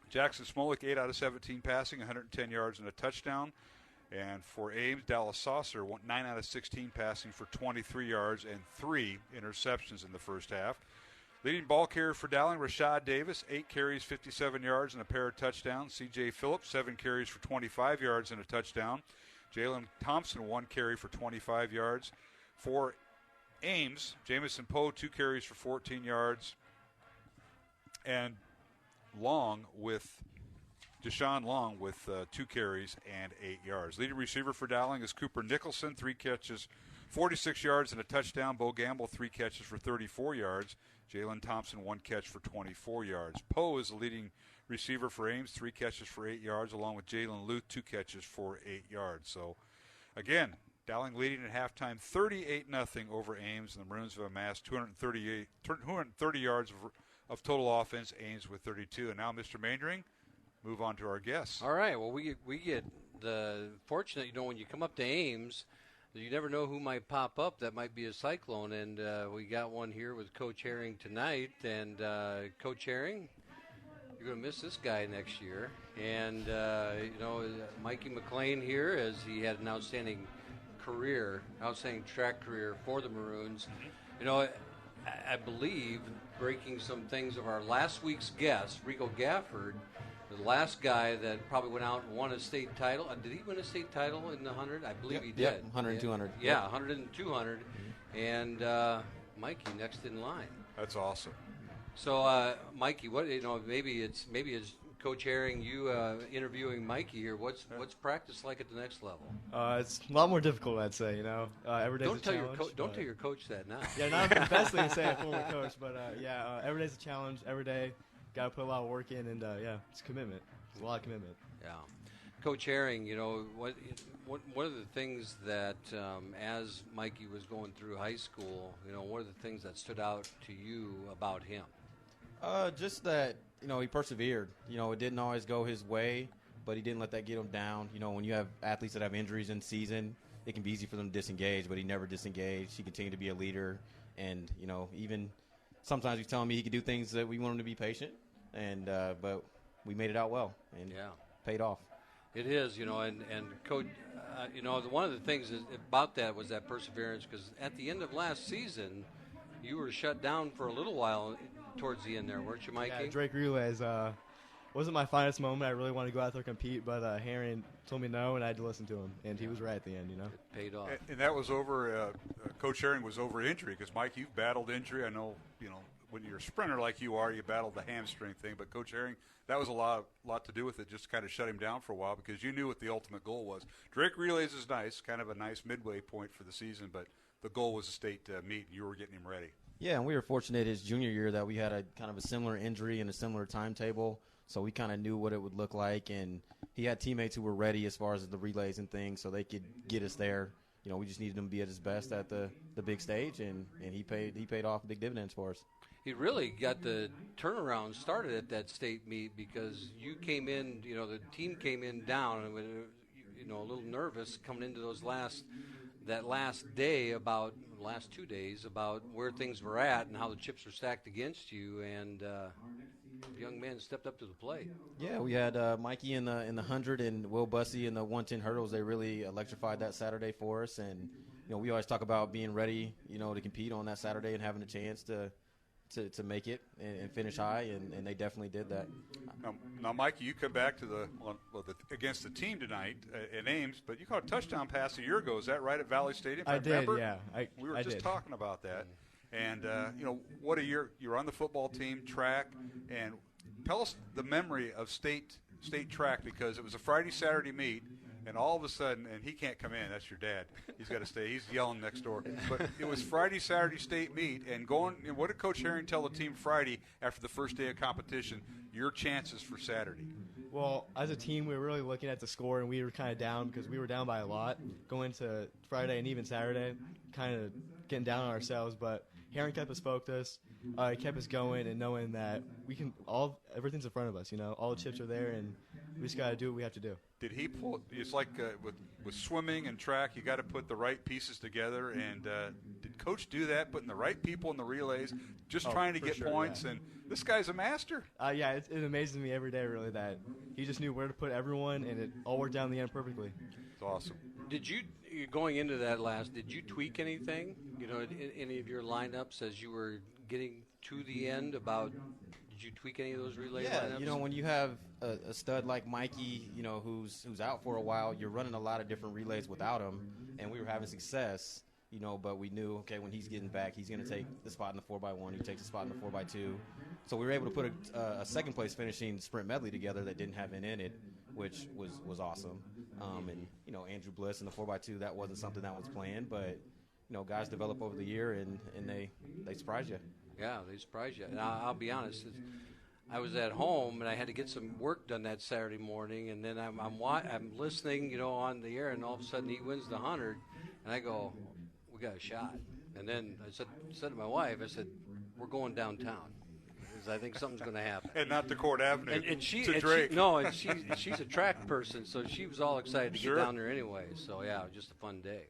Jackson Smolik 8 out of 17 passing, 110 yards and a touchdown. And for Ames, Dallas Saucer 9 out of 16 passing for 23 yards and 3 interceptions in the first half. Leading ball carrier for Dowling, Rashad Davis, 8 carries, 57 yards and a pair of touchdowns. C.J. Phillips, 7 carries for 25 yards and a touchdown. Jalen Thompson, 1 carry for 25 yards. For Ames, Jamison Poe, 2 carries for 14 yards. And Deshaun Long with 2 carries and 8 yards. Leading receiver for Dowling is Cooper Nicholson, 3 catches, 46 yards and a touchdown. Bo Gamble, 3 catches for 34 yards. Jalen Thompson, 1 catch for 24 yards. Poe is the leading receiver for Ames, 3 catches for 8 yards, along with Jalen Luth, 2 catches for 8 yards. So, again, Dowling leading at halftime 38-0 over Ames, and the Maroons have amassed 230 yards of total offense, Ames with 32. And now, Mr. Mandring, move on to our guests. All right. Well, we get the fortunate, when you come up to Ames, you never know who might pop up. That might be a Cyclone, and we got one here with Coach Herring tonight. And Coach Herring, you're going to miss this guy next year. And, Mikey McLean here, as he had an outstanding track career for the Maroons. I believe, breaking some things of our last week's guest, Rico Gafford, the last guy that probably went out and won a state title. Did he win a state title in the 100? I believe he did. Yep, 100 and 200. Yeah, 100 and 200. And Mikey next in line. That's awesome. So, Mikey, what maybe it's Coach Herring, you interviewing Mikey here. What's practice like at the next level? It's a lot more difficult, I'd say. Every day's a challenge. Don't tell your coach that now. Yeah, not the best thing to say, a former coach, but every day's a challenge. Every day, got to put a lot of work in, and it's commitment. It's a lot of commitment. Yeah, Coach Herring, one of the things that as Mikey was going through high school, one of the things that stood out to you about him? Just that, he persevered. It didn't always go his way, but he didn't let that get him down. When you have athletes that have injuries in season, it can be easy for them to disengage, but he never disengaged. He continued to be a leader. And, even sometimes he's telling me he could do things that we want him to be patient. And but we made it out well and paid off. It is, and Coach, one of the things about that was that perseverance, because at the end of last season, you were shut down for a little while towards the end there, weren't you, Mikey? Yeah, Drake Relays wasn't my finest moment. I really wanted to go out there and compete, but Herring told me no, and I had to listen to him, and he was right at the end, It paid off. And that was over, Coach Herring was over injury, because, Mike, you've battled injury. I know, when you're a sprinter like you are, you battled the hamstring thing, but Coach Herring, that was a lot to do with it, just to kind of shut him down for a while, because you knew what the ultimate goal was. Drake Relays is nice, kind of a nice midway point for the season, but the goal was a state meet, and you were getting him ready. Yeah, and we were fortunate his junior year that we had a kind of a similar injury and a similar timetable, so we kind of knew what it would look like, and he had teammates who were ready as far as the relays and things, so they could get us there. We just needed him to be at his best at the big stage, and he paid off big dividends for us. He really got the turnaround started at that state meet, because you came in, the team came in down, and a little nervous coming into those last that last 2 days, about where things were at and how the chips were stacked against you, and young men stepped up to the plate. Yeah, we had Mikey in the 100 and Will Bussey in the 110 hurdles. They really electrified that Saturday for us, and we always talk about being ready, to compete on that Saturday and having a chance to make it and finish high, and they definitely did that. Now, Mikey, you come back to against the team tonight at Ames, but you caught a touchdown pass a year ago. Is that right, at Valley Stadium? I did, yeah. We were just talking about that. And, what a year. You're on the football team, track, and tell us the memory of state track, because it was a Friday-Saturday meet, and all of a sudden, and he can't come in, that's your dad. He's got to stay. He's yelling next door. But it was Friday-Saturday state meet, and what did Coach Herring tell the team Friday after the first day of competition? Your chances for Saturday. Well, as a team, we were really looking at the score, and we were kind of down because we were down by a lot going to Friday and even Saturday, kind of getting down on ourselves. But Herring kept us focused. He kept us going and knowing that everything's in front of us. All the chips are there, and we just got to do what we have to do. Did he pull? It's like with swimming and track, you got to put the right pieces together. And did Coach do that, putting the right people in the relays, just trying to get points? Yeah. And this guy's a master. Yeah, it amazes me every day, really, that he just knew where to put everyone, and it all worked out in the end perfectly. It's awesome. Did you, going into that did you tweak anything, any of your lineups as you were getting to the end did you tweak any of those relay lineups? Yeah, when you have a stud like Mikey, who's out for a while, you're running a lot of different relays without him, and we were having success, but we knew, okay, when he's getting back, he's going to take the spot in the 4x1, he takes the spot in the 4x2. So we were able to put a second place finishing sprint medley together that didn't have in it, which was awesome. And Andrew Bliss in the 4x2, that wasn't something that was planned, but guys develop over the year, and they surprise you. Yeah, they surprise you. And I'll be honest, I was at home and I had to get some work done that Saturday morning, and then I'm listening, on the air, and all of a sudden he wins the 100, and I go, we got a shot. And then I said to my wife, I said, we're going downtown. I think something's going to happen. And not to Court Avenue. And she's a track person, so she was all excited to get down there anyway. So, yeah, it was just a fun day.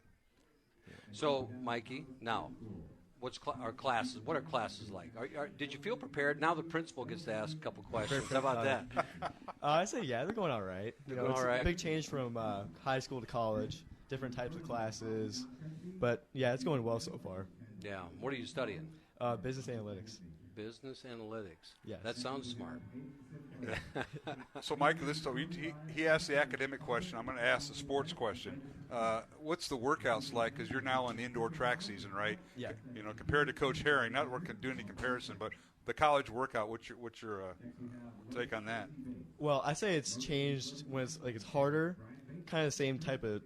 So, Mikey, now, our classes? What are classes like? Did you feel prepared? Now the principal gets to ask a couple questions. How about that? I say, yeah, they're going all right. It's a big change from high school to college, different types of classes. But, yeah, it's going well so far. Yeah. What are you studying? Business analytics. Business analytics. Yes. That sounds smart. So, Mike, he asked the academic question. I'm going to ask the sports question. What's the workouts like? Because you're now in the indoor track season, right? Yeah. Compared to Coach Herring, not doing any comparison, but the college workout. What's your take on that? Well, I say it's changed when it's harder. Kind of the same type of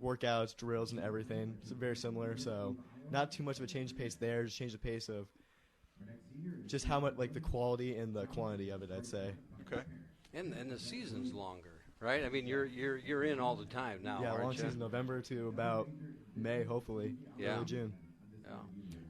workouts, drills, and everything. It's very similar. So, not too much of a change of pace there. Just change the pace of just how much, the quality and the quantity of it, I'd say. Okay. And the season's longer, right? I mean, you're in all the time now. Yeah, aren't long you? season, November to about May, hopefully. Yeah. Early June. Yeah.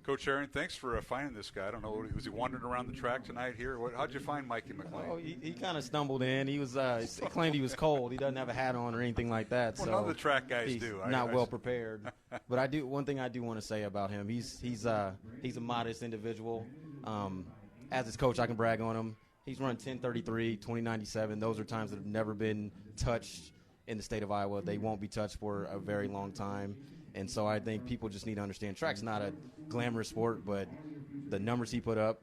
Coach Herring, thanks for finding this guy. I don't know, was he wandering around the track tonight here? How'd you find Mikey McLean? Oh, he kind of stumbled in. He was he claimed he was cold. He doesn't have a hat on or anything like that. Well, so none of the track guys he's do. Not well prepared. But one thing I do want to say about him, he's a modest individual. As his coach, I can brag on him. He's run 10:33, 20:97. Those are times that have never been touched in the state of Iowa. They won't be touched for a very long time. And so I think people just need to understand track's not a glamorous sport, but the numbers he put up,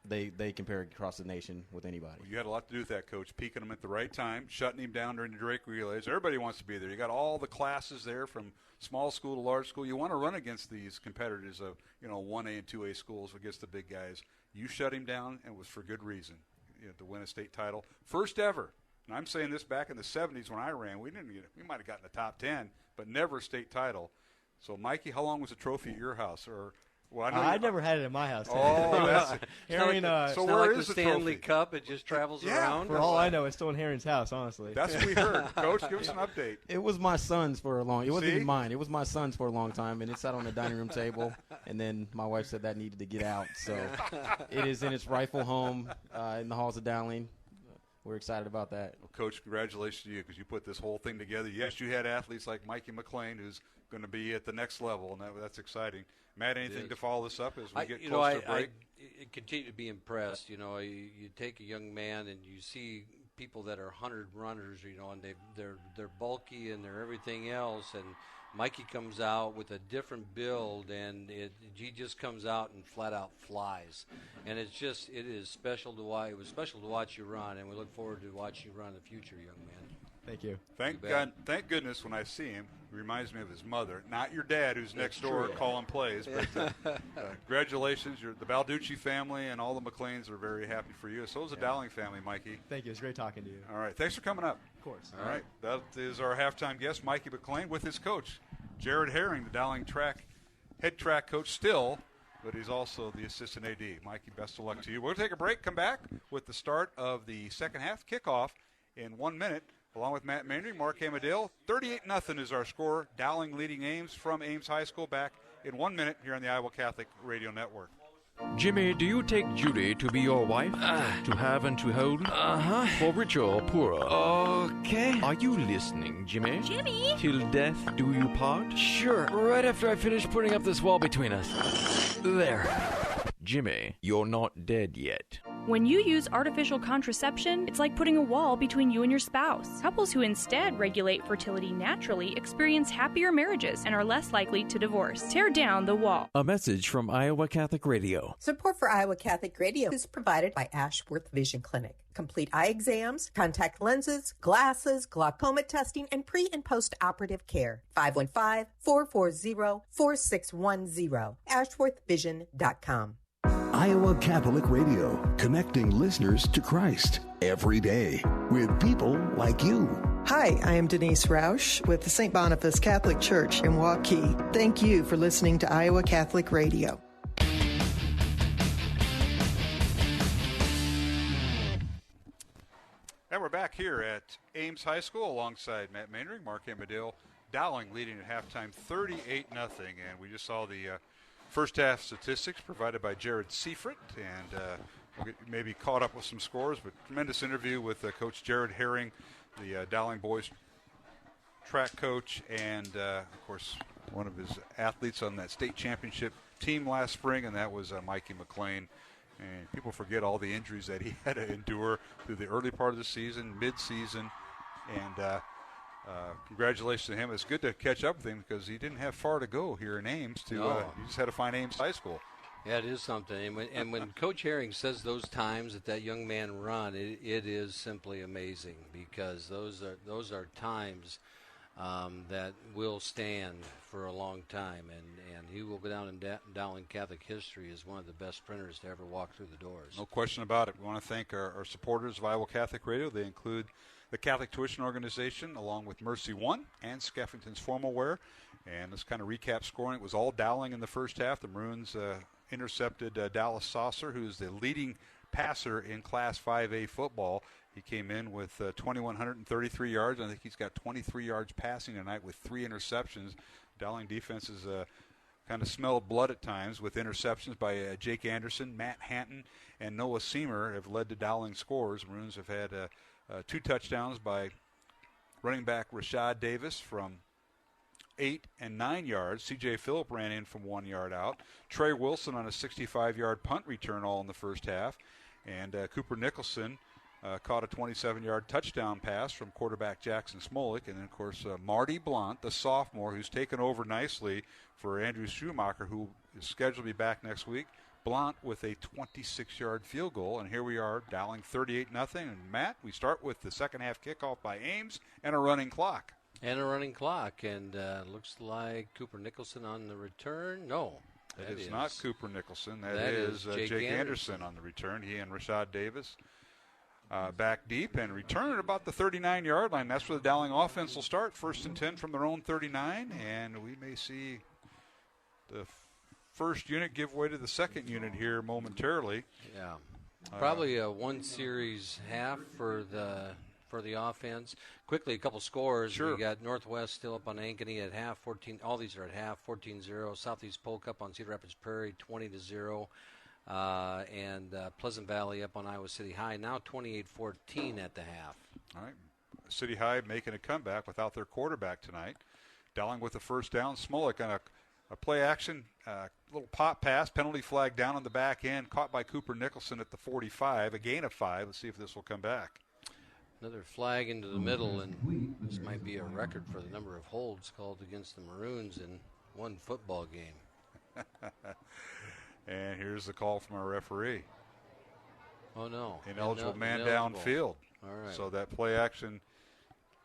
they compare across the nation with anybody. Well, you had a lot to do with that, Coach, peaking him at the right time, shutting him down during the Drake relays. Everybody wants to be there. You got all the classes there from small school to large school. You want to run against these competitors of 1A and 2A schools against the big guys. You shut him down, and it was for good reason, to win a state title. First ever. And I'm saying this back in the 70s when I ran. We might have gotten the top 10, but never a state title. So, Mikey, how long was the trophy at your house? I never had it at my house. Oh, that's Herring, so where is the the Stanley trophy? Cup? It just travels around? For all I know, it's still in Herring's house, honestly. That's what we heard. Coach, give us an update. It was my son's for a long. It wasn't even mine. It was my son's for a long time, and it sat on the dining room table. And then my wife said that needed to get out, so it is in its rightful home in the halls of Dowling. we're excited about that. Well, Coach, congratulations to you because you put this whole thing together. Yes, you had athletes like Mikey McLean, who's going to be at the next level, and that's exciting. Matt, anything to follow this up as we get close to break? I continue to be impressed. You take a young man and you see people that are 100 runners, and they're bulky and they're everything else, and Mikey comes out with a different build, and he just comes out and flat out flies, and it is special to watch. It was special to watch you run, and we look forward to watching you run in the future, young man. Thank you. Thank goodness when I see him, he reminds me of his mother. Not your dad who's next door calling plays. But congratulations. The Balducci family and all the McLeans are very happy for you. So is the Dowling family, Mikey. Thank you. It's great talking to you. All right. Thanks for coming up. Of course. All right. That is our halftime guest, Mikey McLean, with his coach, Jared Herring, the Dowling head track coach still, but he's also the assistant AD. Mikey, best of luck to you. We'll take a break, come back with the start of the second half kickoff in 1 minute. Along with Matt Mandry, Mark Amadale, 38-0 is our score. Dowling leading Ames from Ames High School. Back in 1 minute here on the Iowa Catholic Radio Network. Jimmy, do you take Judy to be your wife? To have and to hold? Uh-huh. For richer or poorer? Okay. Are you listening, Jimmy? Jimmy? Till death do you part? Sure, right after I finish putting up this wall between us. There. Jimmy, you're not dead yet. When you use artificial contraception, it's like putting a wall between you and your spouse. Couples who instead regulate fertility naturally experience happier marriages and are less likely to divorce. Tear down the wall. A message from Iowa Catholic Radio. Support for Iowa Catholic Radio is provided by Ashworth Vision Clinic. Complete eye exams, contact lenses, glasses, glaucoma testing, and pre- and post-operative care. 515-440-4610. AshworthVision.com. Iowa Catholic Radio, connecting listeners to Christ every day with people like you. Hi, I am Denise Roush with the St. Boniface Catholic Church in Waukee. Thank you for listening to Iowa Catholic Radio. And we're back here at Ames High School alongside Matt Mandry, Mark Amadale. Dowling leading at halftime 38-0, and we just saw the first half statistics provided by Jared Seifert, and we'll get maybe caught up with some scores, but tremendous interview with Coach Jared Herring, the Dowling boys track coach, and of course one of his athletes on that state championship team last spring, and that was Mikey McLean. And people forget all the injuries that he had to endure through the early part of the season, mid-season, and congratulations to him. It's good to catch up with him because he didn't have far to go here in Ames. He just had to find Ames High School. Yeah, it is something. And when Coach Herring says those times that young man run, it is simply amazing because those are times that will stand for a long time, and he will go down in Dowling Catholic history as one of the best sprinters to ever walk through the doors. No question about it. We want to thank our supporters of Iowa Catholic Radio. They include the Catholic Tuition Organization, along with Mercy One and Skeffington's Formal Wear. And let's kind of recap scoring. It was all Dowling in the first half. The Maroons intercepted Dallas Saucer, who's the leading passer in Class 5A football. He came in with 2,133 yards. I think he's got 23 yards passing tonight with 3 interceptions. Dowling defenses kind of smelled blood at times with interceptions by Jake Anderson, Matt Hanton, and Noah Seamer have led to Dowling scores. Maroons have had 2 touchdowns by running back Rashad Davis from 8 and 9 yards. C.J. Phillip ran in from 1 yard out. Trey Wilson on a 65-yard punt return all in the first half. And Cooper Nicholson caught a 27-yard touchdown pass from quarterback Jackson Smolik. And then, of course, Marty Blount, the sophomore, who's taken over nicely for Andrew Schumacher, who is scheduled to be back next week. Blount with a 26-yard field goal. And here we are, Dowling 38-0. And, Matt, we start with the second half kickoff by Ames and a running clock. And looks like Cooper Nicholson on the return. No. That is not Cooper Nicholson. That is Jake Anderson on the return. He and Rashad Davis back deep and return at about the 39-yard line. That's where the Dowling offense will start. 1st and 10 from their own 39. And we may see the first unit give way to the second unit here momentarily. Yeah. Probably a one-series half for the offense. Quickly, a couple scores. Sure. We got Northwest still up on Ankeny at half, 14. All these are at half, 14-0. Southeast Polk up on Cedar Rapids Prairie, 20-0. and Pleasant Valley up on Iowa City High, now 28-14 at the half. All right. City High making a comeback without their quarterback tonight. Dowling with the first down. Smolik on a play action, little pop pass, penalty flag down on the back end, caught by Cooper Nicholson at the 45, a gain of 5. Let's see if this will come back. Another flag into the middle, and this might be a record for the number of holds called against the Maroons in one football game. And here's the call from our referee. Oh, no. Ineligible man ineligible. downfield. All right. So that play action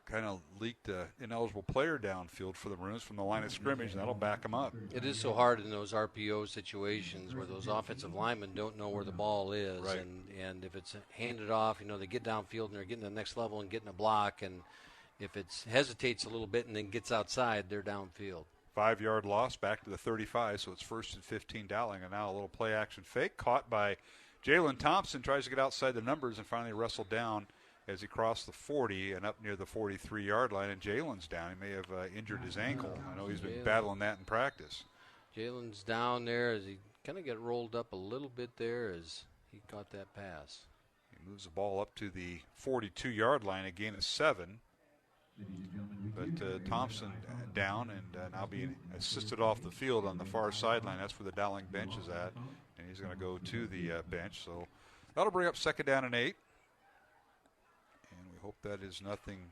kind of leaked an ineligible player downfield for the Maroons from the line of scrimmage, and that'll back them up. It is so hard in those RPO situations where those offensive linemen don't know where the ball is. Right. And if it's handed off, they get downfield and they're getting to the next level and getting a block. And if it hesitates a little bit and then gets outside, they're downfield. 5-yard loss back to the 35, so it's 1st and 15 Dowling. And now a little play action fake caught by Jalen Thompson, tries to get outside the numbers and finally wrestled down as he crossed the 40 and up near the 43-yard line. And Jalen's down. He may have injured his ankle. I know he's been battling that in practice. Jalen's down there as he kind of got rolled up a little bit there as he caught that pass. He moves the ball up to the 42-yard line, a gain of 7. But Thompson down and now being assisted off the field on the far sideline. That's where the Dowling bench is at. And he's going to go to the bench. So that'll bring up 2nd down and 8. And we hope that is nothing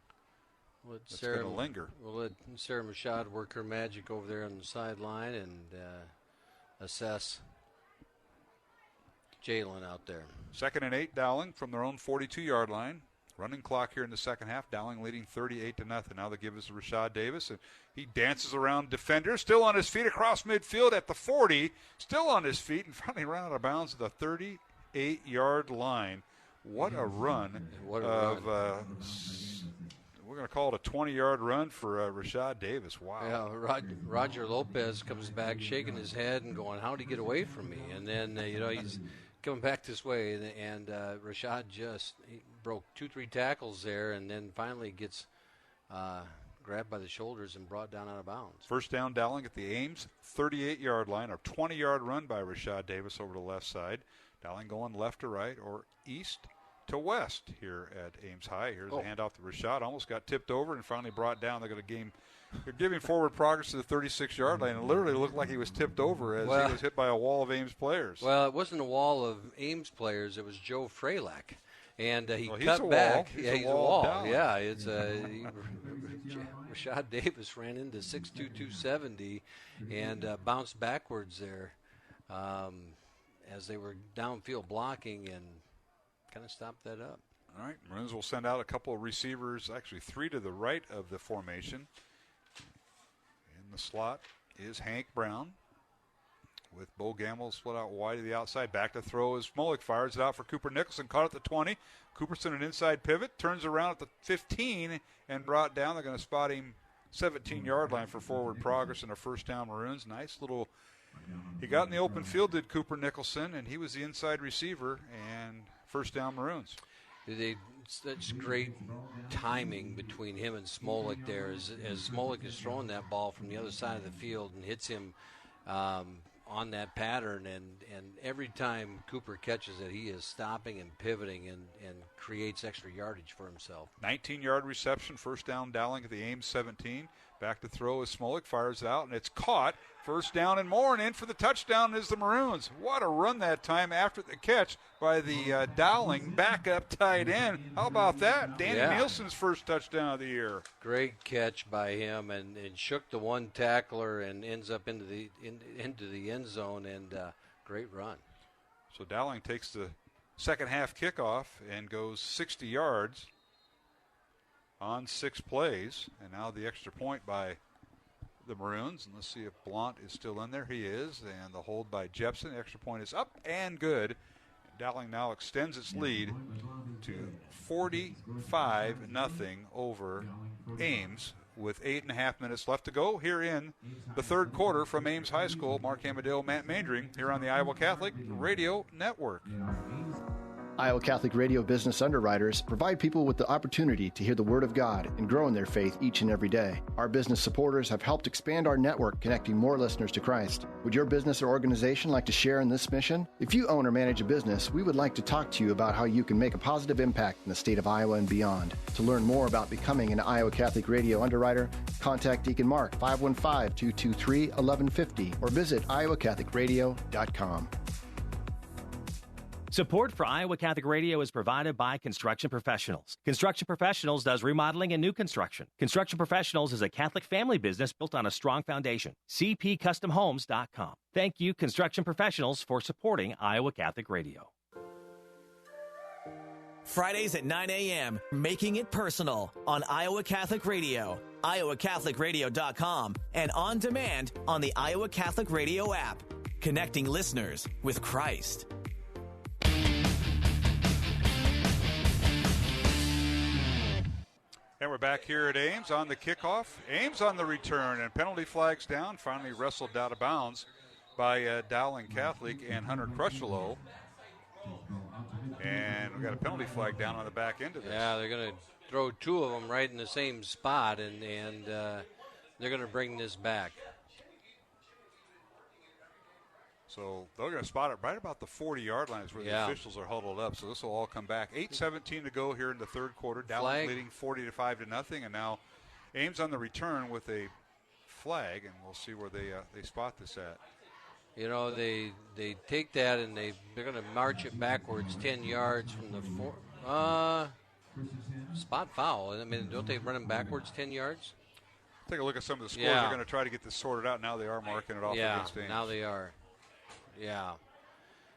that's going to linger. We'll let Sarah Mashad work her magic over there on the sideline and assess Jalen out there. 2nd and 8, Dowling from their own 42-yard line. Running clock here in the second half. Dowling leading 38-0. Now they give us to Rashad Davis, and he dances around defenders, still on his feet across midfield at the 40, still on his feet, and finally ran out of bounds at the 38-yard line. What a run! We're going to call it a 20-yard run for Rashad Davis. Wow. Yeah, Roger Lopez comes back shaking his head and going, how'd he get away from me? And then, he's coming back this way, and Rashad he broke 2-3 tackles there, and then finally gets grabbed by the shoulders and brought down out of bounds. First down, Dowling at the Ames 38-yard line. A 20-yard run by Rashad Davis over the left side. Dowling going left to right or east to west here at Ames High. Here's a handoff to Rashad. Almost got tipped over and finally brought down. They're giving forward progress to the 36-yard line. It literally looked like he was tipped over as he was hit by a wall of Ames players. Well, it wasn't a wall of Ames players. It was Joe Freilach. And he he's cut back. He's a wall. Down. Yeah, it's Rashad Davis ran into 6'2", 270 and bounced backwards there as they were downfield blocking and kind of stopped that up. All right, Maroons will send out a couple of receivers, actually 3 to the right of the formation. In the slot is Hank Brown, with Bo Gamble split out wide to the outside. Back to throw as Smolik fires it out for Cooper Nicholson. Caught at the 20. Cooperson an inside pivot. Turns around at the 15 and brought down. They're going to spot him 17-yard line for forward progress and a first down Maroons. Nice little. He got in the open field, did Cooper Nicholson, and he was the inside receiver and first down Maroons. Such great timing between him and Smolik there as Smolik is throwing that ball from the other side of the field and hits him on that pattern, and every time Cooper catches it, he is stopping and pivoting and creates extra yardage for himself. 19-yard reception, first down Dowling at the Ames 17. Back to throw as Smolik fires it out, and it's caught. First down and more, and in for the touchdown is the Maroons. What a run that time after the catch by the Dowling backup tight end. How about that? Danny Nielsen's first touchdown of the year. Great catch by him, and shook the one tackler and ends up into the end zone, and great run. So Dowling takes the second half kickoff and goes 60 yards on 6 plays, and now the extra point by the Maroons. And let's see if Blount is still in there. He is, and the hold by Jepson. The extra point is up and good. Dowling now extends its lead to 45-0 over Ames with 8.5 minutes left to go here in the third quarter from Ames High School. Mark Amadeo, Matt Mandring here on the Iowa Catholic Radio Network. Iowa Catholic Radio Business Underwriters provide people with the opportunity to hear the Word of God and grow in their faith each and every day. Our business supporters have helped expand our network, connecting more listeners to Christ. Would your business or organization like to share in this mission? If you own or manage a business, we would like to talk to you about how you can make a positive impact in the state of Iowa and beyond. To learn more about becoming an Iowa Catholic Radio underwriter, contact Deacon Mark 515-223-1150 or visit iowacatholicradio.com. Support for Iowa Catholic Radio is provided by Construction Professionals. Construction Professionals does remodeling and new construction. Construction Professionals is a Catholic family business built on a strong foundation. CPCustomHomes.com. Thank you, Construction Professionals, for supporting Iowa Catholic Radio. Fridays at 9 a.m., Making It Personal on Iowa Catholic Radio, iowacatholicradio.com, and on demand on the Iowa Catholic Radio app. Connecting listeners with Christ. And we're back here at Ames on the kickoff. Ames on the return, and penalty flags down. Finally wrestled out of bounds by Dowling Catholic and Hunter Crutchlow. And we got a penalty flag down on the back end of this. Yeah, they're going to throw two of them right in the same spot, and they're going to bring this back. So they're going to spot it right about the 40-yard line is where the officials are huddled up. So this will all come back. 8:17 to go here in the third quarter. Dowling leading 40-5-0, and now Ames on the return with a flag, and we'll see where they spot this at. You know, they take that and they're going to march it backwards 10 yards from the spot foul. I mean, don't they run him backwards 10 yards? Take a look at some of the scores. They're going to try to get this sorted out. Now they are marking it off against Ames. Now they are. Yeah.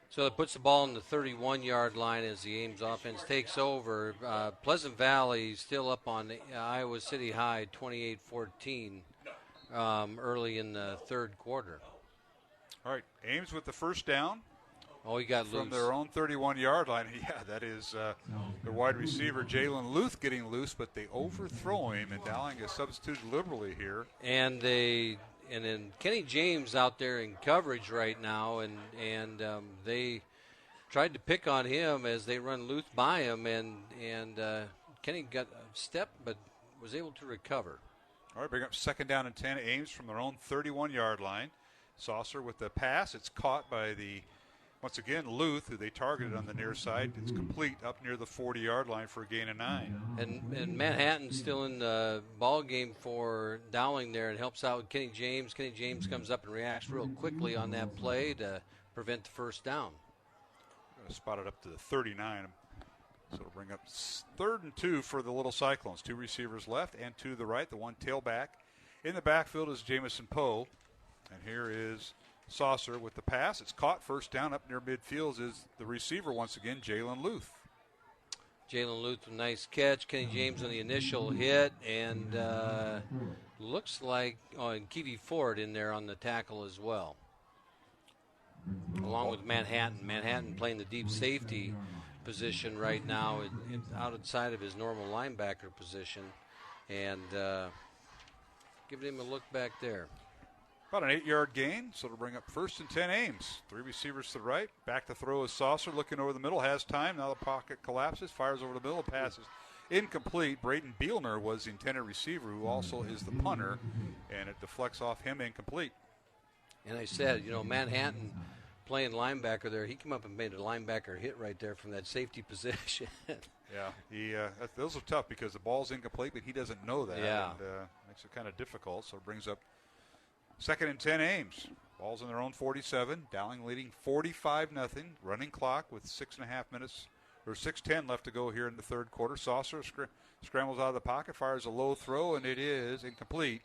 So it puts the ball on the 31-yard line as the Ames offense takes over. Pleasant Valley still up on Iowa City High, 28-14, early in the third quarter. All right, Ames with the first down. Oh, he got from loose. Their own 31-yard line. Yeah, that is the wide receiver, Jalen Luth, getting loose, but they overthrow him, and Dowling is substituted liberally here. And then Kenny James out there in coverage right now, and they tried to pick on him as they run Luth by him, and Kenny got a step but was able to recover. All right, bring up second down and 10. Ames from their own 31-yard line. Saucer with the pass. It's caught by once again, Luth, who they targeted on the near side. It's complete up near the 40-yard line for a gain of 9. And Manhattan's still in the ball game for Dowling there and helps out with Kenny James. Kenny James comes up and reacts real quickly on that play to prevent the first down. Spot it up to the 39. So it'll bring up 3rd and 2 for the Little Cyclones. 2 receivers left and 2 to the right. The one tailback. In the backfield is Jamison Poe. And here is Saucer with the pass. It's caught. First down up near midfield is the receiver once again, Jalen Luth. Jalen Luth, a nice catch. Kenny James on the initial hit. And looks like, and Keevy Ford in there on the tackle as well. Along with Manhattan. Manhattan playing the deep safety position right now, outside of his normal linebacker position. And giving him a look back there. About an 8-yard gain, so it'll bring up 1st and 10 Ames. 3 receivers to the right. Back to throw is Saucer, looking over the middle, has time. Now the pocket collapses, fires over the middle, passes incomplete. Braden Bielner was the intended receiver, who also is the punter, and it deflects off him, incomplete. And I said, Manhattan playing linebacker there, he came up and made a linebacker hit right there from that safety position. Yeah, those are tough because the ball's incomplete, but he doesn't know that. Yeah. And makes it kind of difficult, so it brings up 2nd and 10 Ames. Ball's in their own 47. Dowling leading 45-0. Running clock with 6:10 left to go here in the third quarter. Saucer scrambles out of the pocket, fires a low throw, and it is incomplete.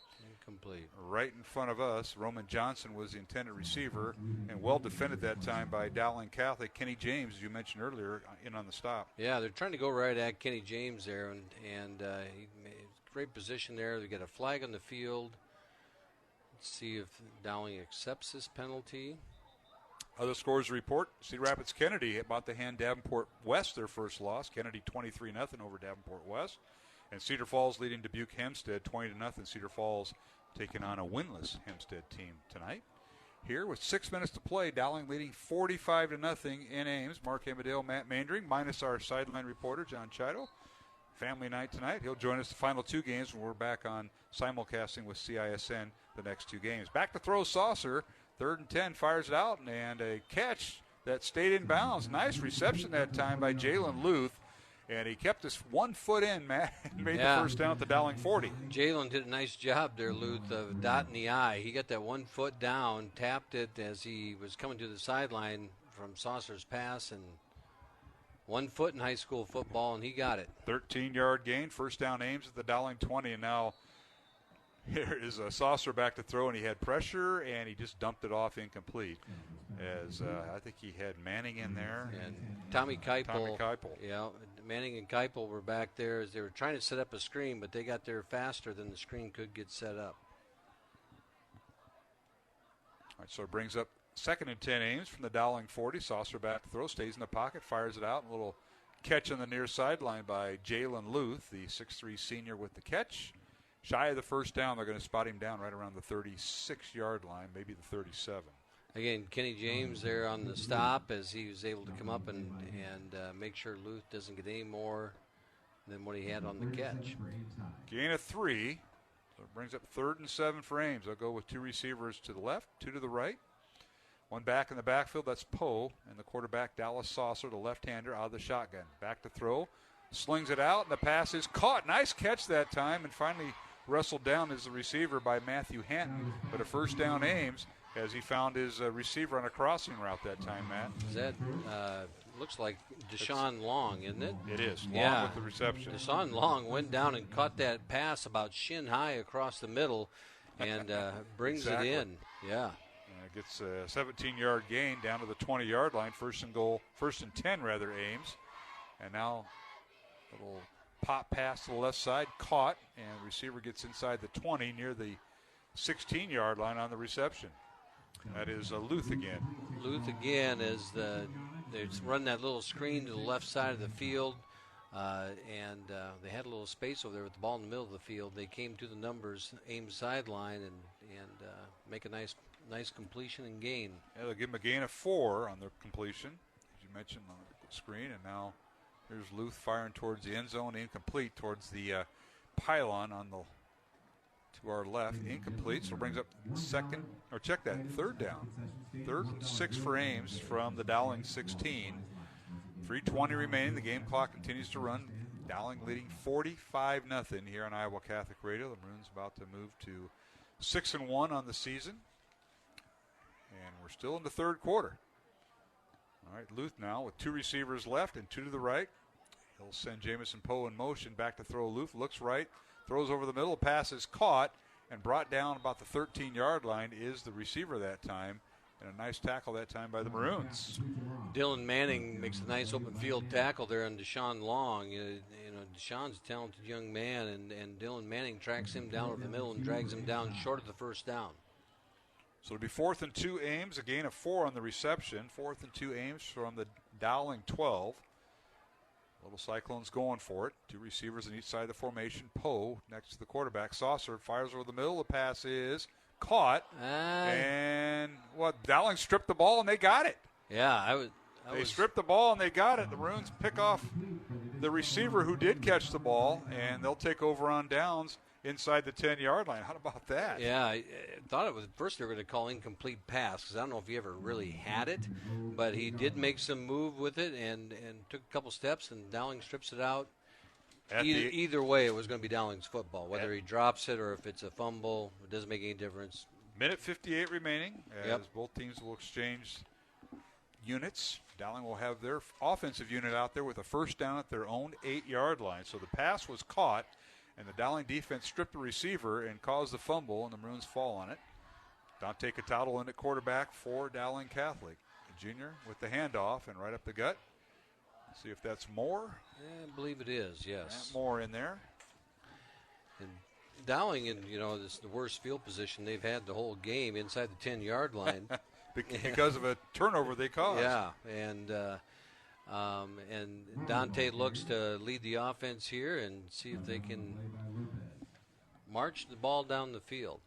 Right in front of us. Roman Johnson was the intended receiver, and well defended that time by Dowling Catholic. Kenny James, as you mentioned earlier, in on the stop. Yeah, they're trying to go right at Kenny James there, and he made great position there. They get a flag on the field. See if Dowling accepts this penalty. Other scores to report. Cedar Rapids Kennedy about to hand Davenport West their first loss. Kennedy 23-0 over Davenport West. And Cedar Falls leading Dubuque Hempstead 20-0. Cedar Falls taking on a winless Hempstead team tonight. here with 6 minutes to play. Dowling leading 45-0 in Ames. Mark Amadale, Matt Mandring, minus our sideline reporter, John Chido. Family night tonight. He'll join us the final 2 games when we're back on simulcasting with CISN the next 2 games. Back to throw Saucer. 3rd and 10, fires it out, and a catch that stayed in bounds. Nice reception that time by Jalen Luth. And he kept his 1 foot in, Matt, and made the first down at the Dowling 40. Jalen did a nice job there, Luth, of dotting the I. He got that 1 foot down, tapped it as he was coming to the sideline from Saucer's pass, and 1 foot in high school football, and he got it. 13-yard gain, first down Ames at the Dowling 20, and now here is a Saucer back to throw, and he had pressure, and he just dumped it off incomplete. As I think he had Manning in there. And Tommy Keipel. Yeah, Manning and Keipel were back there as they were trying to set up a screen, but they got there faster than the screen could get set up. All right, so it brings up 2nd and 10 Ames from the Dowling 40. Saucer back to throw, stays in the pocket, fires it out. A little catch on the near sideline by Jalen Luth, the 6'3 senior with the catch. Shy of the first down, they're going to spot him down right around the 36-yard line, maybe the 37. Again, Kenny James there on the stop as he was able to come up and make sure Luth doesn't get any more than what he had on the catch. Gain of 3. So it brings up 3rd and 7 for Ames. They'll go with 2 receivers to the left, 2 to the right. 1 back in the backfield, that's Poe, and the quarterback, Dallas Saucer, the left-hander, out of the shotgun. Back to throw, slings it out, and the pass is caught. Nice catch that time, and finally wrestled down as the receiver by Matthew Hanton. But a first down Ames as he found his receiver on a crossing route that time, Matt. Is that looks like Deshaun Long, isn't it? It is. Long with the reception. Deshaun Long went down and caught that pass about shin high across the middle and brings it in. Yeah. Gets a 17-yard gain down to the 20-yard line. First and 10 Ames. And now a little pop pass to the left side, caught, and the receiver gets inside the 20 near the 16-yard line on the reception. That is Luth again. Luth again as they run that little screen to the left side of the field, and they had a little space over there with the ball in the middle of the field. They came to the numbers, Ames sideline, and make a nice completion and gain. Yeah, they'll give him a gain of 4 on the completion, as you mentioned on the screen, and now here's Luth firing towards the end zone, incomplete towards the pylon to our left, incomplete. So it brings up 3rd down. 3rd and 6 for Ames from the Dowling 16. 3:20 remaining. The game clock continues to run. Dowling leading 45-0 here on Iowa Catholic Radio. The Maroons about to move to 6-1 on the season. And we're still in the 3rd quarter. All right, Luth now with 2 receivers left and 2 to the right. He'll send Jamison Poe in motion. Back to throw. Luth looks right, throws over the middle. Pass is caught and brought down about the 13-yard line is the receiver that time. And a nice tackle that time by the Maroons. Dylan Manning makes a nice open field tackle there on Deshaun Long. Deshaun's a talented young man, and Dylan Manning tracks him down over the middle and drags him down short of the first down. So it'll be 4th and 2 Ames, a gain of 4 on the reception. 4th and 2 Ames from the Dowling 12. Little Cyclones going for it. 2 receivers on each side of the formation. Poe next to the quarterback. Saucer fires over the middle. The pass is caught. And Dowling stripped the ball and they got it. Yeah, they stripped the ball and they got it. The Maroons pick off the receiver who did catch the ball, and they'll take over on downs inside the 10-yard line. How about that? Yeah, I thought it was first they were going to call incomplete pass because I don't know if he ever really had it, but he did make some move with it and took a couple steps, and Dowling strips it out. Either way, it was going to be Dowling's football. Whether he drops it or if it's a fumble, it doesn't make any difference. Minute 58 remaining as both teams will exchange units. Dowling will have their offensive unit out there with a first down at their own 8-yard line. So the pass was caught, and the Dowling defense stripped the receiver and caused the fumble, and the Maroons fall on it. Dante Cataldo in at quarterback for Dowling Catholic. The junior with the handoff and right up the gut. See if that's Moore. I believe it is, yes. Moore in there. And Dowling, this is the worst field position they've had the whole game inside the 10-yard line. Because of a turnover they caused. Yeah, and Dante looks to lead the offense here and see if they can march the ball down the field.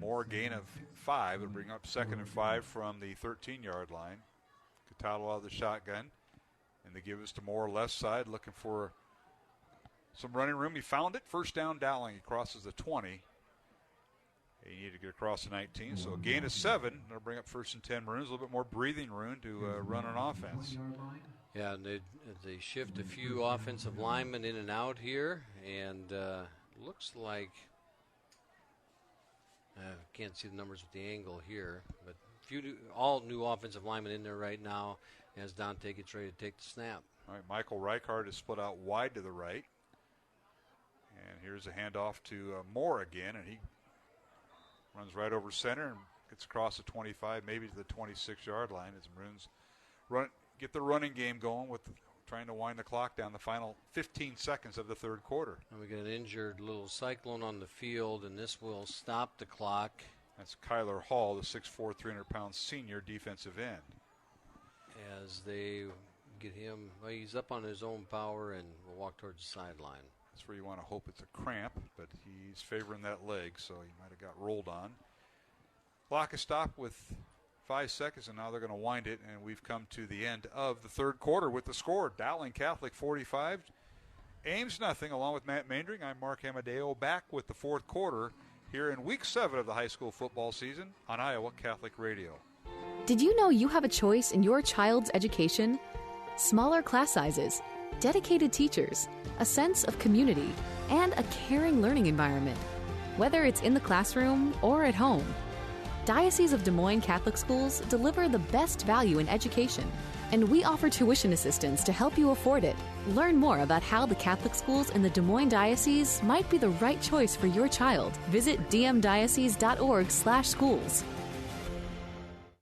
Moore gain of 5. It'll bring up 2nd and 5 from the 13-yard line. Cataldo out of the shotgun. And they give us to Moore left side, looking for some running room. He found it. First down, Dowling. He crosses the 20. He needed to get across the 19, so a gain of 7. That'll bring up 1st and 10 Maroons. A little bit more breathing room to run an offense. Yeah, and they shift a few offensive linemen in and out here, and looks like I can't see the numbers with the angle here, but all new offensive linemen in there right now as Dante gets ready to take the snap. All right, Michael Reichard is split out wide to the right, and here's a handoff to Moore again, and he runs right over center and gets across the 25, maybe to the 26-yard line as Maroons get the running game going with trying to wind the clock down the final 15 seconds of the third quarter. And we get an injured little Cyclone on the field, and this will stop the clock. That's Kyler Hall, the 6'4", 300-pound senior defensive end. As they get him, well, he's up on his own power and will walk towards the sideline. That's where you want to hope it's a cramp, but he's favoring that leg, so he might have got rolled on. Clock is stopped with 5 seconds, and now they're going to wind it, and we've come to the end of the third quarter with the score. Dowling Catholic 45, Ames nothing. Along with Matt Maindring, I'm Mark Amadeo, back with the fourth quarter here in Week 7 of the high school football season on Iowa Catholic Radio. Did you know you have a choice in your child's education? Smaller class sizes, dedicated teachers, a sense of community, and a caring learning environment. Whether it's in the classroom or at home, Diocese of Des Moines Catholic Schools deliver the best value in education, and we offer tuition assistance to help you afford it. Learn more about how the Catholic schools in the Des Moines Diocese might be the right choice for your child. Visit dmdiocese.org/schools.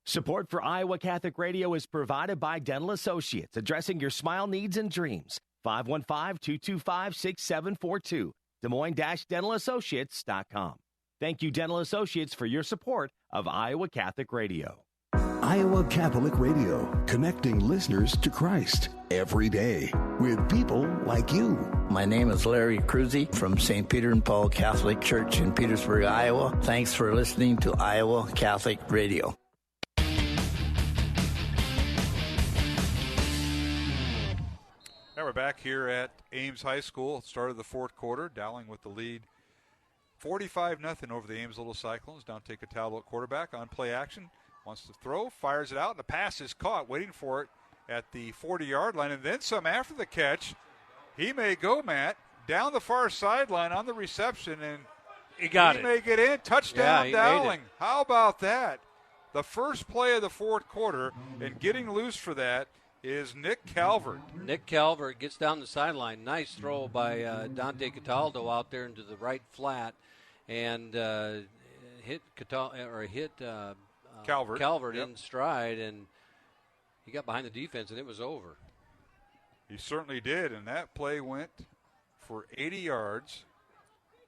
Support for Iowa Catholic Radio is provided by Dental Associates, addressing your smile needs and dreams. 515-225-6742. Des Moines-DentalAssociates.com. Thank you, Dental Associates, for your support of Iowa Catholic Radio. Iowa Catholic Radio, connecting listeners to Christ every day with people like you. My name is Larry Cruzy from St. Peter and Paul Catholic Church in Petersburg, Iowa. Thanks for listening to Iowa Catholic Radio. Now we're back here at Ames High School. Start of the fourth quarter. Dowling with the lead 45-0 over the Ames Little Cyclones. Dante Cataldo at quarterback on play action. Wants to throw, fires it out, and the pass is caught, waiting for it at the 40-yard line. And then some after the catch. He may go, Matt, down the far sideline on the reception, and he may get in. Touchdown, Dowling. How about that? The first play of the fourth quarter, and getting loose for that is Nick Calvert. Nick Calvert gets down the sideline. Nice throw by Dante Cataldo out there into the right flat, and hit Calvert in stride, and he got behind the defense, and it was over. He certainly did, and that play went for 80 yards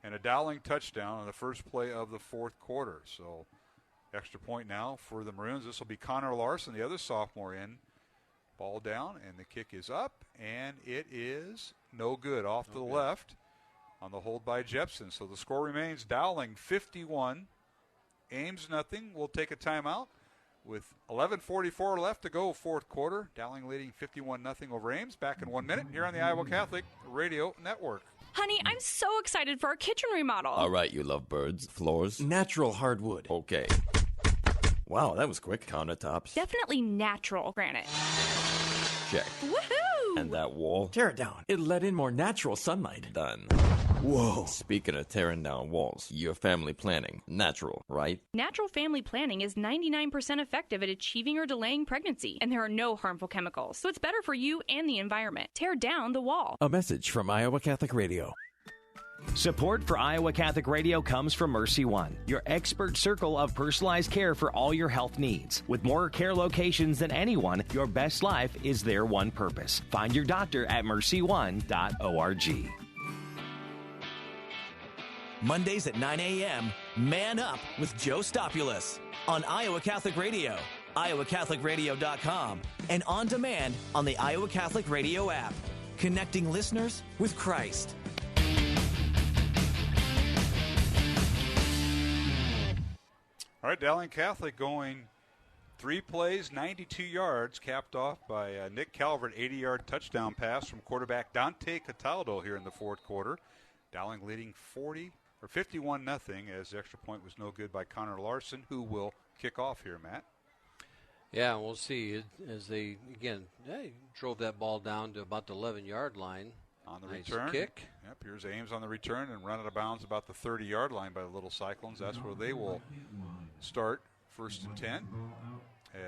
and a Dowling touchdown on the first play of the fourth quarter. So extra point now for the Maroons. This will be Connor Larson, the other sophomore in. Ball down, and the kick is up, and it is no good off to the left on the hold by Jepson. So the score remains Dowling 51, Ames nothing. We'll take a timeout with 11:44 left to go, fourth quarter. Dowling leading 51-0 over Ames. Back in 1 minute here on the Iowa Catholic Radio Network. Honey, I'm so excited for our kitchen remodel. All right, you love birds. Floors? Natural hardwood. Okay. Wow, that was quick. Countertops? Definitely natural granite. Check. Woohoo! And that wall? Tear it down. It let in more natural sunlight. Done. Whoa. Speaking of tearing down walls, your family planning. Natural, right? Natural family planning is 99% effective at achieving or delaying pregnancy, and there are no harmful chemicals, so it's better for you and the environment. Tear down the wall. A message from Iowa Catholic Radio. Support for Iowa Catholic Radio comes from Mercy One, your expert circle of personalized care for all your health needs. With more care locations than anyone, your best life is their one purpose. Find your doctor at mercyone.org. Mondays at 9 a.m., Man Up with Joe Stopulus on Iowa Catholic Radio, iowacatholicradio.com, and on demand on the Iowa Catholic Radio app. Connecting listeners with Christ. All right, Dowling Catholic going 3 plays, 92 yards, capped off by Nick Calvert, 80-yard touchdown pass from quarterback Dante Cataldo here in the fourth quarter. Dowling leading 51-0 as the extra point was no good by Connor Larson, who will kick off here, Matt. Yeah, we'll see as they drove that ball down to about the 11-yard line. On the nice return. Kick. Yep, here's Ames on the return and run out of bounds about the 30-yard line by the Little Cyclones. That's where they will start 1st and 10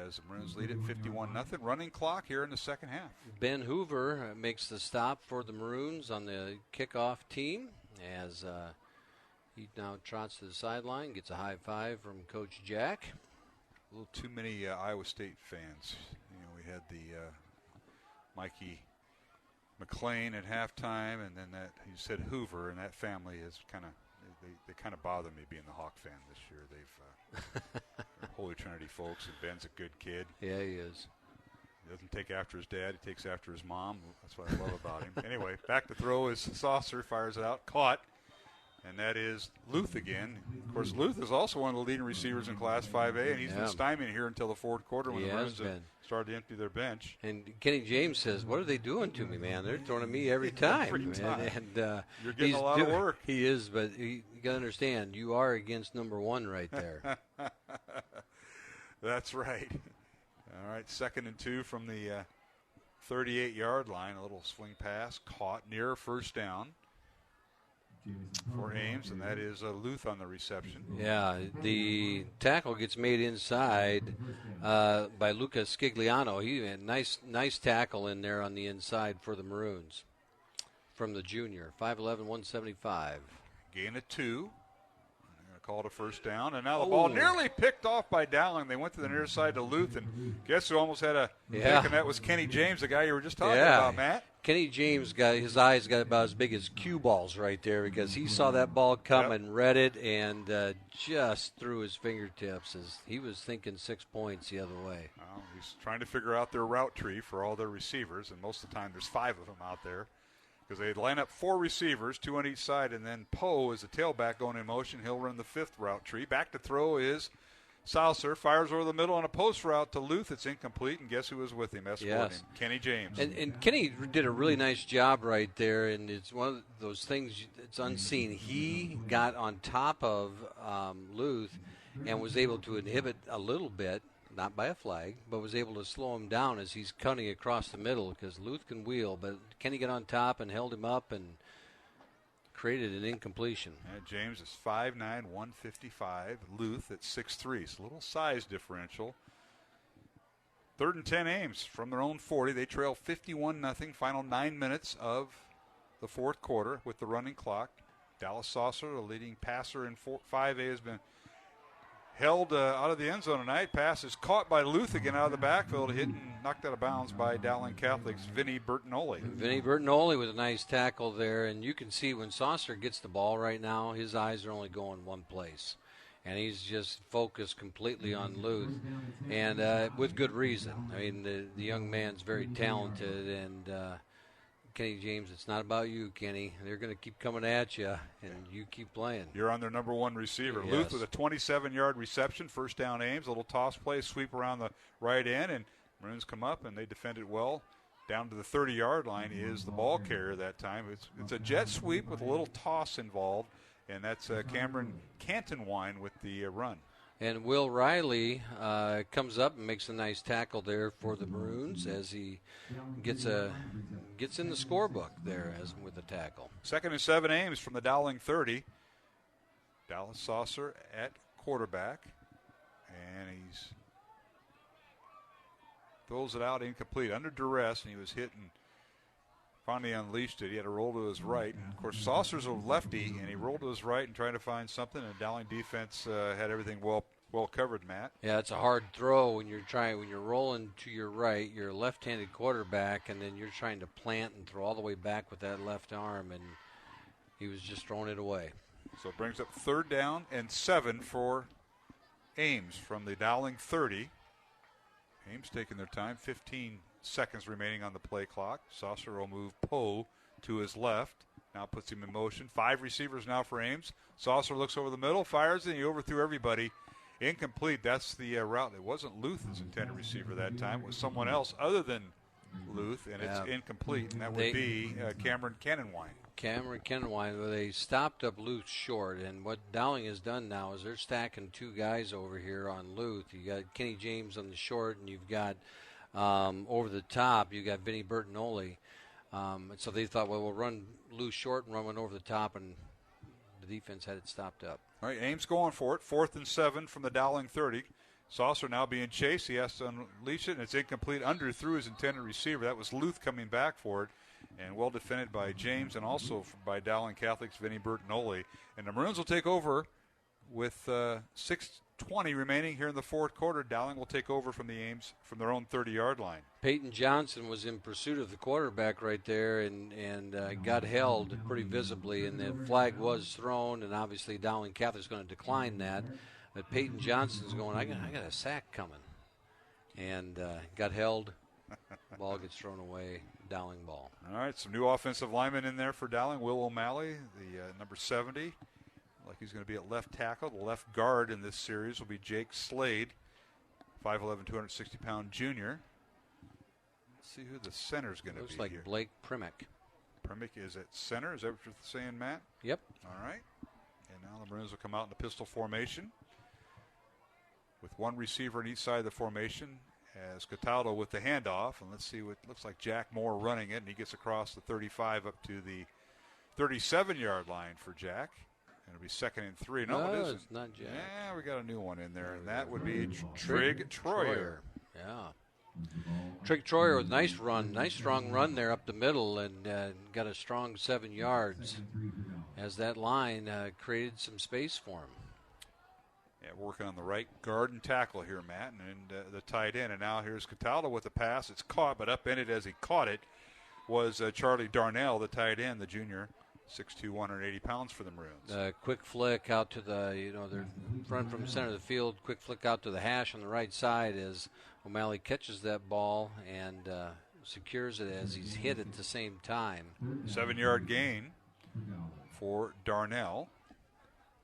as the Maroons lead at 51-0. Running clock here in the second half. Ben Hoover makes the stop for the Maroons on the kickoff team as he now trots to the sideline, gets a high five from Coach Jack. A little too many Iowa State fans. We had the Mikey McLean at halftime, and then that you said Hoover, and that family is they kind of bother me being the Hawk fan this year. They're Holy Trinity folks, and Ben's a good kid. Yeah, he is. He doesn't take after his dad; he takes after his mom. That's what I love about him. Anyway, back to throw is Saucer, fires it out, caught. And that is Luth again. Of course, Luth is also one of the leading receivers in Class 5A, and he's been stymied here until the fourth quarter when the Maroons have started to empty their bench. And Kenny James says, "What are they doing to me, man? They're throwing at me every time." Every time. And you're getting a lot of work. He is, but you got to understand, you are against number 1 right there. That's right. All right, 2nd and 2 from the 38-yard line. A little swing pass, caught near first down for Ames, and that is Luth on the reception. Yeah, the tackle gets made inside by Lucas Scigliano. He had nice tackle in there on the inside for the Maroons from the junior. 5'11", 175. Gain of 2. Called a first down, and now the ball nearly picked off by Dowling. They went to the near side to Luth, and guess who almost had a pick, and that was Kenny James, the guy you were just talking about, Matt. Kenny James his eyes got about as big as cue balls right there because he saw that ball come and read it and just threw his fingertips as he was thinking 6 points the other way. Well, he's trying to figure out their route tree for all their receivers, and most of the time there's 5 of them out there. Because they line up 4 receivers, 2 on each side, and then Poe is a tailback going in motion. He'll run the 5th route tree. Back to throw is Saucer. Fires over the middle on a post route to Luth. It's incomplete, and guess who was with him? Escorting him. Kenny James. And Kenny did a really nice job right there, and it's one of those things that's unseen. He got on top of Luth and was able to inhibit a little bit, not by a flag, but was able to slow him down as he's cutting across the middle because Luth can wheel. But Kenny got on top and held him up and created an incompletion. James is 5'9", 155. Luth at 6'3". It's a little size differential. 3rd and 10 Ames from their own 40. They trail 51-0. Final 9 minutes of the fourth quarter with the running clock. Dallas Saucer, the leading passer in 5A, has been held out of the end zone tonight. Pass is caught by Luth again out of the backfield, hit and knocked out of bounds by Dowling Catholic's Vinny Bertinoli. Vinny Bertinoli with a nice tackle there, and you can see when Saucer gets the ball right now, his eyes are only going one place. And he's just focused completely on Luth, and with good reason. I mean, the young man's very talented, and Kenny James, it's not about you, Kenny. They're going to keep coming at you, and you keep playing. You're on their number 1 receiver. Yes. Luth with a 27-yard reception, first down Ames, a little toss play, sweep around the right end, and Maroons come up, and they defend it well. Down to the 30-yard line is the ball carrier that time. It's a jet sweep with a little toss involved, and that's Cameron Cantonwine with the run. And Will Riley comes up and makes a nice tackle there for the Maroons as he gets in the scorebook there as with the tackle. 2nd and 7 Ames from the Dowling 30. Dallas Saucer at quarterback, and he's throws it out incomplete under duress, and he was hit and finally unleashed it. He had to roll to his right. And of course, Saucer's a lefty, and he rolled to his right and trying to find something, and Dowling defense had everything well covered, Matt. Yeah, it's a hard throw when you're rolling to your right. You're a left-handed quarterback, and then you're trying to plant and throw all the way back with that left arm, and he was just throwing it away. So it brings up 3rd down and 7 for Ames from the Dowling 30. Ames taking their time, 15 seconds remaining on the play clock. Saucer will move Poe to his left. Now puts him in motion. 5 receivers now for Ames. Saucer looks over the middle, fires, and he overthrew everybody Incomplete. That's the route. It wasn't Luth's intended receiver that time. It was someone else other than Luth, and it's incomplete. And that would be Cameron Cannonwine. Cameron Cannonwine, well, they stopped up Luth short, and what Dowling has done now is they're stacking two guys over here on Luth. You got Kenny James on the short, and you've got over the top, you got Vinny Bertinoli. So they thought, well, we'll run Luth short and run one over the top, and the defense had it stopped up. All right, Ames going for it. 4th and 7 from the Dowling 30. Saucer now being chased. He has to unleash it, and it's incomplete. Under through his intended receiver. That was Luth coming back for it, and well defended by James and also by Dowling Catholic's Vinny Bertinoli. And the Maroons will take over with 6:20 remaining here in the fourth quarter. Dowling will take over from the Ames from their own 30-yard line. Peyton Johnson was in pursuit of the quarterback right there and got held pretty visibly, and the flag was thrown, and obviously Dowling Catholic's going to decline that. But Peyton Johnson's going, I got a sack coming, and got held. Ball gets thrown away, Dowling ball. All right, some new offensive linemen in there for Dowling. Will O'Malley, the number 70. Like he's going to be at left tackle. The left guard in this series will be Jake Slade, 5'11", 260-pound junior. Let's see who the center's going to be. Looks like here. Blake Primick. Primick is at center. Is that what you're saying, Matt? Yep. All right. And now the Maroons will come out in the pistol formation with one receiver on each side of the formation as Cataldo with the handoff. And let's see what looks like Jack Moore running it, and he gets across the 35 up to the 37-yard line for Jack. And it'll be 2nd and 3. No, it isn't. It's not Jack. Yeah, we got a new one in there, and that would be Trig Troyer. Yeah. Trig Troyer with a nice run, nice strong run there up the middle, and got a strong 7 yards as that line created some space for him. Yeah, working on the right guard and tackle here, Matt, and the tight end. And now here's Cataldo with the pass. It's caught, but upended as he caught it was Charlie Darnell, the tight end, the junior. 6'2", 180 pounds for the Maroons. Quick flick out to the, they're front from the center of the field. Quick flick out to the hash on the right side as O'Malley catches that ball and secures it as he's hit at the same time. 7-yard gain for Darnell.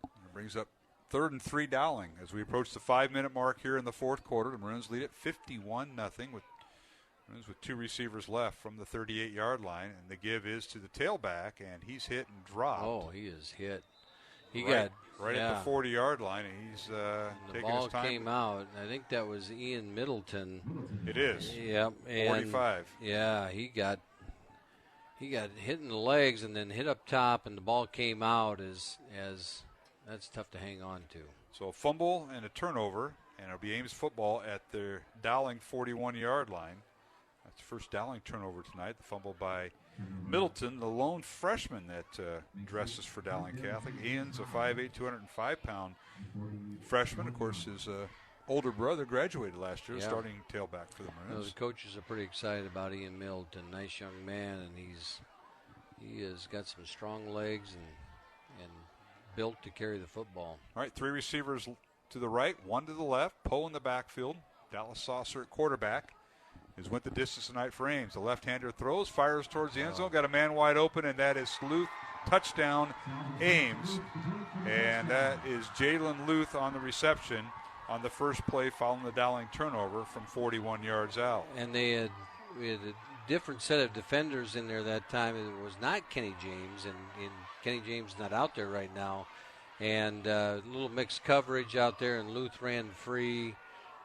It brings up 3rd and 3 Dowling as we approach the 5-minute mark here in the fourth quarter. The Maroons lead at 51-0 with two receivers left from the 38-yard line, and the give is to the tailback, and he's hit and dropped. Oh, he is hit. He got at the 40-yard line, and he's taking his time. The ball came out. I think that was Ian Middleton. It is. Yep. 45. Yeah, he got hit in the legs and then hit up top, and the ball came out as that's tough to hang on to. So a fumble and a turnover, and it'll be Ames football at their Dowling 41-yard line. That's the first Dowling turnover tonight. The fumble by Middleton, the lone freshman that dresses for Dowling Catholic. Ian's a 5'8", 205-pound freshman. Of course, his older brother graduated last year, starting tailback for the Maroons. The coaches are pretty excited about Ian Middleton. Nice young man, and he has got some strong legs and built to carry the football. All right, 3 receivers to the right, 1 to the left. Poe in the backfield. Dallas Saucer at quarterback. Has went the distance tonight for Ames. The left-hander throws, fires towards the end zone, got a man wide open, and that is Luth. Touchdown, Ames. And that is Jalen Luth on the reception on the first play following the Dowling turnover from 41 yards out. And we had a different set of defenders in there that time. It was not Kenny James, and Kenny James not out there right now. And a little mixed coverage out there, and Luth ran free,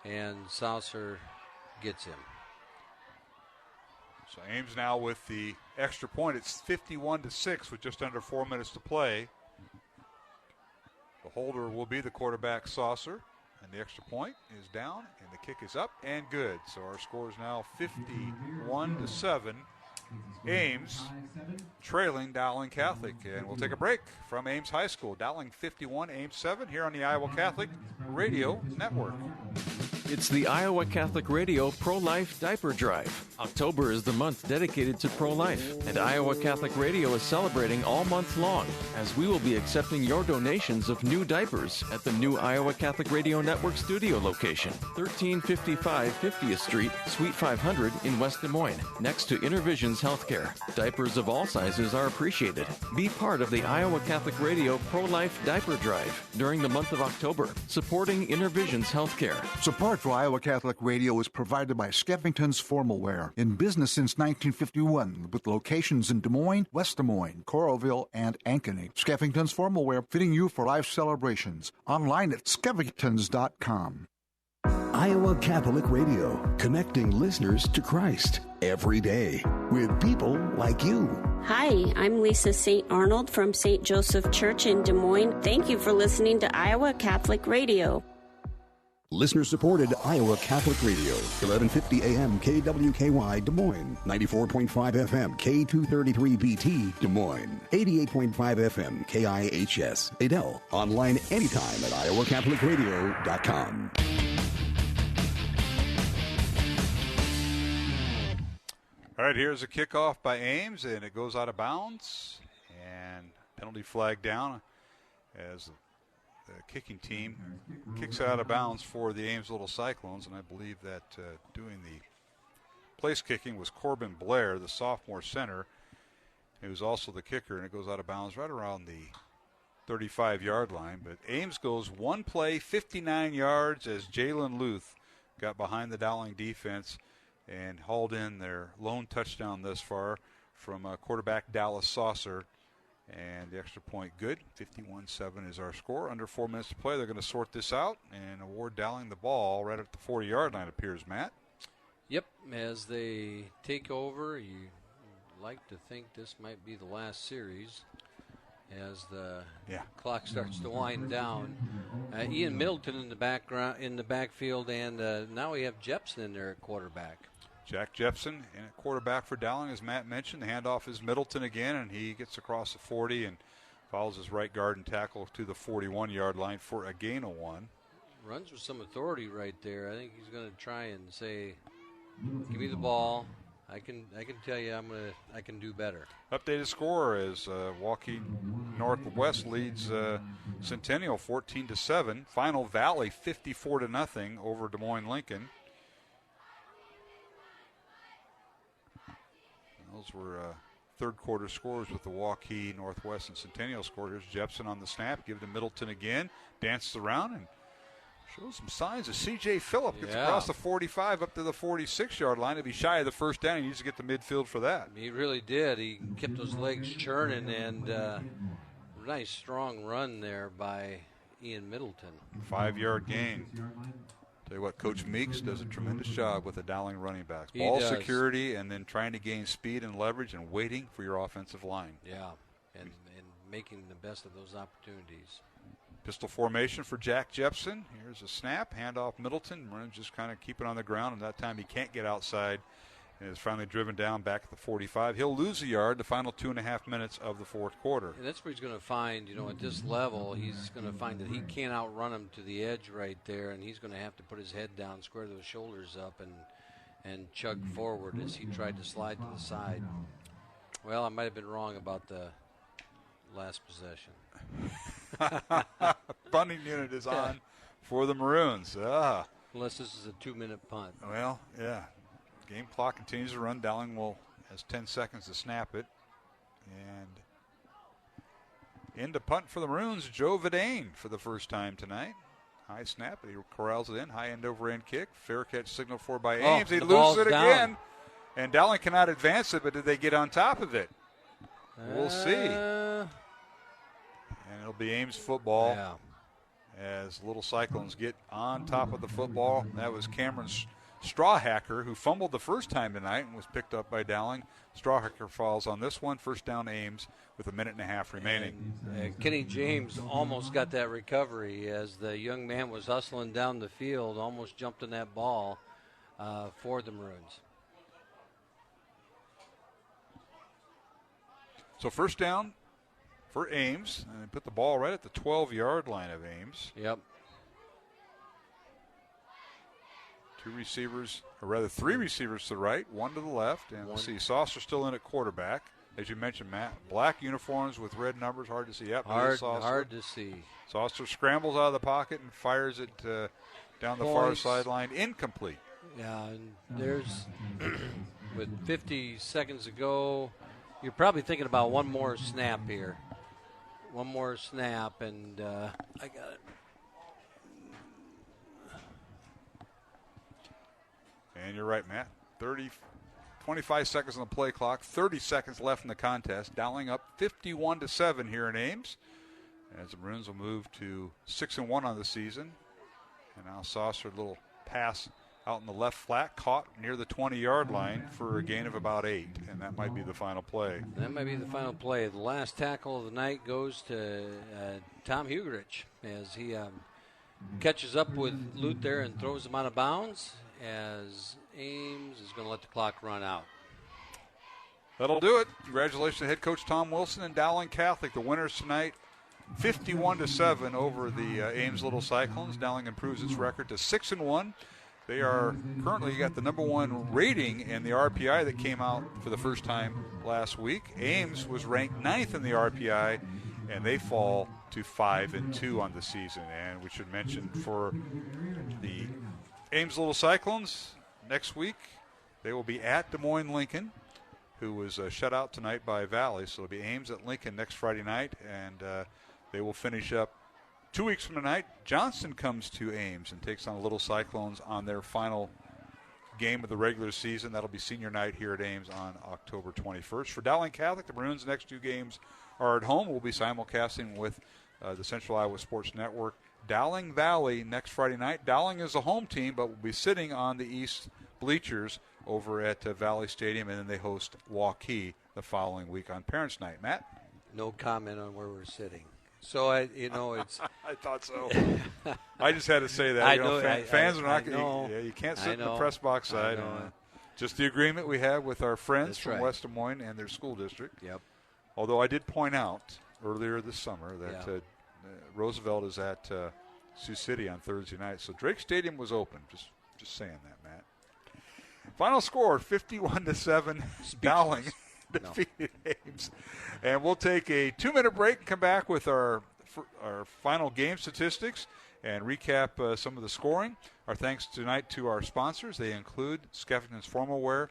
and Saucer gets him. So Ames now with the extra point. It's 51-6 with just under 4 minutes to play. The holder will be the quarterback, Saucer, and the extra point is down, and the kick is up and good. So our score is now 51-7. Ames trailing Dowling Catholic. And we'll take a break from Ames High School. Dowling 51, Ames 7 here on the Iowa Catholic Radio Network. It's the Iowa Catholic Radio Pro-Life Diaper Drive. October is the month dedicated to pro-life, and Iowa Catholic Radio is celebrating all month long, as we will be accepting your donations of new diapers at the new Iowa Catholic Radio Network studio location, 1355 50th Street, Suite 500 in West Des Moines, next to Intervisions Healthcare. Diapers of all sizes are appreciated. Be part of the Iowa Catholic Radio Pro-Life Diaper Drive during the month of October, supporting Intervisions Healthcare. Support for Iowa Catholic Radio is provided by Skeffington's Formal Wear, in business since 1951, with locations in Des Moines, West Des Moines, Coralville, and Ankeny. Skeffington's Formal Wear, fitting you for life celebrations. Online at skeffingtons.com. Iowa Catholic Radio, connecting listeners to Christ every day with people like you. Hi, I'm Lisa St. Arnold from St. Joseph Church in Des Moines. Thank you for listening to Iowa Catholic Radio. Listener-supported Iowa Catholic Radio, 1150 AM KWKY Des Moines, 94.5 FM K233BT Des Moines, 88.5 FM KIHS Adel. Online anytime at iowacatholicradio.com. All right, here's a kickoff by Ames, and it goes out of bounds. And penalty flag down as the kicking team kicks out of bounds for the Ames Little Cyclones. And I believe that doing the place kicking was Corbin Blair, the sophomore center. He was also the kicker, and it goes out of bounds right around the 35-yard line. But Ames goes one play, 59 yards, as Jalen Luth got behind the Dowling defense and hauled in their lone touchdown thus far from quarterback Dallas Saucer. And the extra point good. 51-7 is our score. Under 4 minutes to play, they're going to sort this out and award Dowling the ball right at the 40-yard line, appears, Matt. Yep, as they take over, you like to think this might be the last series as the clock starts to wind down. Ian Middleton in the backfield, and now we have Jepson in there at quarterback. Jack Jepson in at quarterback for Dowling, as Matt mentioned. The handoff is Middleton again, and he gets across the 40 and follows his right guard and tackle to the 41-yard line for a gain of 1. Runs with some authority right there. I think he's going to try and say, "Give me the ball. I can tell you I can do better." Updated score as Waukee Northwest leads Centennial 14-7. Final Valley 54-0 over Des Moines Lincoln. Those were third quarter scores with the Waukee Northwest and Centennial score. Here's Jepson on the snap. Give it to Middleton again. Dances around and shows some signs of C.J. Phillip. Gets across the 45 up to the 46-yard line. To be shy of the first down, he needs to get to midfield for that. He really did. He kept those legs churning, and nice strong run there by Ian Middleton. 5-yard gain. Tell you what, Coach Meeks does a tremendous job with the Dowling running backs. He Ball does. security and then trying to gain speed and leverage and waiting for your offensive line. Yeah, and making the best of those opportunities. Pistol formation for Jack Jepson. Here's a snap, handoff Middleton. Running just kind of keep it on the ground, and that time he can't get outside and is finally driven down back at the 45. He'll lose a yard the final 2.5 minutes of the fourth quarter. And that's where he's going to find, at this level, he's going to find that he can't outrun him to the edge right there, and he's going to have to put his head down, square those shoulders up, and chug forward as he tried to slide to the side. Well, I might have been wrong about the last possession. Punting unit is on for the Maroons. Unless this is a 2-minute punt. Well, yeah. Game clock continues to run. Dowling has 10 seconds to snap it. And into punt for the Maroons, Joe Vidane for the first time tonight. High snap, he corrals it in. High end over end kick. Fair catch signaled for by Ames. He loses it again. And Dowling cannot advance it, but did they get on top of it? We'll see. And it'll be Ames football as Little Cyclones get on top of the football. That was Cameron's Strawhacker, who fumbled the first time tonight and was picked up by Dowling. Strawhacker falls on this one. First down Ames with 1.5 minutes remaining. And Kenny James almost got that recovery as the young man was hustling down the field, almost jumped in that ball for the Maroons. So first down for Ames, and they put the ball right at the 12-yard line of Ames. Yep. three receivers to the right, one to the left, and we'll see Saucer still in at quarterback. As you mentioned, Matt, black uniforms with red numbers, hard to see. Yep, hard to see. Saucer scrambles out of the pocket and fires it down the far sideline, incomplete. Yeah, and there's, with 50 seconds to go, you're probably thinking about one more snap here. One more snap, and I got it. And you're right, Matt. 25 seconds on the play clock, 30 seconds left in the contest. Dowling up 51-7 here in Ames. As the Maroons will move to 6-1 on the season. And now Saucer, a little pass out in the left flat, caught near the 20-yard line for a gain of about 8. And that might be the final play. That might be the final play. The last tackle of the night goes to Tom Hugerich as he catches up with Lute there and throws him out of bounds, as Ames is going to let the clock run out. That'll do it. Congratulations to head coach Tom Wilson and Dowling Catholic, the winners tonight, 51-7 over the Ames Little Cyclones. Dowling improves its record to 6-1. They are currently got the #1 rating in the RPI that came out for the first time last week. Ames was ranked 9th in the RPI, and they fall to 5-2 on the season. And we should mention for the Ames Little Cyclones next week, they will be at Des Moines Lincoln, who was shut out tonight by Valley. So it'll be Ames at Lincoln next Friday night, and they will finish up 2 weeks from tonight. Joensen comes to Ames and takes on the Little Cyclones on their final game of the regular season. That'll be senior night here at Ames on October 21st. For Dowling Catholic, the Maroons' next 2 games are at home. We'll be simulcasting with the Central Iowa Sports Network. Dowling Valley next Friday night. Dowling is a home team, but will be sitting on the east bleachers over at Valley Stadium, and then they host Waukee the following week on Parents' Night. Matt? No comment on where we're sitting. So, it's... I thought so. I just had to say that. Fans are not going to... You can't sit in the press box side. Just the agreement we have with our friends from West Des Moines and their school district. Yep. Although I did point out earlier this summer that Roosevelt is at Sioux City on Thursday night. So Drake Stadium was open. Just saying that, Matt. Final score, 51-7. Dowling defeated Ames. And we'll take a 2-minute break and come back with our final game statistics and recap some of the scoring. Our thanks tonight to our sponsors. They include Skeffington's Formal Wear,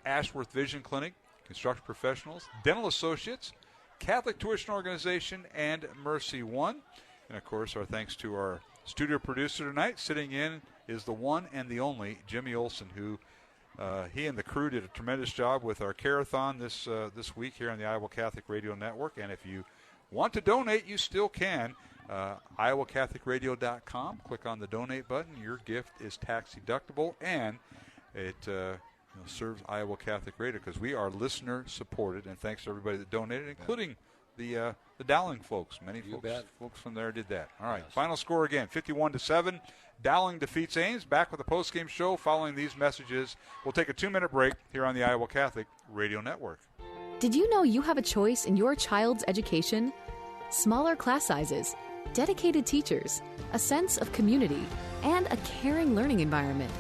Ashworth Vision Clinic, Construction Professionals, Dental Associates, Catholic Tuition Organization, and Mercy One. And, of course, our thanks to our studio producer tonight. Sitting in is the one and the only Jimmy Olson, who he and the crew did a tremendous job with our Carathon this week here on the Iowa Catholic Radio Network. And if you want to donate, you still can. IowaCatholicRadio.com. Click on the donate button. Your gift is tax deductible, and it serves Iowa Catholic Radio because we are listener supported. And thanks to everybody that donated, including the Dowling folks. Many folks from there did that. All right, final score again, 51-7. Dowling defeats Ames. Back with a postgame show following these messages. We'll take a 2-minute break here on the Iowa Catholic Radio Network. Did you know you have a choice in your child's education? Smaller class sizes, dedicated teachers, a sense of community, and a caring learning environment.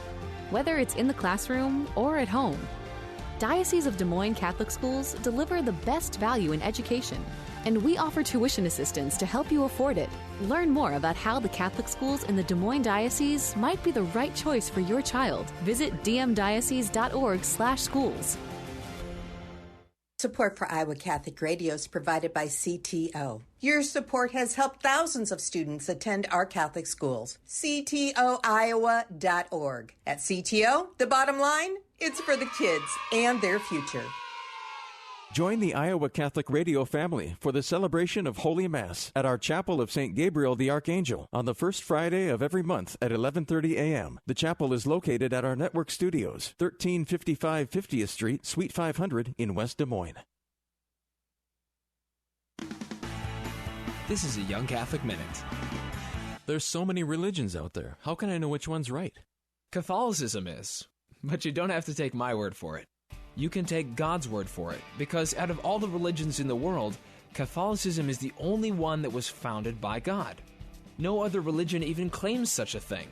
Whether it's in the classroom or at home, Diocese of Des Moines Catholic Schools deliver the best value in education, and we offer tuition assistance to help you afford it. Learn more about how the Catholic schools in the Des Moines Diocese might be the right choice for your child. Visit dmdiocese.org/schools. Support for Iowa Catholic Radio is provided by CTO. Your support has helped thousands of students attend our Catholic schools. CTOiowa.org. At CTO, the bottom line, it's for the kids and their future. Join the Iowa Catholic Radio family for the celebration of Holy Mass at our Chapel of St. Gabriel the Archangel on the first Friday of every month at 11:30 a.m. The chapel is located at our network studios, 1355 50th Street, Suite 500 in West Des Moines. This is a Young Catholic Minute. There's so many religions out there. How can I know which one's right? Catholicism is, but you don't have to take my word for it. You can take God's word for it, because out of all the religions in the world, Catholicism is the only one that was founded by God. No other religion even claims such a thing.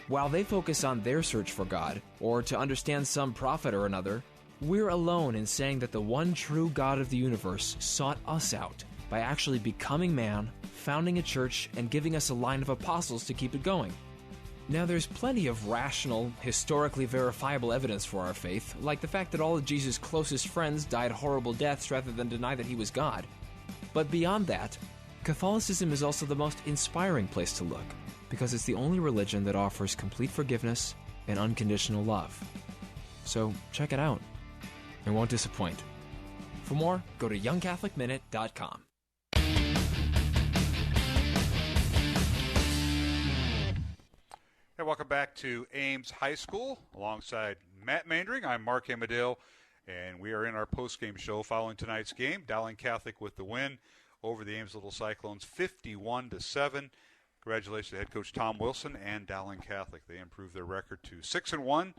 While they focus on their search for God, or to understand some prophet or another, we're alone in saying that the one true God of the universe sought us out by actually becoming man, founding a church, and giving us a line of apostles to keep it going. Now, there's plenty of rational, historically verifiable evidence for our faith, like the fact that all of Jesus' closest friends died horrible deaths rather than deny that he was God. But beyond that, Catholicism is also the most inspiring place to look, because it's the only religion that offers complete forgiveness and unconditional love. So check it out. It won't disappoint. For more, go to youngcatholicminute.com. Hey, welcome back to Ames High School. Alongside Matt Mandring, I'm Mark Amadale, and we are in our post-game show following tonight's game. Dowling Catholic with the win over the Ames Little Cyclones, 51-7. Congratulations to head coach Tom Wilson and Dowling Catholic. They improved their record to 6-1.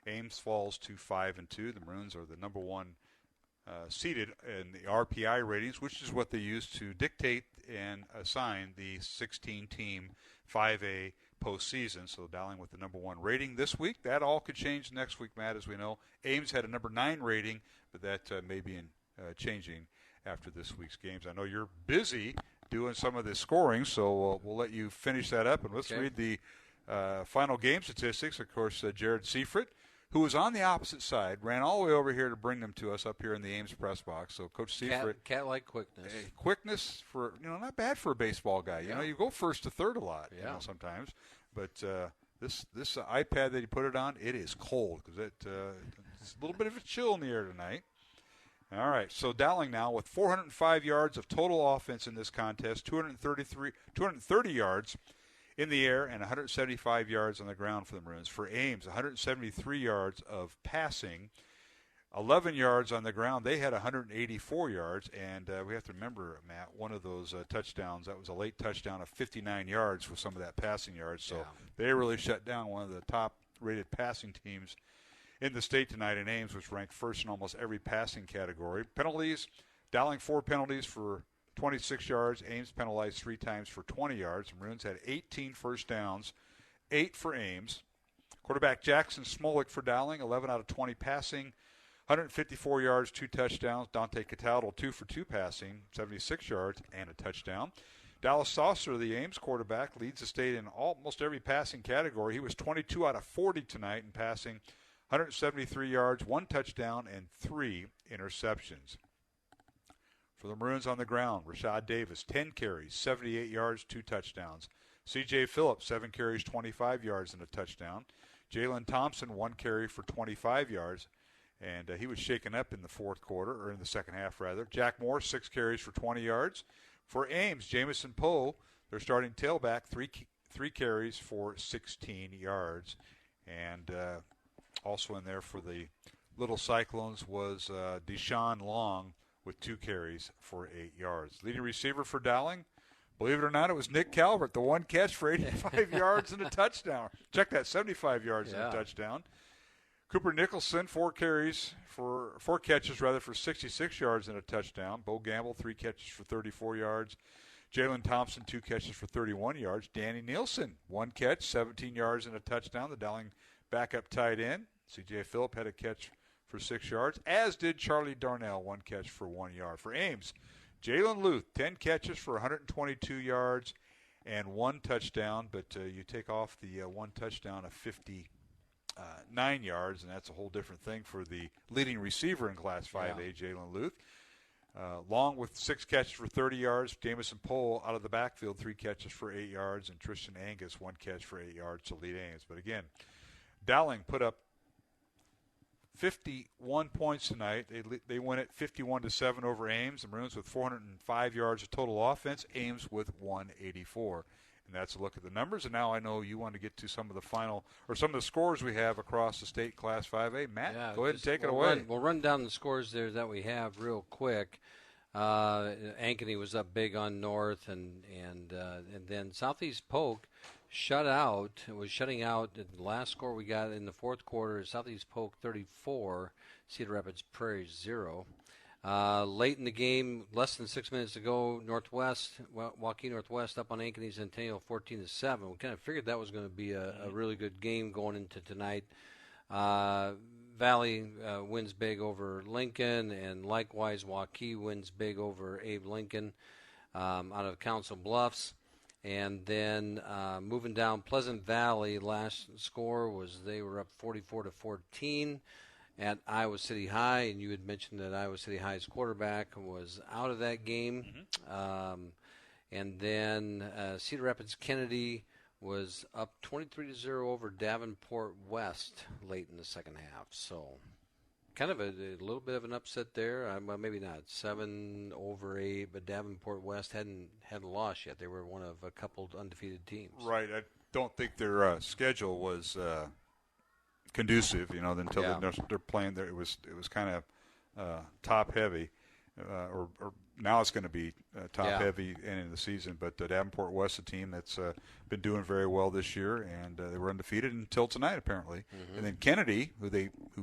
Ames falls to 5-2. The Maroons are the number one seeded in the RPI ratings, which is what they use to dictate and assign the 16-team 5A postseason. So Dowling with the number one rating this week. That all could change next week, Matt, as we know. Ames had a number 9 rating, but that may be changing after this week's games. I know you're busy doing some of the scoring, so we'll let you finish that up. And let's read the final game statistics. Of course, Jared Seifert, who was on the opposite side, ran all the way over here to bring them to us up here in the Ames press box. So Coach Seifert, cat-like quickness. Quickness for, not bad for a baseball guy. You know, you go first to third a lot, sometimes. But this iPad that he put it on, it is cold because it's a little bit of a chill in the air tonight. All right, so Dowling now with 405 yards of total offense in this contest, 230 yards in the air and 175 yards on the ground for the Maroons. For Ames, 173 yards of passing, 11 yards on the ground. They had 184 yards, and we have to remember, Matt, one of those touchdowns, that was a late touchdown of 59 yards with some of that passing yards. So they really shut down one of the top-rated passing teams in the state tonight, in Ames, which ranked first in almost every passing category. Penalties, Dowling 4 penalties for 26 yards. Ames penalized 3 times for 20 yards. The Maroons had 18 first downs, 8 for Ames. Quarterback Jackson Smolik for Dowling, 11 out of 20 passing, 154 yards, 2 touchdowns. Dante Cataldo, 2 for 2 passing, 76 yards, and a touchdown. Dallas Saucer, the Ames quarterback, leads the state in almost every passing category. He was 22 out of 40 tonight in passing, 173 yards, 1 touchdown, and 3 interceptions. For the Maroons on the ground, Rashad Davis, 10 carries, 78 yards, 2 touchdowns. C.J. Phillips, 7 carries, 25 yards, and a touchdown. Jalen Thompson, 1 carry for 25 yards, and he was shaken up in the fourth quarter, or in the second half, rather. Jack Moore, 6 carries for 20 yards. For Ames, Jamison Poe, their starting tailback, 3 carries for 16 yards. And also in there for the Little Cyclones was Deshaun Long with 2 carries for 8 yards. Leading receiver for Dowling, believe it or not, it was Nick Calvert, the 1 catch for 85 yards and a touchdown. Check that, 75 yards and a touchdown. Cooper Nicholson, 4 catches for 66 yards and a touchdown. Bo Gamble, 3 catches for 34 yards. Jalen Thompson, 2 catches for 31 yards. Danny Nielsen, 1 catch, 17 yards and a touchdown. The Dowling backup tight end. C.J. Phillip had a catch for 6 yards, as did Charlie Darnell, 1 catch for 1 yard. For Ames, Jalen Luth, 10 catches for 122 yards and 1 touchdown, but you take off the 1 touchdown of 59 yards, and that's a whole different thing for the leading receiver in Class 5A, Jalen Luth. Long with 6 catches for 30 yards. Jamison Pohl out of the backfield, 3 catches for 8 yards, and Tristan Angus, 1 catch for 8 yards to lead Ames. But again, Dowling put up 51 points tonight. They win it 51-7 over Ames. The Maroons with 405 yards of total offense. Ames with 184. And that's a look at the numbers. And now I know you want to get to some of the final, or some of the scores we have across the state Class 5A. Matt, go ahead and take it away. We'll run down the scores there that we have real quick. Ankeny was up big on North, and then Southeast Polk was shutting out. The last score we got in the fourth quarter is Southeast Polk 34, Cedar Rapids Prairie 0. Late in the game, less than 6 minutes to go, Joaquin Northwest up on Ankeny Centennial 14-7. We kind of figured that was going to be a really good game going into tonight. Valley wins big over Lincoln, and likewise Joaquin wins big over Abe Lincoln out of Council Bluffs. And then moving down, Pleasant Valley, last score was they were up 44-14 at Iowa City High, and you had mentioned that Iowa City High's quarterback was out of that game. And then Cedar Rapids Kennedy was up 23-0 over Davenport West late in the second half. So kind of a little bit of an upset there. Well, maybe not 7-8, but Davenport West hadn't lost yet. They were one of a couple undefeated teams. Right. I don't think their schedule was conducive, until they're playing there. It was kind of top heavy, or now it's going to be top heavy ending the season. But Davenport West, a team that's been doing very well this year, and they were undefeated until tonight apparently. And then Kennedy, who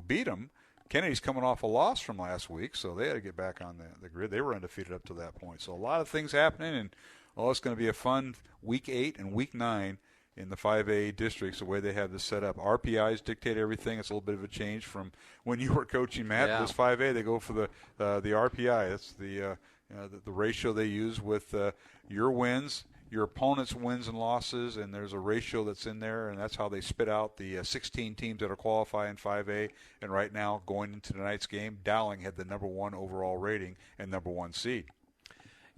beat them. Kennedy's coming off a loss from last week, so they had to get back on the grid. They were undefeated up to that point. So a lot of things happening, and it's going to be a fun Week 8 and Week 9 in the 5A districts, the way they have this set up. RPIs dictate everything. It's a little bit of a change from when you were coaching, Matt. Yeah. This 5A, they go for the RPI. That's the ratio they use with your wins, your opponent's wins and losses, and there's a ratio that's in there, and that's how they spit out the 16 teams that are qualifying 5A. And right now, going into tonight's game, Dowling had the #1 overall rating and #1 seed.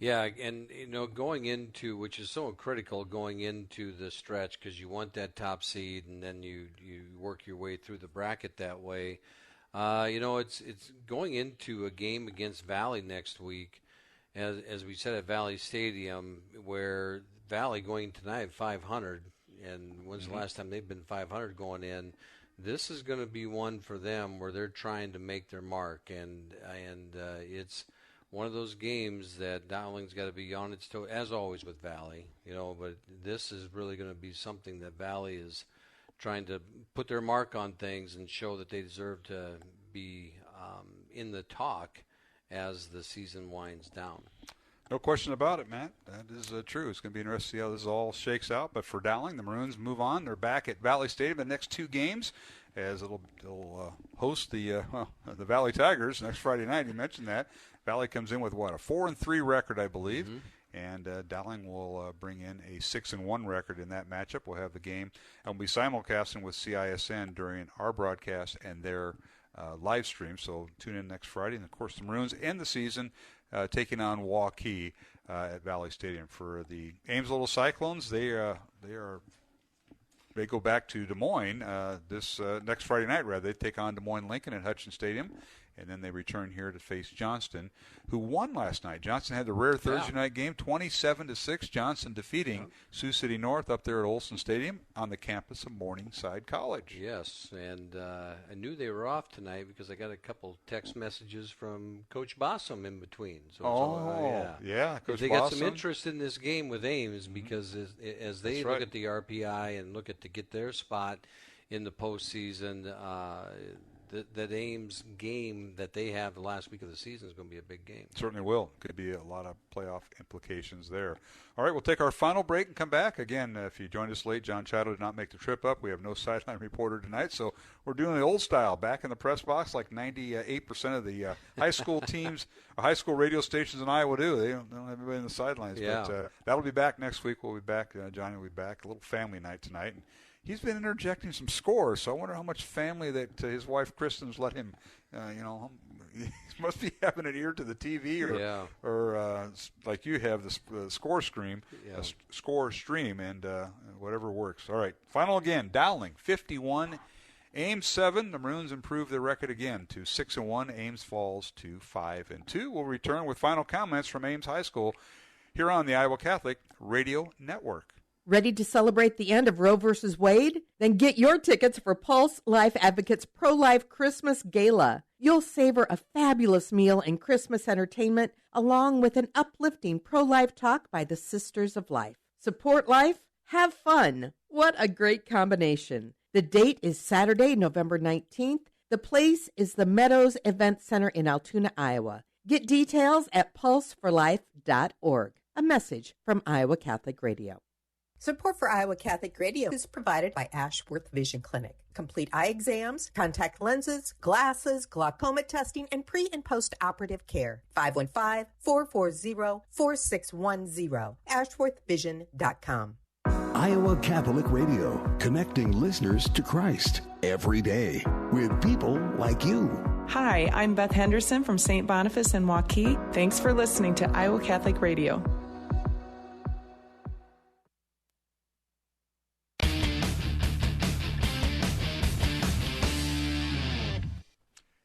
Yeah, and going into, which is so critical going into the stretch, because you want that top seed, and then you work your way through the bracket that way. It's going into a game against Valley next week, as we said at Valley Stadium, where Valley going tonight at 500, and when's the last time they've been 500 going in? This is going to be one for them where they're trying to make their mark, and it's one of those games that Dowling's got to be on its toe, as always with Valley, but this is really going to be something that Valley is trying to put their mark on things and show that they deserve to be in the talk as the season winds down. No question about it, Matt. That is true. It's going to be interesting to see how this all shakes out. But for Dowling, the Maroons move on. They're back at Valley Stadium the next 2 games, as they'll host the Valley Tigers next Friday night. You mentioned that. Valley comes in with, a 4-3 record, I believe. And Dowling will bring in a 6-1 record in that matchup. We'll have the game. And we'll be simulcasting with CISN during our broadcast and their live stream. So tune in next Friday. And, of course, the Maroons end the season taking on Waukee at Valley Stadium. For the Ames Little Cyclones, they go back to Des Moines this next Friday night. They take on Des Moines Lincoln at Hutchins Stadium. And then they return here to face Johnston, who won last night. Johnston had the rare Thursday night game, 27-6. Johnston defeating Sioux City North up there at Olson Stadium on the campus of Morningside College. Yes, and I knew they were off tonight because I got a couple text messages from Coach Bossum in between. So, yeah, Coach they Bossum got some interest in this game with Ames because as they look at the RPI and look at to get their spot in the postseason, that Ames game that they have the last week of the season is going to be a big game. Certainly will. Could be a lot of playoff implications there. All right, we'll take our final break and come back. Again, if you joined us late, John Chatto did not make the trip up. We have no sideline reporter tonight, so we're doing the old style, back in the press box like 98% of the high school teams, high school radio stations in Iowa do. They don't have everybody in the sidelines. Yeah. But that'll be back next week. We'll be back. Johnny will be back. A little family night tonight. He's been interjecting some scores, so I wonder how much family that his wife Kristen's let him, he must be having an ear to the TV or like you have the score stream, score stream, and whatever works. All right, final again, Dowling 51, Ames 7. The Maroons improve their record again to 6-1. Ames falls to 5-2. We'll return with final comments from Ames High School here on the Iowa Catholic Radio Network. Ready to celebrate the end of Roe v. Wade? Then get your tickets for Pulse Life Advocates Pro-Life Christmas Gala. You'll savor a fabulous meal and Christmas entertainment along with an uplifting pro-life talk by the Sisters of Life. Support life, have fun. What a great combination. The date is Saturday, November 19th. The place is the Meadows Event Center in Altoona, Iowa. Get details at pulseforlife.org. A message from Iowa Catholic Radio. Support for Iowa Catholic Radio is provided by Ashworth Vision Clinic. Complete eye exams, contact lenses, glasses, glaucoma testing, and pre- and post-operative care. 515-440-4610. AshworthVision.com. Iowa Catholic Radio, connecting listeners to Christ every day with people like you. Hi, I'm Beth Henderson from St. Boniface in Waukee. Thanks for listening to Iowa Catholic Radio.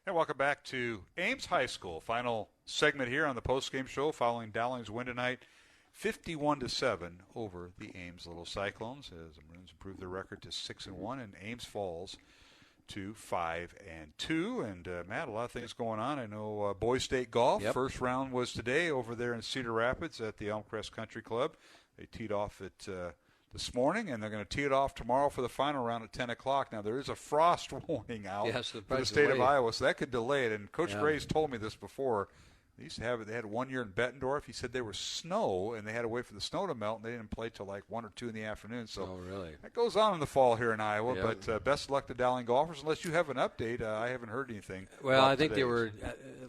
And welcome back to Ames High School. Final segment here on the post-game show following Dowling's win tonight, 51-7 over the Ames Little Cyclones, as the Maroons improved their record to 6-1, and Ames falls to 5-2. And Matt, a lot of things going on. I know Boys State golf. Yep. First round was today over there in Cedar Rapids at the Elmcrest Country Club. They teed off at this morning, and they're going to tee it off tomorrow for the final round at 10 o'clock. Now, there is a frost warning out for the state of Iowa, so that could delay it. And Coach Gray's told me this before. They used to have it. They had 1 year in Bettendorf. He said there was snow, and they had to wait for the snow to melt, and they didn't play till like 1 or 2 in the afternoon. So that goes on in the fall here in Iowa. Yep. But best of luck to Dowling golfers. Unless you have an update, I haven't heard anything. Well, I think they were.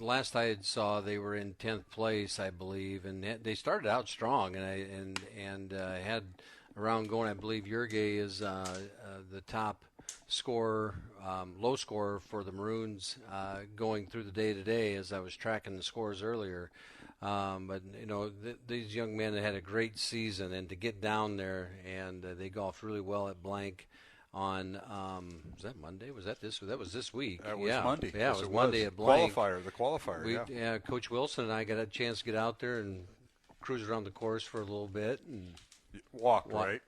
Last I saw, they were in 10th place, I believe, and they started out strong, and had around going. I believe Jurge is the top scorer, low scorer for the Maroons going through the day today as I was tracking the scores earlier. But, these young men had a great season, and to get down there, and they golfed really well at Blank on, was that Monday? That was this week. That was Monday. Yeah, yes, it was Monday at Blank. The qualifier, yeah. Coach Wilson and I got a chance to get out there and cruise around the course for a little bit. And walk, right?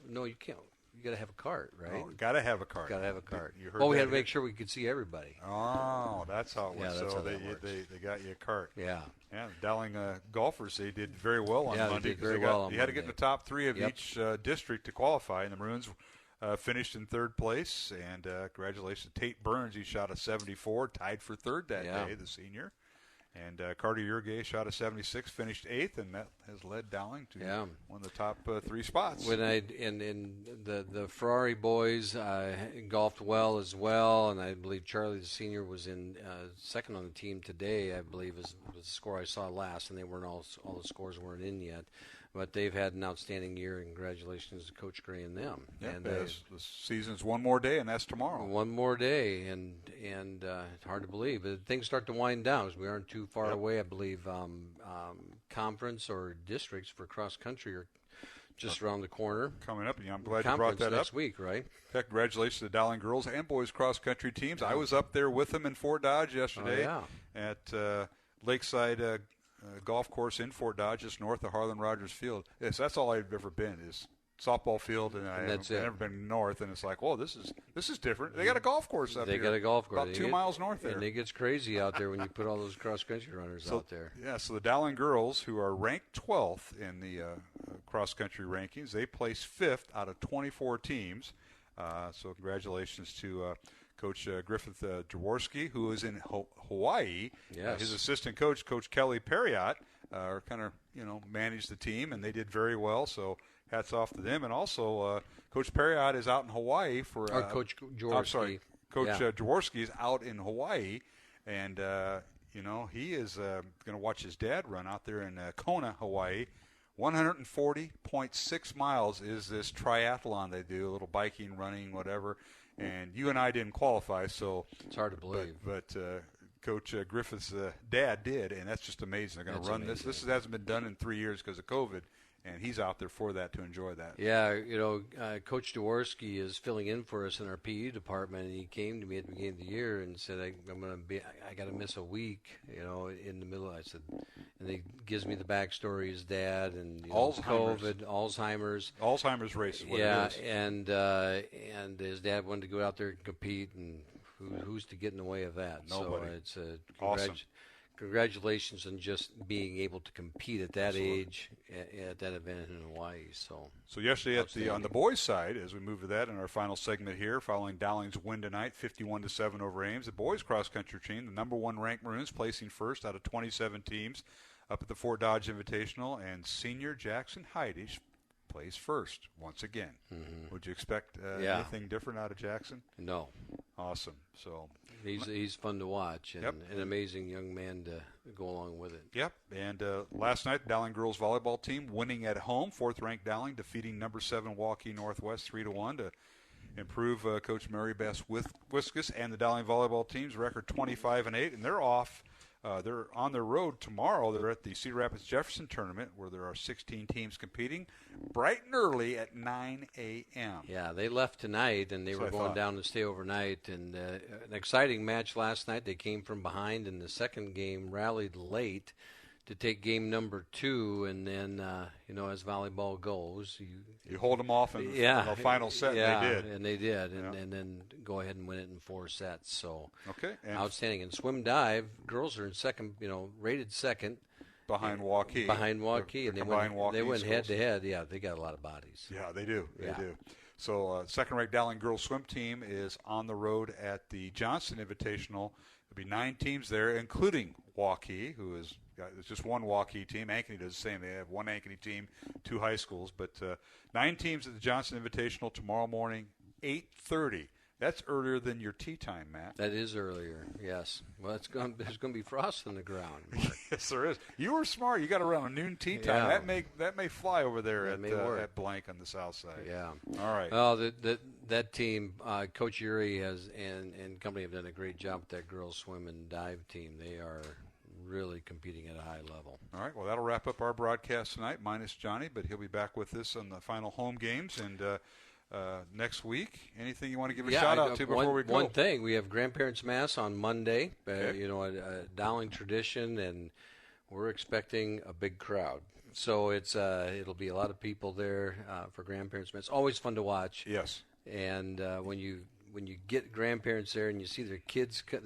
No, you can't. You got to have a cart, right? Oh, got to have a cart. Got to have a cart. You heard we that had to make sure we could see everybody. Oh, that's how it works. Yeah, that's so how that works. They got you a cart. Yeah. Yeah, Dowling golfers, they did very well on Monday. They did very well on you had to get in the top 3 of each district to qualify, and the Maroons finished in 3rd place. And congratulations to Tate Burns. He shot a 74, tied for 3rd that day, the senior. And Carter Jurge shot a 76, finished 8th, and that has led Dowling to one of the top 3 spots. When the Ferrari boys golfed well as well, and I believe Charlie the senior was in second on the team today. I believe was the score I saw last, and they weren't all the scores weren't in yet. But they've had an outstanding year, and congratulations to Coach Gray and them. Yeah, and the season's one more day, and that's tomorrow. One more day, and it's hard to believe. But things start to wind down because we aren't too far away. I believe conference or districts for cross country are just around the corner. Coming up, and I'm glad you brought that next up. Week, right? Congratulations to the Dowling girls and boys cross country teams. I was up there with them in Fort Dodge yesterday at Lakeside golf course in Fort Dodge, just north of Harlan Rogers Field. Yes, that's all I've ever been is softball field, and I've never been north. And it's like, whoa, this is different. They got a golf course up here. They got a golf course about 2 miles north there. And it gets crazy out there when you put all those cross country runners out there. Yeah, so the Dowling girls, who are ranked 12th in the cross country rankings, they placed 5th out of 24 teams. So congratulations to Coach Griffith Jaworski, who is in Hawaii. Yes. His assistant coach, Coach Kelly Perriott, kind of managed the team, and they did very well. So hats off to them. And also, Coach Perriott is out in Hawaii for. Coach Jaworski. I'm sorry, Coach Jaworski is out in Hawaii, and he is going to watch his dad run out there in Kona, Hawaii. 140.6 miles is this triathlon they do, a little biking, running, whatever. And you and I didn't qualify, so it's hard to believe. But Coach Griffith's dad did, and that's just amazing. They're going to run this. This hasn't been done in 3 years because of COVID, and he's out there for that to enjoy that. Yeah, Coach Jaworski is filling in for us in our PE department, and he came to me at the beginning of the year and said, I got to miss a week, in the middle. I said, and he gives me the backstory, his dad, and COVID, Alzheimer's race is what it is. and his dad wanted to go out there and compete, and who's to get in the way of that? Nobody. So it's awesome. congratulations on just being able to compete at that Absolutely. age at that event in Hawaii. So yesterday on the boys' side, as we move to that in our final segment here, following Dowling's win tonight, 51-7 over Ames, the boys' cross-country team, the number 1 ranked Maroons, placing first out of 27 teams up at the Fort Dodge Invitational, and senior Jackson Heidish plays first once again. Mm-hmm. Would you expect anything different out of Jackson? No. Awesome. So he's fun to watch and an amazing young man to go along with it. Yep. And last night, the Dowling girls volleyball team winning at home, 4th-ranked Dowling, defeating number 7 Waukee Northwest 3-1 to improve Coach Mary Beth Wiskus and the Dowling volleyball team's record 25-8, and they're off. They're on their road tomorrow. They're at the Cedar Rapids Jefferson tournament where there are 16 teams competing, bright and early at 9 a.m. Yeah, they left tonight, and they were going down to stay overnight. And an exciting match last night. They came from behind in the second game, rallied late to take game number 2, and then, as volleyball goes, you hold them off in the final set, and they did. And then go ahead and win it in 4 sets. So outstanding. And swim dive, girls are in second, rated second. Behind Waukee. And they went head to head. Yeah, they got a lot of bodies. Yeah, they do. They do. So second-ranked Dowling girls swim team is on the road at the Johnson Invitational. There'll be 9 teams there, including Waukee, who is it's just one Waukee team. Ankeny does the same. They have one Ankeny team, 2 high schools. But 9 teams at the Johnson Invitational tomorrow morning, 8:30. That's earlier than your tea time, Matt. That is earlier, yes. Well, there's going to be frost on the ground. Yes, there is. You were smart. You got around a noon tea time. Yeah. That may fly over there at Blank on the south side. Yeah. All right. Well, that team, Coach Uri and company have done a great job with that girls swim and dive team. They are really competing at a high level. All right. Well, that'll wrap up our broadcast tonight, minus Johnny, but he'll be back with us on the final home games and. Next week, anything you want to give a shout out to before we go? One thing, we have Grandparents' Mass on Monday, a Dowling tradition, and we're expecting a big crowd. So it'll be a lot of people there for Grandparents' Mass. Always fun to watch. Yes. And when you get grandparents there and you see their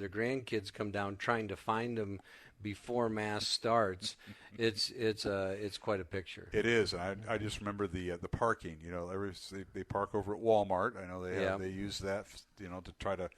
grandkids come down trying to find them before Mass starts, it's quite a picture. It is. I just remember the parking. They park over at Walmart. I know they use that to try to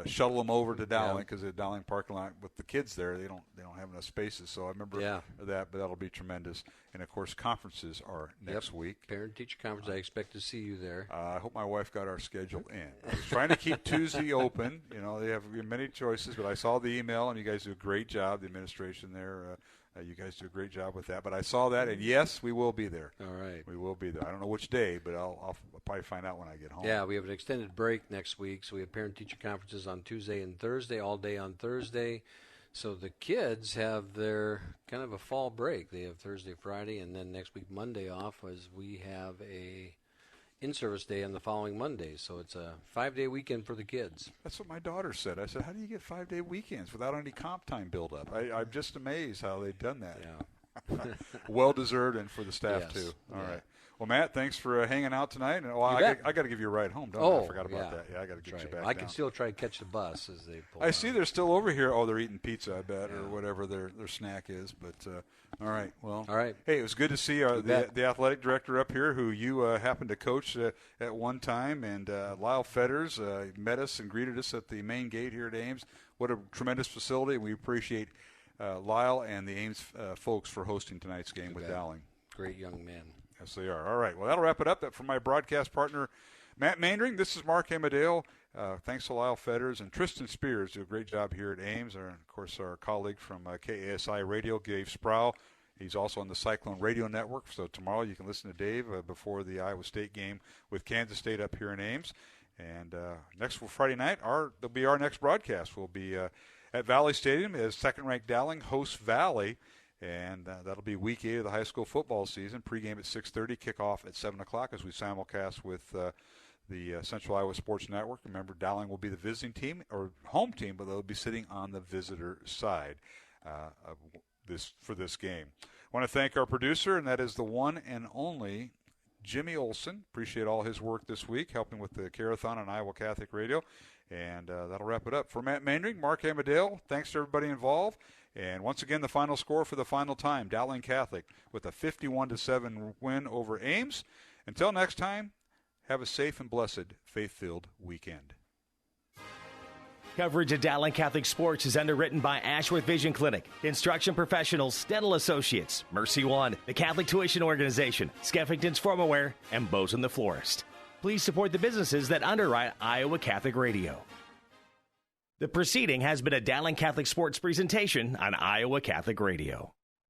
shuttle them over to Dowling because the Dowling parking lot with the kids there they don't have enough spaces. So I remember that, but that'll be tremendous. And of course, conferences are next week. Parent-teacher conference. I expect to see you there. I hope my wife got our schedule in. I was trying to keep Tuesday open. They have many choices, but I saw the email, and you guys do a great job. The administration there, you guys do a great job with that. But I saw that, and yes, we will be there. All right, we will be there. I don't know which day, but I'll probably find out when I get home. Yeah, we have an extended break next week, so we have parent-teacher conferences on Tuesday and Thursday, all day on Thursday. So the kids have their kind of a fall break. They have Thursday, Friday, and then next week Monday off as we have a in-service day on the following Monday. So it's a 5-day weekend for the kids. That's what my daughter said. I said, how do you get 5-day weekends without any comp time build-up? I'm just amazed how they've done that. Yeah. Well-deserved, and for the staff, too. All right. Well, Matt, thanks for hanging out tonight. And I got to give you a ride home, don't I? I forgot about that. Yeah, I got to get you back I can still try to catch the bus as they pull I see they're still over here. Oh, they're eating pizza, I bet, or whatever their snack is. But all right. Well, all right. Hey, it was good to see the athletic director up here who you happened to coach at one time. And Lyle Fetters met us and greeted us at the main gate here at Ames. What a tremendous facility. We appreciate Lyle and the Ames folks for hosting tonight's game with Dowling. Great young man. Yes, they are. All right. Well, that'll wrap it up. From my broadcast partner, Matt Mandring, this is Mark Amadale. Thanks to Lyle Fetters and Tristan Spears. Do a great job here at Ames. And, of course, our colleague from KASI Radio, Dave Sproul. He's also on the Cyclone Radio Network. So tomorrow you can listen to Dave before the Iowa State game with Kansas State up here in Ames. And next Friday night, there'll be our next broadcast. We'll be at Valley Stadium as second-ranked Dowling hosts Valley. And that'll be week 8 of the high school football season. Pregame at 6:30, kickoff at 7 o'clock as we simulcast with the Central Iowa Sports Network. Remember, Dowling will be the visiting team or home team, but they'll be sitting on the visitor side for this game. I want to thank our producer, and that is the one and only Jimmy Olson. Appreciate all his work this week, helping with the Carathon on Iowa Catholic Radio. And that'll wrap it up. For Matt Mandring, Mark Amadale, thanks to everybody involved. And once again, the final score for the final time, Dowling Catholic with a 51-7 win over Ames. Until next time, have a safe and blessed faith-filled weekend. Coverage of Dowling Catholic Sports is underwritten by Ashworth Vision Clinic, Construction Professionals, Dental Associates, Mercy One, the Catholic Tuition Organization, Skeffington's Formalware, and Bosun the Florist. Please support the businesses that underwrite Iowa Catholic Radio. The proceeding has been a Dowling Catholic Sports presentation on Iowa Catholic Radio.